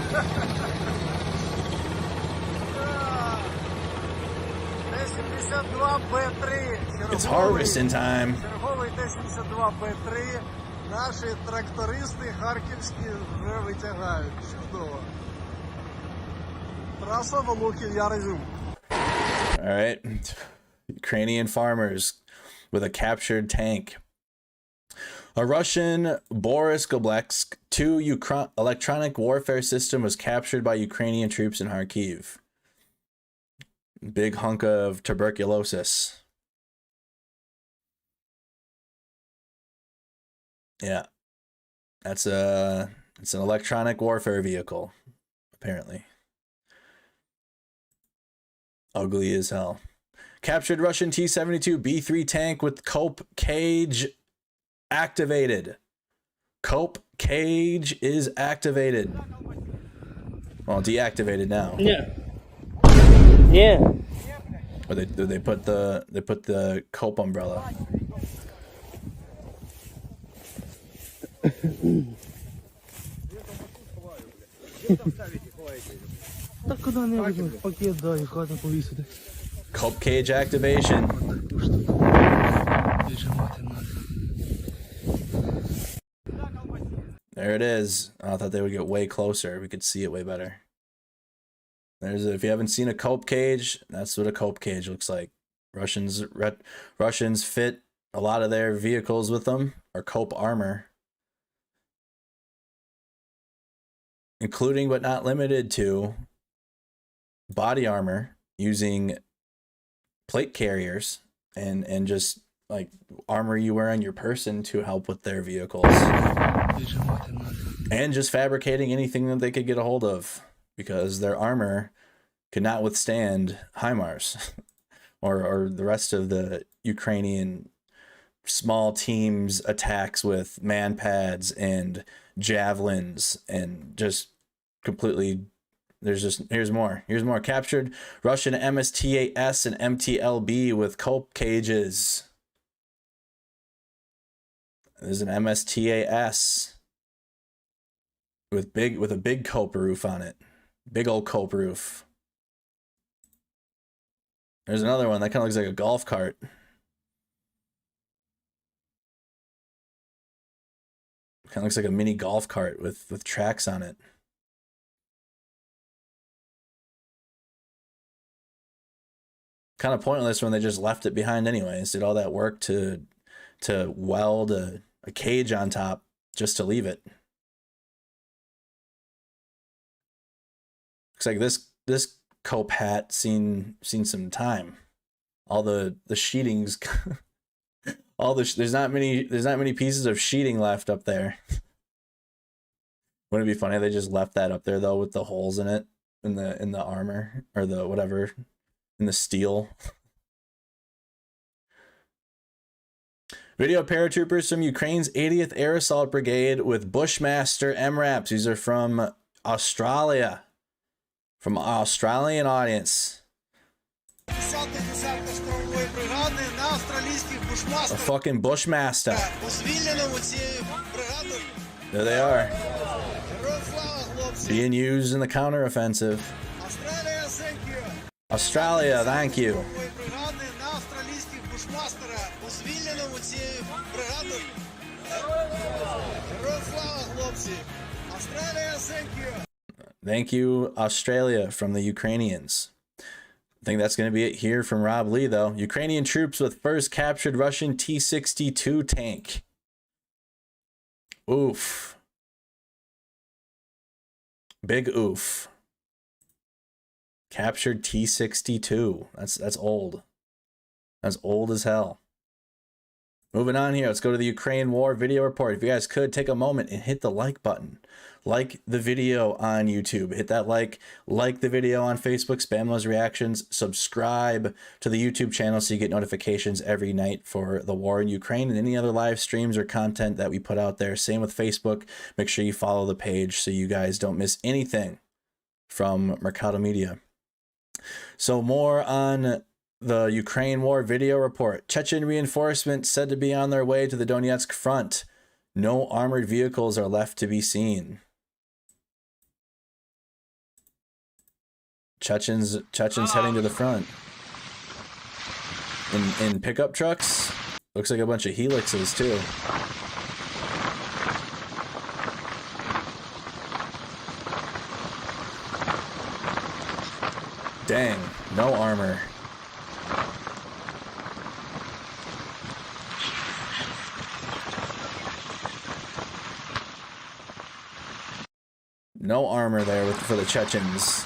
Speaker 3: It's harvesting time.
Speaker 4: Черговий Т-72Б3. Наші трактористи харківські вже витягають. Чудово. Траса Волохів Яризюм.
Speaker 3: All right. Ukrainian farmers with a captured tank. A Russian Boris Goblexk 2 electronic warfare system was captured by Ukrainian troops in Kharkiv. Big hunk of tuberculosis. Yeah. It's an electronic warfare vehicle, apparently. Ugly as hell. Captured Russian T-72B3 tank with cope cage activated. Cope cage is activated. Well, deactivated now.
Speaker 5: Yeah. Yeah.
Speaker 3: Or they put the cope umbrella.
Speaker 5: Так куди-небудь пакет, да, і хату повісити.
Speaker 3: Cope cage activation. There it is. I thought they would get way closer. We could see it way better. If you haven't seen a cope cage, that's what a cope cage looks like. Russians fit a lot of their vehicles with them, or cope armor, including but not limited to body armor using plate carriers and just like armor you wear on your person to help with their vehicles, and just fabricating anything that they could get a hold of, because their armor could not withstand HIMARS or the rest of the Ukrainian small teams attacks with man pads and javelins, and just completely. Here's more. Captured Russian MSTA-S and MTLB with cope cages. There's an MSTA-S with a big cope roof on it. Big old cope roof. There's another one that kind of looks like a golf cart. Kind of looks like a mini golf cart with tracks on it. Kind of pointless when they just left it behind anyways. Did all that work to weld a cage on top just to leave it. Looks like this cope hat seen some time. All the sheetings, there's not many pieces of sheeting left up there. Wouldn't it be funny if they just left that up there though, with the holes in it, in the armor, or the whatever, in the steel. Video paratroopers from Ukraine's 80th Air Assault Brigade with Bushmaster MRAPs. These are from Australia. From an Australian audience. A fucking Bushmaster. There they are. Being used in the counteroffensive. Australia, thank you. Thank you, Australia, from the Ukrainians. I think that's going to be it here from Rob Lee, though. Ukrainian troops with first captured Russian T-62 tank. Oof. Big oof. Captured T-62. That's old. That's old as hell. Moving on here, let's go to the Ukraine war video report. If you guys could take a moment and hit the like button. Like the video on YouTube. Hit that like the video on Facebook, spam those reactions, subscribe to the YouTube channel so you get notifications every night for the war in Ukraine and any other live streams or content that we put out there. Same with Facebook. Make sure you follow the page so you guys don't miss anything from Mercado Media. So more on the Ukraine war video report. Chechen reinforcements said to be on their way to the Donetsk front. No armored vehicles are left to be seen. Chechens heading to the front. In pickup trucks. Looks like a bunch of helixes too. Dang, no armor. No armor there for the Chechens.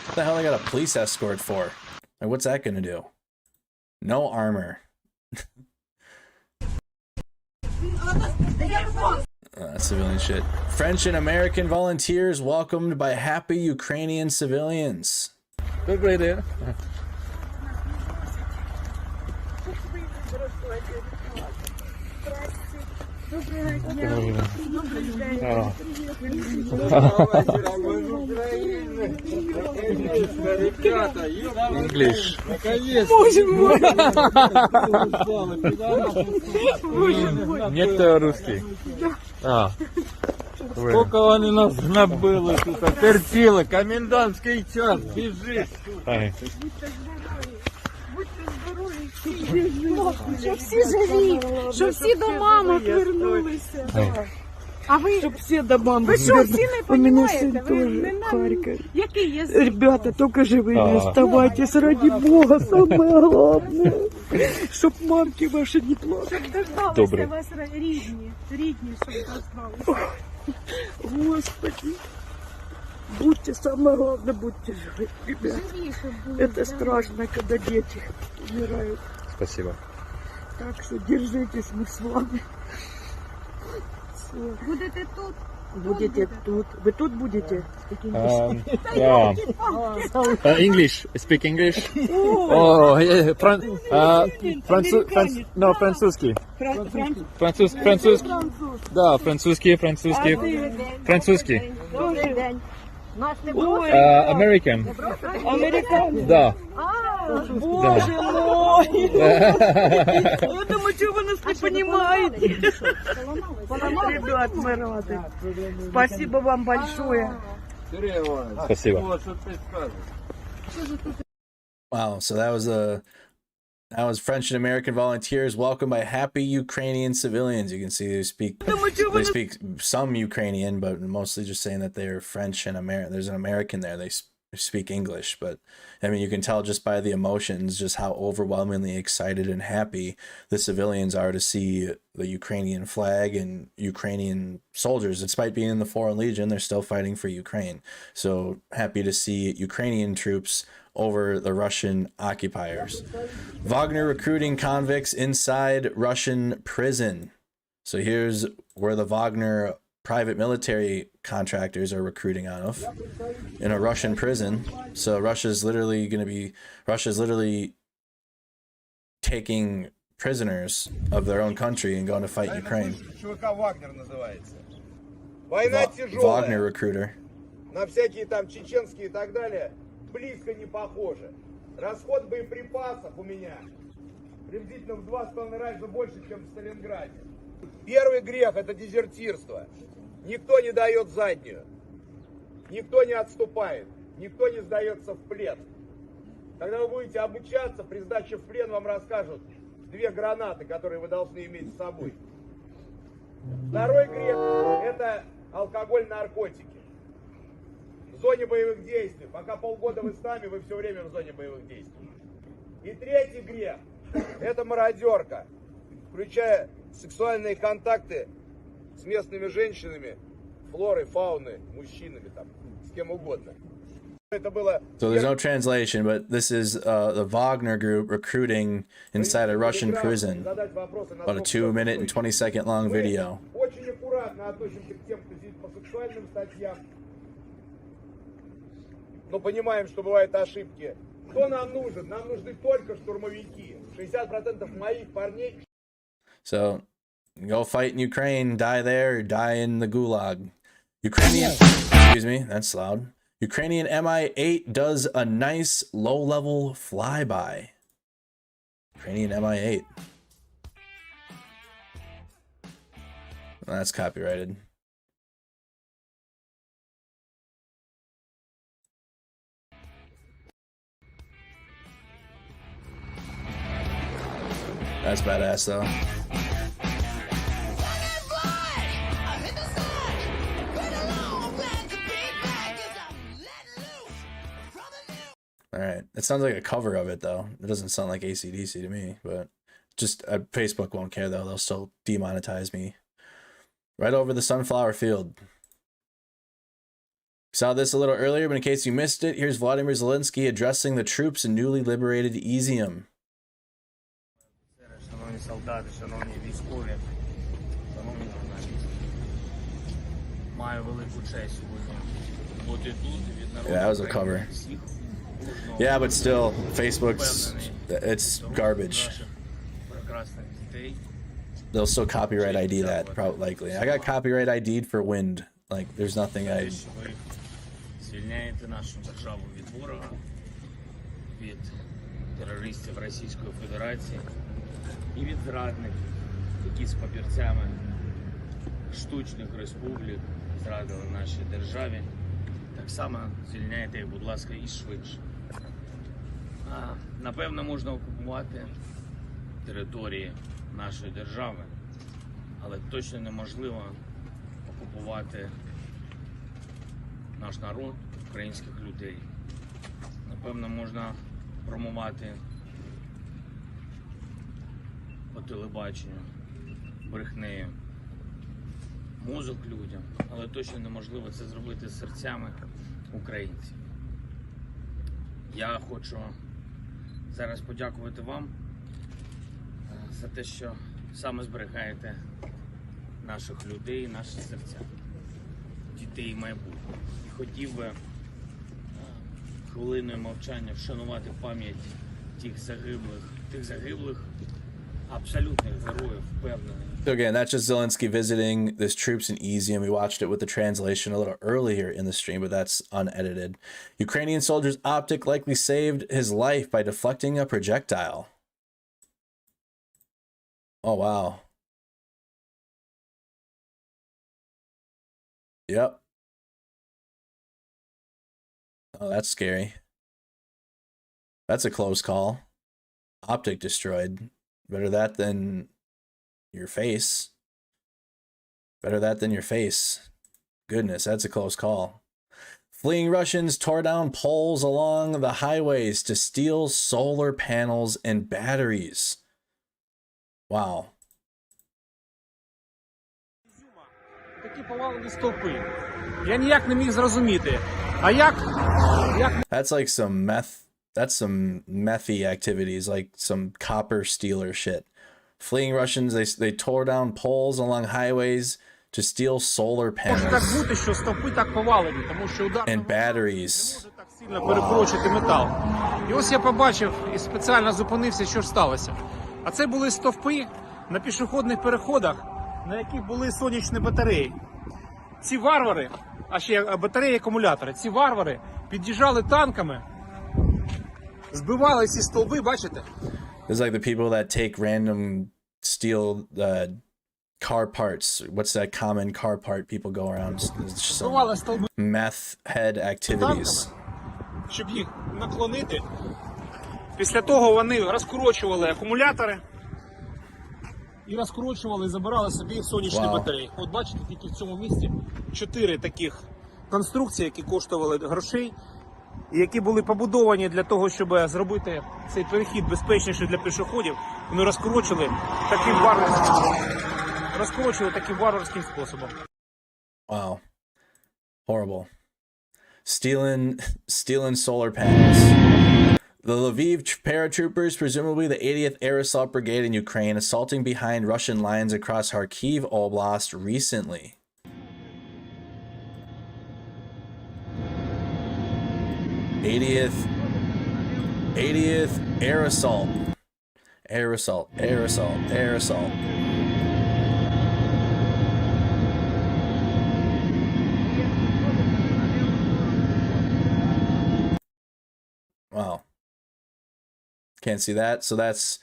Speaker 3: What the hell I got a police escort for? Like, what's that gonna do? No armor. Civilian shit. French and American volunteers welcomed by happy Ukrainian civilians.
Speaker 2: Добрий день. English. Нет русский. Сколько вони нас набили тут, терпіли, комендантський час, біжи.
Speaker 7: Щоб всі живі, щоб всі до мамок вернулися. А ви,
Speaker 22: Щоб всі до мами
Speaker 7: ви що, всі не
Speaker 22: У мене
Speaker 7: розумієте?
Speaker 22: син
Speaker 7: Ви
Speaker 22: тоже
Speaker 7: не на...
Speaker 22: Харьков.
Speaker 7: Який язик?
Speaker 22: Ребята, только живыми оставайтесь, ради Бога, самое главное. Чтоб мамки ваши не плакали.
Speaker 7: Щоб дождалися вас рідні, щоб дождалися.
Speaker 22: Господи. Будьте, самое главное, будьте живы, ребята.
Speaker 7: Живіше будуть.
Speaker 22: Это страшно, когда дети умирают.
Speaker 2: Спасибо.
Speaker 22: Так что держитесь, мы с вами. Все.
Speaker 7: Будете тут?
Speaker 22: Будете тут. Вы тут будете?
Speaker 2: Yeah. English. Speak English. Oh, yeah. No, французский. Французский. Да, французский. Французский. American.
Speaker 22: Американцы?
Speaker 2: Да.
Speaker 22: Боже мой! Я думаю, что вы нас не понимаете. Ребят, мы рады. Спасибо вам большое.
Speaker 2: Спасибо.
Speaker 3: Wow, so that was French and American volunteers welcomed by happy Ukrainian civilians. You can see they speak some Ukrainian, but mostly just saying that they're French and American. There's an American there. They speak English, but I mean, you can tell just by the emotions just how overwhelmingly excited and happy the civilians are to see the Ukrainian flag and Ukrainian soldiers. Despite being in the Foreign Legion, they're still fighting for Ukraine. So happy to see Ukrainian troops over the Russian occupiers. Wagner recruiting convicts inside Russian prison. So here's where the Wagner private military contractors are recruiting out of, in a Russian prison. So Russia's literally taking prisoners of their own country and going to fight Ukraine. Wagner recruiter.
Speaker 8: На всякие там чеченские и так далее, близко не похоже. Расход боеприпасов у меня приблизительно в 2,5 раза больше, чем в Сталинграде. Первый грех – это дезертирство. Никто не дает заднюю. Никто не отступает. Никто не сдается в плен. Когда вы будете обучаться, при сдаче в плен вам расскажут 2 гранаты, которые вы должны иметь с собой. Второй грех – это алкоголь, наркотики. В зоне боевых действий. Пока полгода вы с нами, вы все время в зоне боевых действий. И третий грех – это мародерка, включая сексуальные контакты с местными женщинами, флорой, фауной, мужчинами, там, с кем угодно. Это было...
Speaker 3: So there's no translation, but this is the Wagner group recruiting inside a Russian prison. About a 2-minute and 20-second long video.
Speaker 8: Очень аккуратно относимся к тем, кто сидит по сексуальным статьям. Но понимаем, что бывают ошибки. Кто нам нужен? Нам нужны только штурмовики. 60% моих парней...
Speaker 3: So go fight in Ukraine, die there, or die in the gulag. Ukrainian, excuse me, that's loud. Ukrainian Mi-8 does a nice low-level flyby. Ukrainian Mi-8. That's copyrighted. That's badass though. All right. It sounds like a cover of it, though. It doesn't sound like AC/DC to me, but just Facebook won't care, though. They'll still demonetize me. Right over the sunflower field. Saw this a little earlier, but in case you missed it, here's Vladimir Zelensky addressing the troops in newly liberated Izium.
Speaker 11: Шановні солдати, шановні військові, шановні журналісти. Маю велику честь сьогодні бути тут від народу.
Speaker 3: Yeah, that was a cover. Yeah, but still, Facebook's, it's garbage. They'll still copyright ID that, probably likely. I got copyright ID'd for Wind. Like, there's nothing I...
Speaker 11: Звільняєте нашу державу від ворога, від терористів Російської Федерації і від зрадників, які з папірцями штучних республік зрадили нашій державі. Так само звільняйте їх, будь ласка, і швидше. Напевно, можна окупувати території нашої держави, але точно неможливо окупувати наш народ, українських людей. Напевно, можна промувати по телебаченню брехнею мозок людям, але точно неможливо це зробити з серцями українців. Я хочу зараз подякувати вам за те, що саме зберігаєте наших людей, наші серця, дітей і майбутнє. І хотів би хвилиною мовчання вшанувати пам'ять тих загиблих, абсолютних героїв, впевнених.
Speaker 3: So again, that's just Zelensky visiting his troops in Izium. We watched it with the translation a little earlier in the stream, but that's unedited. Ukrainian soldier's optic likely saved his life by deflecting a projectile. Oh, wow. Yep. Oh, that's scary. That's a close call. Optic destroyed. Better that than your face. Better that than your face. Goodness, that's a close call. Fleeing Russians tore down poles along the highways to steal solar panels and batteries. Wow.
Speaker 10: Такі повалені стовпи. Я ніяк не міг зрозуміти. А як
Speaker 3: That's like some meth. That's some methy activities, like some copper stealer shit. Fleeing Russians, they tore down poles along highways to steal solar
Speaker 10: може так
Speaker 3: panels
Speaker 10: бути, що стовпи так повалені, тому що удар
Speaker 3: and batteries.
Speaker 10: сильно перекручити метал. І ось я побачив і спеціально зупинився, що ж сталося. А це були стовпи на пішохідних переходах, на яких були сонячні батареї. Ці варвари, а ще батареї, акумулятори, ці варвари під'їжджали танками, збивали ці стовби, бачите?
Speaker 3: It's like the people that take random steal car parts. What's that common car part people go around?
Speaker 10: Збивали стовби
Speaker 3: Meth head activities.
Speaker 10: танками, щоб їх наклонити. Після того вони розкручували акумулятори і розкручували, і забирали собі сонячні батареї. От бачите, тільки в цьому місці 4 таких конструкції, які коштували грошей, і які були побудовані для того, щоб зробити цей перехід безпечніший для пішоходів. Вони розкручували таким варварським способом.
Speaker 3: Wow. Horrible. Stealing solar panels. The Lviv paratroopers, presumably the 80th Air Assault Brigade in Ukraine, assaulting behind Russian lines across Kharkiv Oblast recently. '80th Air Assault. Air Assault. Air Assault. Air Assault. Wow. Can't see that. So that's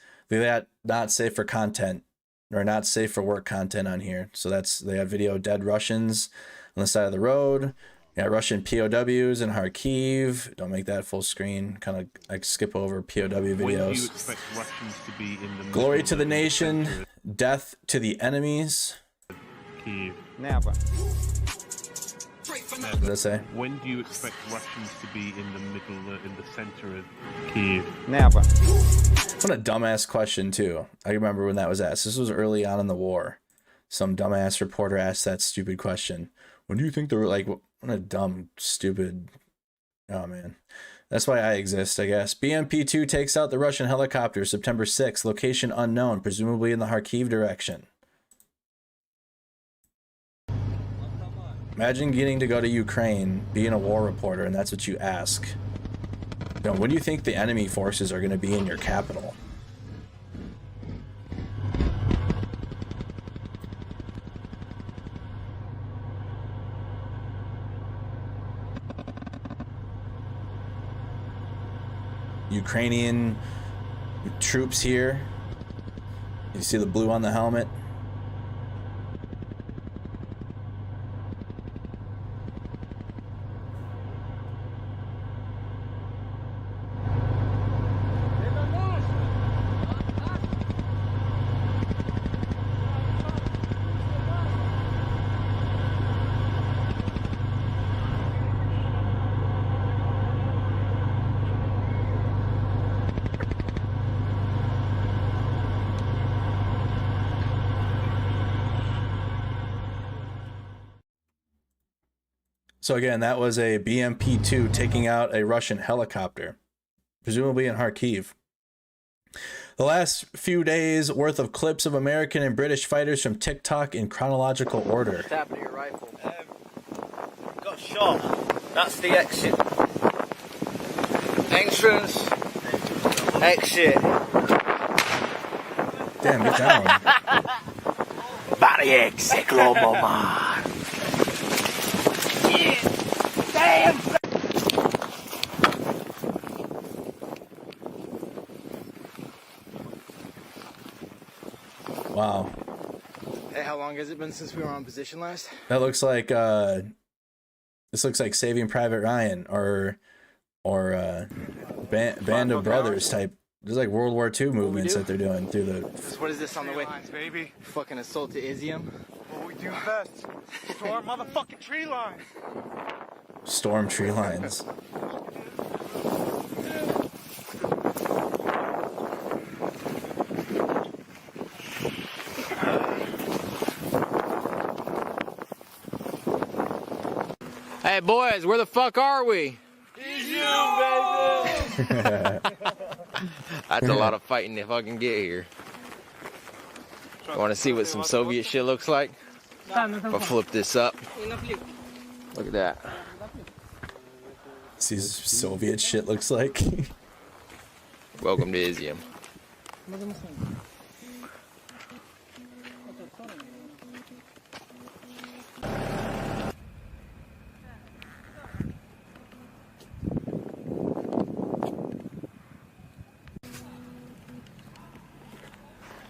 Speaker 3: not safe for content, or not safe for work content on here. So they have video of dead Russians on the side of the road. Yeah, Russian POWs in Kharkiv. Don't make that full screen. Kind of like skip over POW videos.
Speaker 12: When do you expect Russians to be in the
Speaker 3: Glory to the nation, death to the enemies.
Speaker 12: Kyiv.
Speaker 3: Never. What does that say?
Speaker 12: When do you expect Russians to be in the middle, in the center of Kyiv?
Speaker 3: Never. What a dumbass question too. I remember when that was asked. This was early on in the war. Some dumbass reporter asked that stupid question. When do you think they were like? What a dumb, stupid. Oh man. That's why I exist, I guess. BMP-2 takes out the Russian helicopter September 6th. Location unknown, presumably in the Kharkiv direction. Imagine getting to go to Ukraine, being a war reporter, and that's what you ask. You know, when do you think the enemy forces are going to be in your capital? Ukrainian troops here. You see the blue on the helmet? So again, that was a BMP-2 taking out a Russian helicopter, presumably in Kharkiv. The last few days worth of clips of American and British fighters from TikTok in chronological order.
Speaker 14: Happened to your rifle? Got shot. That's the exit. Entrance. Exit.
Speaker 3: Damn, get down.
Speaker 14: Barry exit, global man. Damn.
Speaker 3: Wow.
Speaker 14: Hey, how long has it been since we were on position last?
Speaker 3: That looks like this looks like Saving Private Ryan or Band of Brothers type There's like World War II movements that they're doing through the.
Speaker 14: What is this on the way? Baby. Fucking assault to Izium.
Speaker 8: What we do best. Storm motherfucking tree line.
Speaker 3: Storm tree lines.
Speaker 14: Hey boys, where the fuck are we? That's a lot of fighting if I can get here. You want to see what some Soviet shit looks like? If I flip this up, look at that.
Speaker 3: See, Soviet shit looks like.
Speaker 14: Welcome to Izium.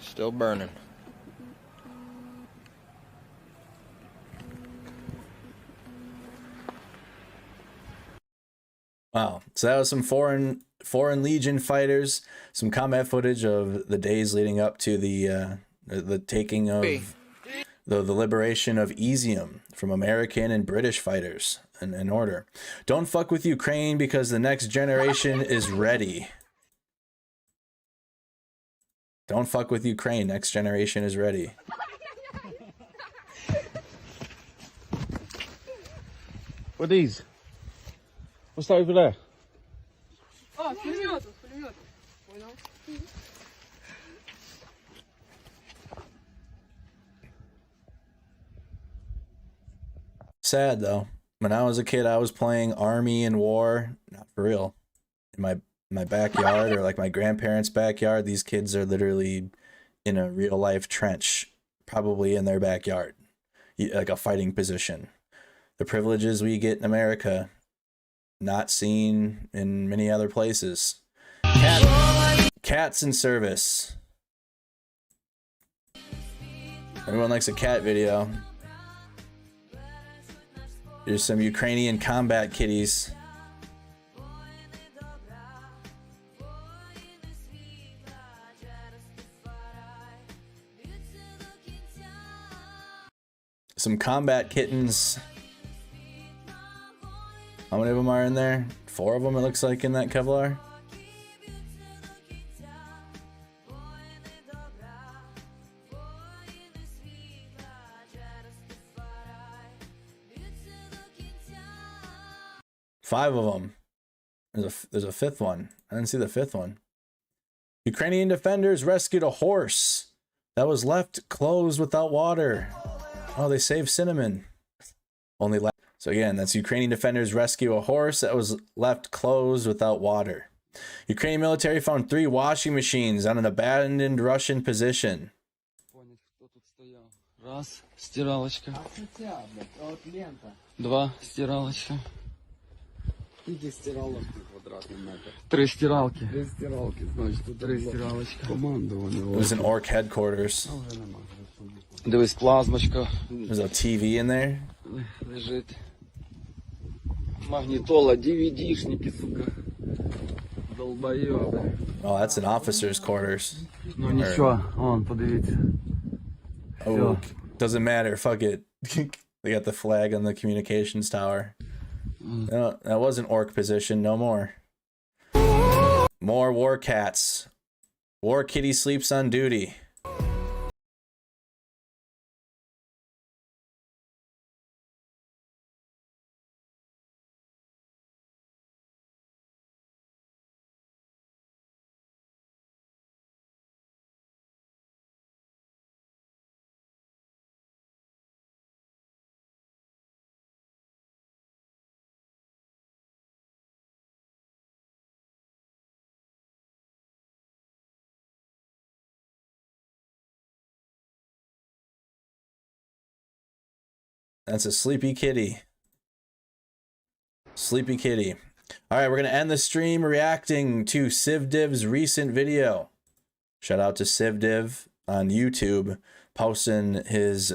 Speaker 14: Still burning.
Speaker 3: Wow. So that was some foreign Legion fighters, some combat footage of the days leading up to the taking of the liberation of Izium from American and British fighters in order. Don't fuck with Ukraine because the next generation is ready. Don't fuck with Ukraine. Next generation is ready.
Speaker 2: What are these? What's that over there?
Speaker 7: Oh, пулемет, пулемет. Понял.
Speaker 3: Sad though. When I was a kid, I was playing Army and War. Not for real. In my backyard or like my grandparents' backyard. These kids are literally in a real life trench, probably in their backyard, like a fighting position. The privileges we get in America, not seen in many other places. Cats in service. Everyone likes a cat video. Here's some Ukrainian combat kitties. Some combat kittens. How many of them are in there? 4 of them, it looks like, in that Kevlar. Five of them. There's a 5th one. I didn't see the 5th one. Ukrainian defenders rescued a horse that was left closed without water. Oh, they saved Cinnamon. Only left. So again, that's Ukrainian defenders rescue a horse that was left closed without water. Ukrainian military found 3 washing machines on an abandoned Russian position.
Speaker 2: Раз, стиралочка. 2, стиралочка. 3 стиралки. 3 стиралки, значит, 3 стиралочки.
Speaker 3: It was an orc headquarters.
Speaker 2: Дивись, плазмочка.
Speaker 3: There's a TV in there.
Speaker 2: Лежить. Магнитола, DVD-шники, сука. Долбоёбы.
Speaker 3: Oh, that's an officer's quarters.
Speaker 2: Ну ничего, вон, подивіться.
Speaker 3: Oh, doesn't matter. Fuck it. They got the flag on the communications tower. No, that was an orc position. No more. More war cats. War kitty sleeps on duty. That's a sleepy kitty. Sleepy kitty. All right, we're going to end the stream reacting to Civdiv's recent video. Shout out to Civdiv on YouTube, posting his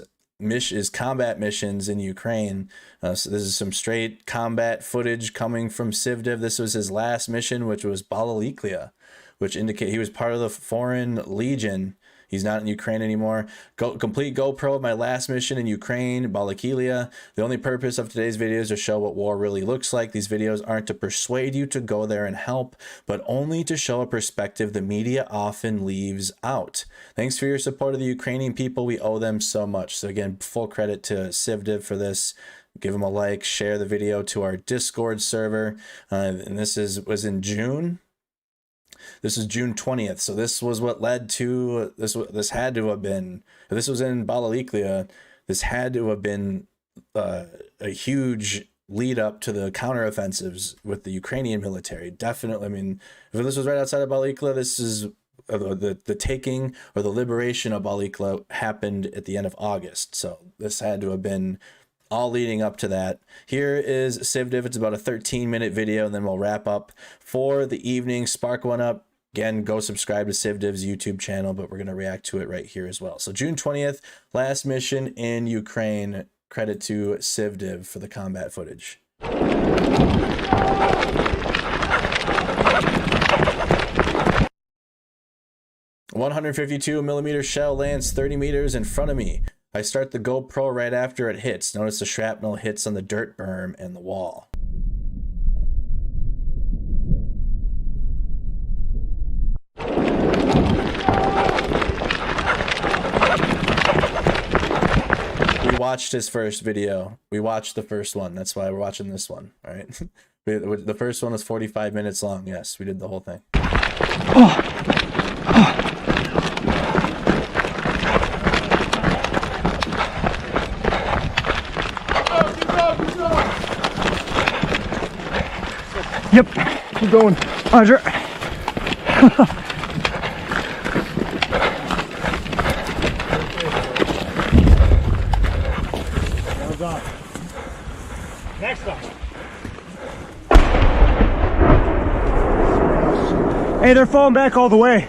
Speaker 3: combat missions in Ukraine. So this is some straight combat footage coming from Civdiv. This was his last mission, which was Balaliklia, which indicate he was part of the Foreign Legion. He's not in Ukraine anymore. Complete GoPro of my last mission in Ukraine, Balakilia. The only purpose of today's video is to show what war really looks like. These videos aren't to persuade you to go there and help, but only to show a perspective the media often leaves out. Thanks for your support of the Ukrainian people. We owe them so much. So again, full credit to Civdiv for this. Give them a like, share the video to our Discord server. And this was in June. This is June 20th. So this was what led to this had to have been, this was in Balaiklia. This had to have been a huge lead up to the counteroffensives with the Ukrainian military. Definitely. I mean, if this was right outside of Balaiklia, this is the taking or the liberation of Balaiklia happened at the end of August. So this had to have been all leading up to that. Here is Civdiv. It's about a 13-minute video, and then we'll wrap up for the evening. Spark one up. Again, go subscribe to Civdiv's YouTube channel, but we're going to react to it right here as well. So June 20th, last mission in Ukraine. Credit to Civdiv for the combat footage. 152mm shell lands 30 meters in front of me. I start the GoPro right after it hits. Notice the shrapnel hits on the dirt berm and the wall. We watched his first video. We watched the first one. That's why we're watching this one. All right. The first one was 45 minutes long. Yes, we did the whole thing.
Speaker 15: Yep, keep going. Roger.
Speaker 10: Well done. Next one.
Speaker 15: Hey, they're falling back all the way.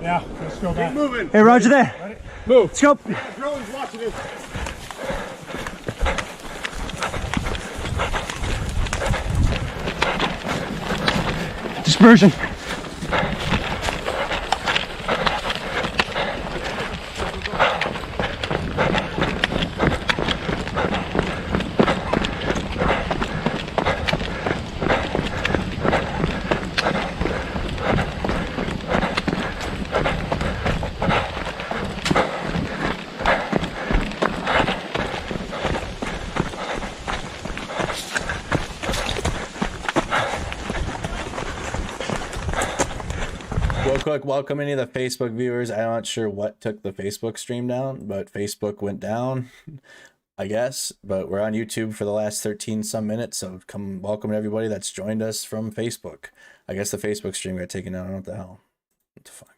Speaker 10: Yeah, let's go back.
Speaker 15: Keep moving. Hey, roger that.
Speaker 10: Ready? Move.
Speaker 15: Let's go.
Speaker 10: Drone's watching this.
Speaker 15: Dispersion.
Speaker 3: Real quick, welcome any of the Facebook viewers. I'm not sure what took the Facebook stream down, but Facebook went down, I guess. But we're on YouTube for the last 13 some minutes, so come welcome everybody that's joined us from Facebook. I guess the Facebook stream got taken down. I don't know what the hell. What the fuck?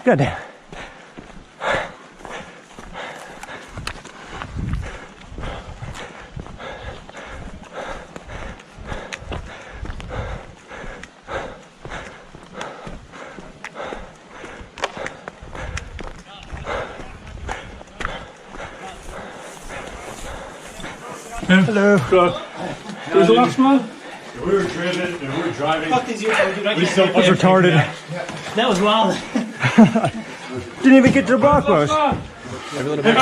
Speaker 15: Good. Hello.
Speaker 10: Who's the last one?
Speaker 16: We were driving.
Speaker 10: Fuck these UFOs, dude. I
Speaker 16: We
Speaker 10: can't-
Speaker 16: still
Speaker 15: That was retarded.
Speaker 10: That was wild.
Speaker 15: Didn't even get to the block post.
Speaker 3: Every little bit.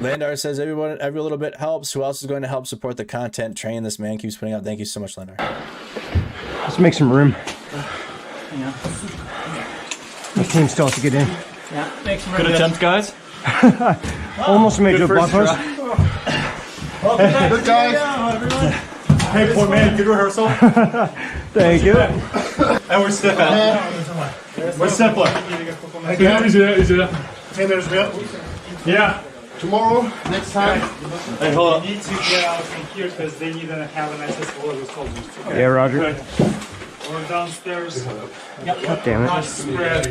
Speaker 3: Landar says every little bit helps. Who else is going to help support the content train this man keeps putting out? Thank you so much, Landar.
Speaker 15: Let's make some room.
Speaker 10: Yeah.
Speaker 15: The team still has to get in.
Speaker 10: Yeah. Thanks for
Speaker 16: Good attempt, guys.
Speaker 15: Almost made
Speaker 16: Good
Speaker 15: you a block
Speaker 16: first
Speaker 15: post.
Speaker 16: Hey, good guys. Hey, poor man, good rehearsal.
Speaker 15: Thank you.
Speaker 16: And we're stiffing. We're simpler.
Speaker 10: Is it?
Speaker 16: 10 minutes real?
Speaker 10: Yeah.
Speaker 16: Tomorrow, next time. Hey, hold on.
Speaker 10: You need to get out from here because they need to have an access to all those soldiers.
Speaker 15: Yeah, Roger.
Speaker 10: Good. We're downstairs. Yep.
Speaker 15: God damn it.
Speaker 10: Not spread.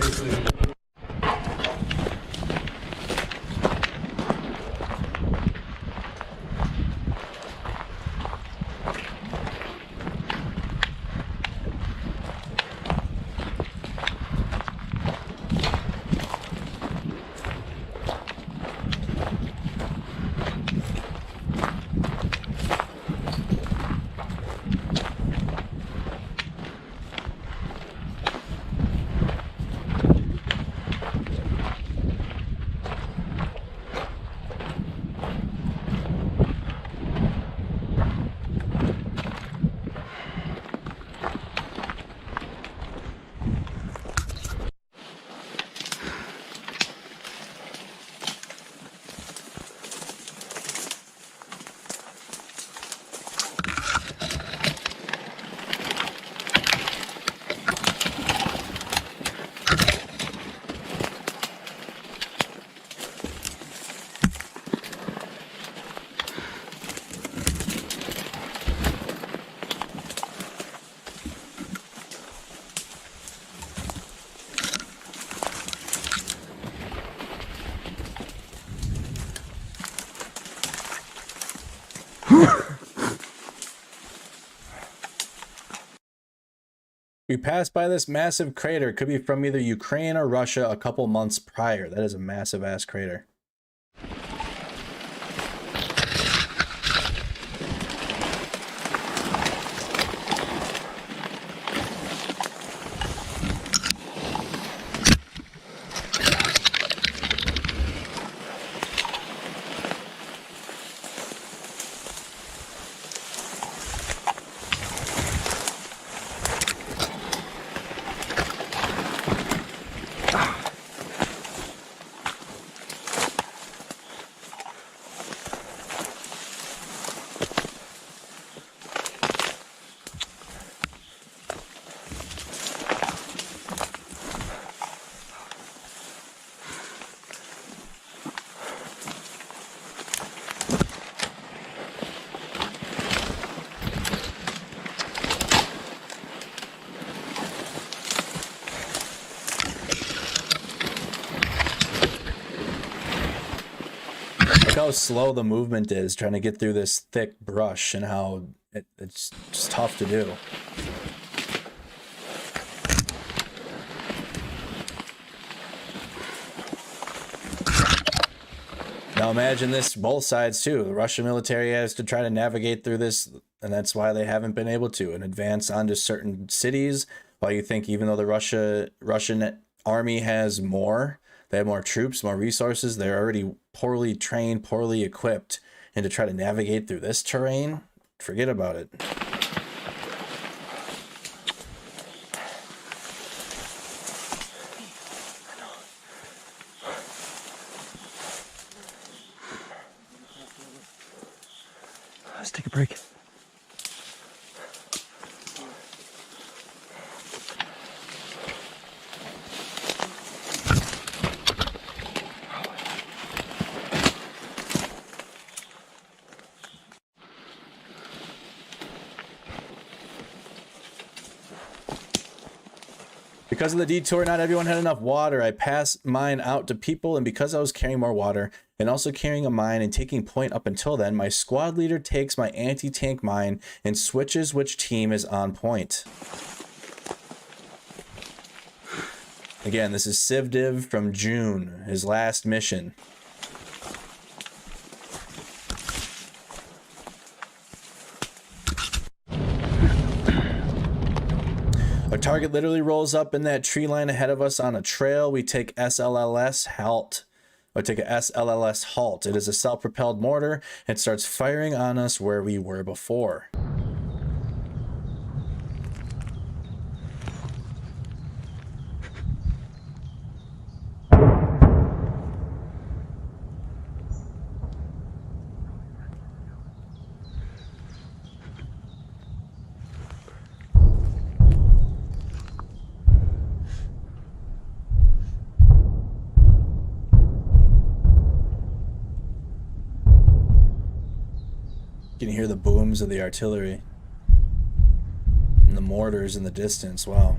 Speaker 3: We passed by this massive crater. Could be from either Ukraine or Russia a couple months prior. That is a massive ass crater. How slow the movement is trying to get through this thick brush, and how it's just tough to do. Now imagine this both sides too. The Russian military has to try to navigate through this, and that's why they haven't been able to and advance onto certain cities. While you think even though the Russian army has more, they have more troops, more resources, they're already poorly trained, poorly equipped, and to try to navigate through this terrain, forget about it.
Speaker 15: Let's take a break.
Speaker 3: Because of the detour, not everyone had enough water. I passed mine out to people, and because I was carrying more water and also carrying a mine and taking point up until then, my squad leader takes my anti-tank mine and switches which team is on point. Again, this is Civdiv from June, his last mission. Our target literally rolls up in that tree line ahead of us on a trail. We take SLLS halt. Or take a SLLS halt. It is a self-propelled mortar and starts firing on us where we were before. You can hear the booms of the artillery and the mortars in the distance. Wow.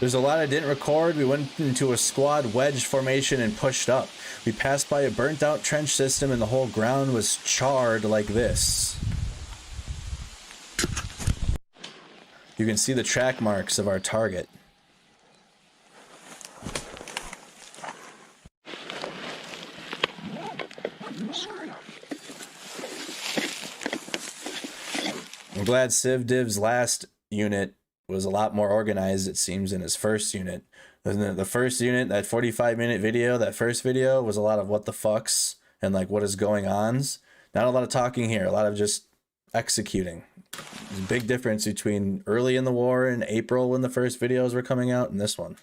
Speaker 3: There's a lot I didn't record. We went into a squad wedge formation and pushed up. We passed by a burnt out trench system and the whole ground was charred like this. You can see the track marks of our target. I'm glad Civdiv's last unit was a lot more organized, it seems, in his first unit. The first unit, that 45-minute video, that first video was a lot of what the fucks. and like what is going on. Not a lot of talking here, a lot of just executing. There's a big difference between early in the war in April when the first videos were coming out and this one.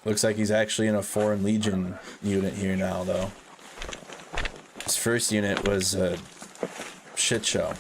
Speaker 3: Looks like he's actually in a Foreign Legion unit here now, though. His first unit was a shit show.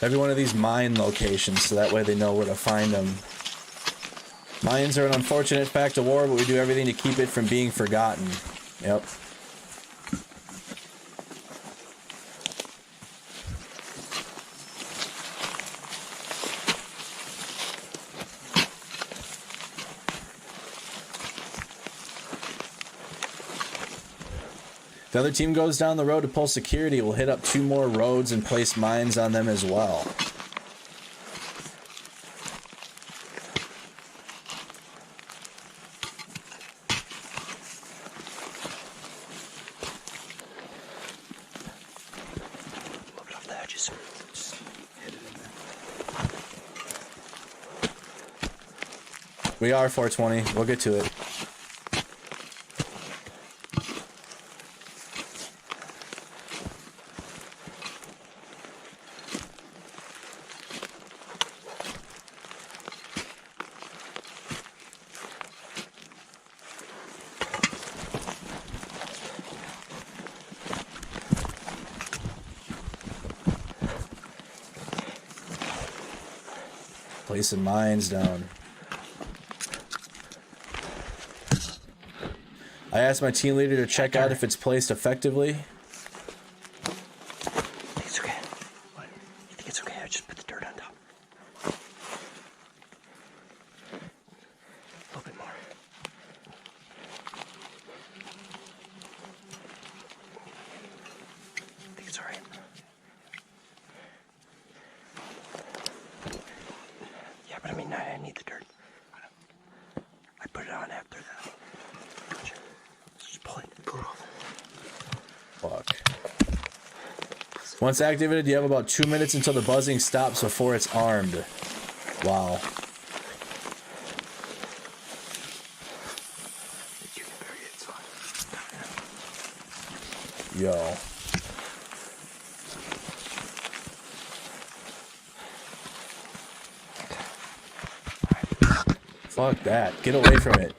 Speaker 3: Every one of these mine locations, so that way they know where to find them. Mines are an unfortunate fact of war, but we do everything to keep it from being forgotten. Yep. The other team goes down the road to pull security. We'll hit up 2 more roads and place mines on them as well. We are 420. We'll get to it. Placing mines down. I asked my team leader to check out if it's placed effectively.
Speaker 15: I think it's okay. What? You think it's okay? I just put the dirt on top. A little bit more. I think it's alright. Yeah, but I mean, I need the dirt. I put it on after that. Just pull it.
Speaker 3: Fuck. Once activated, you have about 2 minutes until the buzzing stops before it's armed. Wow. Yo. Fuck that. Get away from it.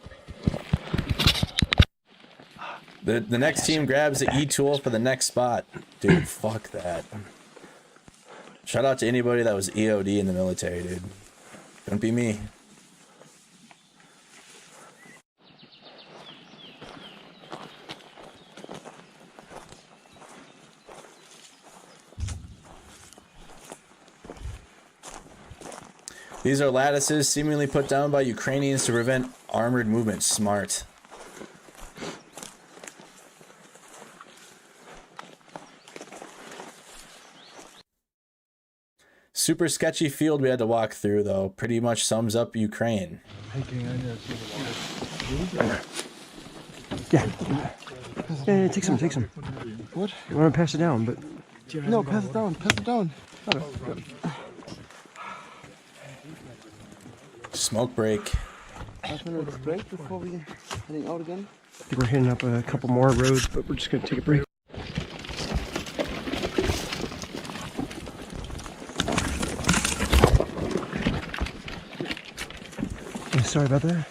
Speaker 3: The next team grabs the E-tool for the next spot. Dude, fuck that. Shout out to anybody that was EOD in the military, dude. Couldn't be me. These are lattices seemingly put down by Ukrainians to prevent armored movement. Smart. Super sketchy field we had to walk through, though. Pretty much sums up Ukraine.
Speaker 15: Yeah. Yeah, take some, take some.
Speaker 4: What?
Speaker 15: You want to pass it down, but...
Speaker 4: No, pass it down, pass it down.
Speaker 3: Smoke break.
Speaker 4: Last minute break before we heading out again.
Speaker 15: I think we're hitting up a couple more roads, but we're just going to take a break. Yeah, sorry about that.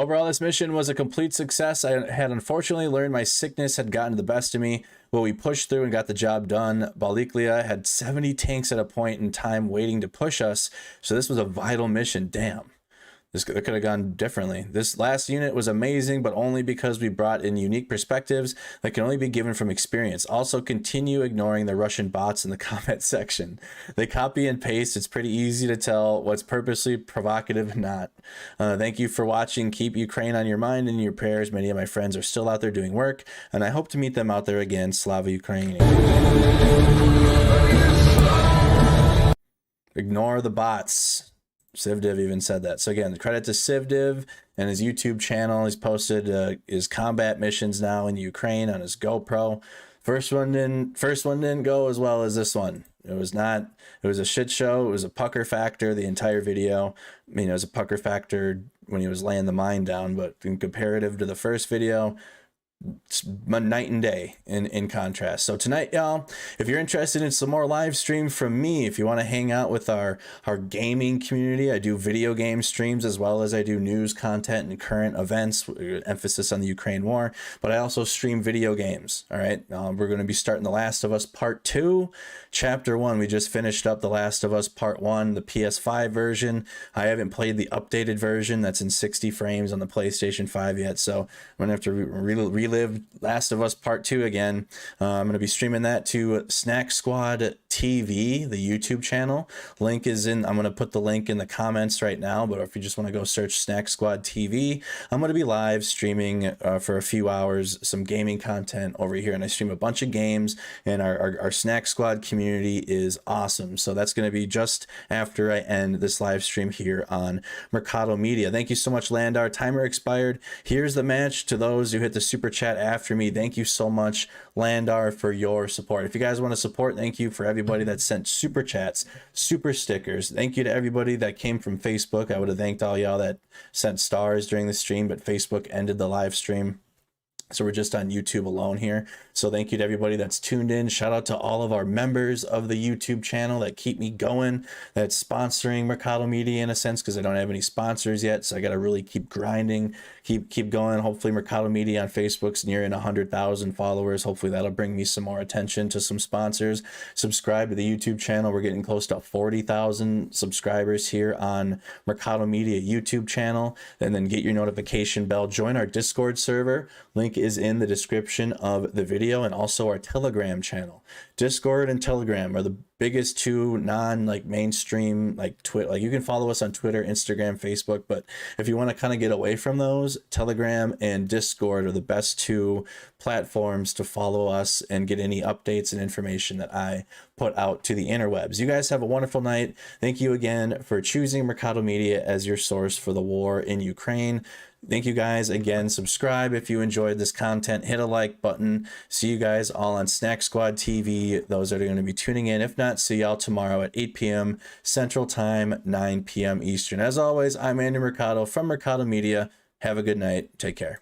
Speaker 3: Overall, this mission was a complete success. I had unfortunately learned my sickness had gotten the best of me, but we pushed through and got the job done. Baliklia had 70 tanks at a point in time waiting to push us, so this was a vital mission. Damn. This could have gone differently. This last unit was amazing, but only because we brought in unique perspectives that can only be given from experience. Also, continue ignoring the Russian bots in the comment section. They copy and paste. It's pretty easy to tell what's purposely provocative and not. Thank you for watching. Keep Ukraine on your mind and your prayers. Many of my friends are still out there doing work, and I hope to meet them out there again. Slava Ukraini. Ignore the bots. Civdiv even said that. So again, credit to Civdiv and his YouTube channel. He's posted his combat missions now in Ukraine on his GoPro. First one didn't go as well as this one. It was a shit show. It was a pucker factor the entire video. I mean, it was a pucker factor when he was laying the mine down, but in comparative to the first video, it's night and day in contrast. So tonight, y'all, if you're interested in some more live stream from me, if you want to hang out with our gaming community, I do video game streams as well as I do news content and current events, emphasis on the Ukraine war, but I also stream video games. All right, we're going to be starting The Last of Us Part 2, Chapter 1. We just finished up The Last of Us Part 1, the PS5 version. I haven't played the updated version that's in 60 frames on the PlayStation 5 yet, so I'm going to have to relive Last of Us Part 2 again. I'm going to be streaming that to Snack Squad TV, the YouTube channel. Link is in, I'm going to put the link in the comments right now, but if you just want to go search Snack Squad TV, I'm going to be live streaming for a few hours some gaming content over here, and I stream a bunch of games, and our Snack Squad community is awesome. So that's going to be just after I end this live stream here on Mercado Media. Thank you so much, Landar. Timer expired. Here's the match. To those who hit the super chat after me, thank you so much, Landar, for your support. If you guys want to support, thank you for everybody that sent super chats, super stickers. Thank you to everybody that came from Facebook. I would have thanked all y'all that sent stars during the stream, but Facebook ended the live stream, so we're just on YouTube alone here. So thank you to everybody that's tuned in. Shout out to all of our members of the YouTube channel that keep me going, that's sponsoring Mercado Media in a sense, because I don't have any sponsors yet. So I got to really keep grinding, keep going. Hopefully Mercado Media on Facebook's nearing 100,000 followers. Hopefully that'll bring me some more attention to some sponsors. Subscribe to the YouTube channel. We're getting close to 40,000 subscribers here on Mercado Media YouTube channel. And then get your notification bell. Join our Discord server. Link is in the description of the video, and also our Telegram channel. Discord and Telegram are the biggest two mainstream Twitter. Like, you can follow us on Twitter, Instagram, Facebook, but if you want to kind of get away from those, Telegram and Discord are the best two platforms to follow us and get any updates and information that I put out to the interwebs. You guys have a wonderful night. Thank you again for choosing Mercado Media as your source for the war in Ukraine. Thank you guys again. Subscribe if you enjoyed this content. Hit a like button. See you guys all on Snack Squad TV. Those that are going to be tuning in. If not, see y'all tomorrow at 8 p.m. Central Time, 9 p.m. Eastern. As always, I'm Andy Mercado from Mercado Media. Have a good night. Take care.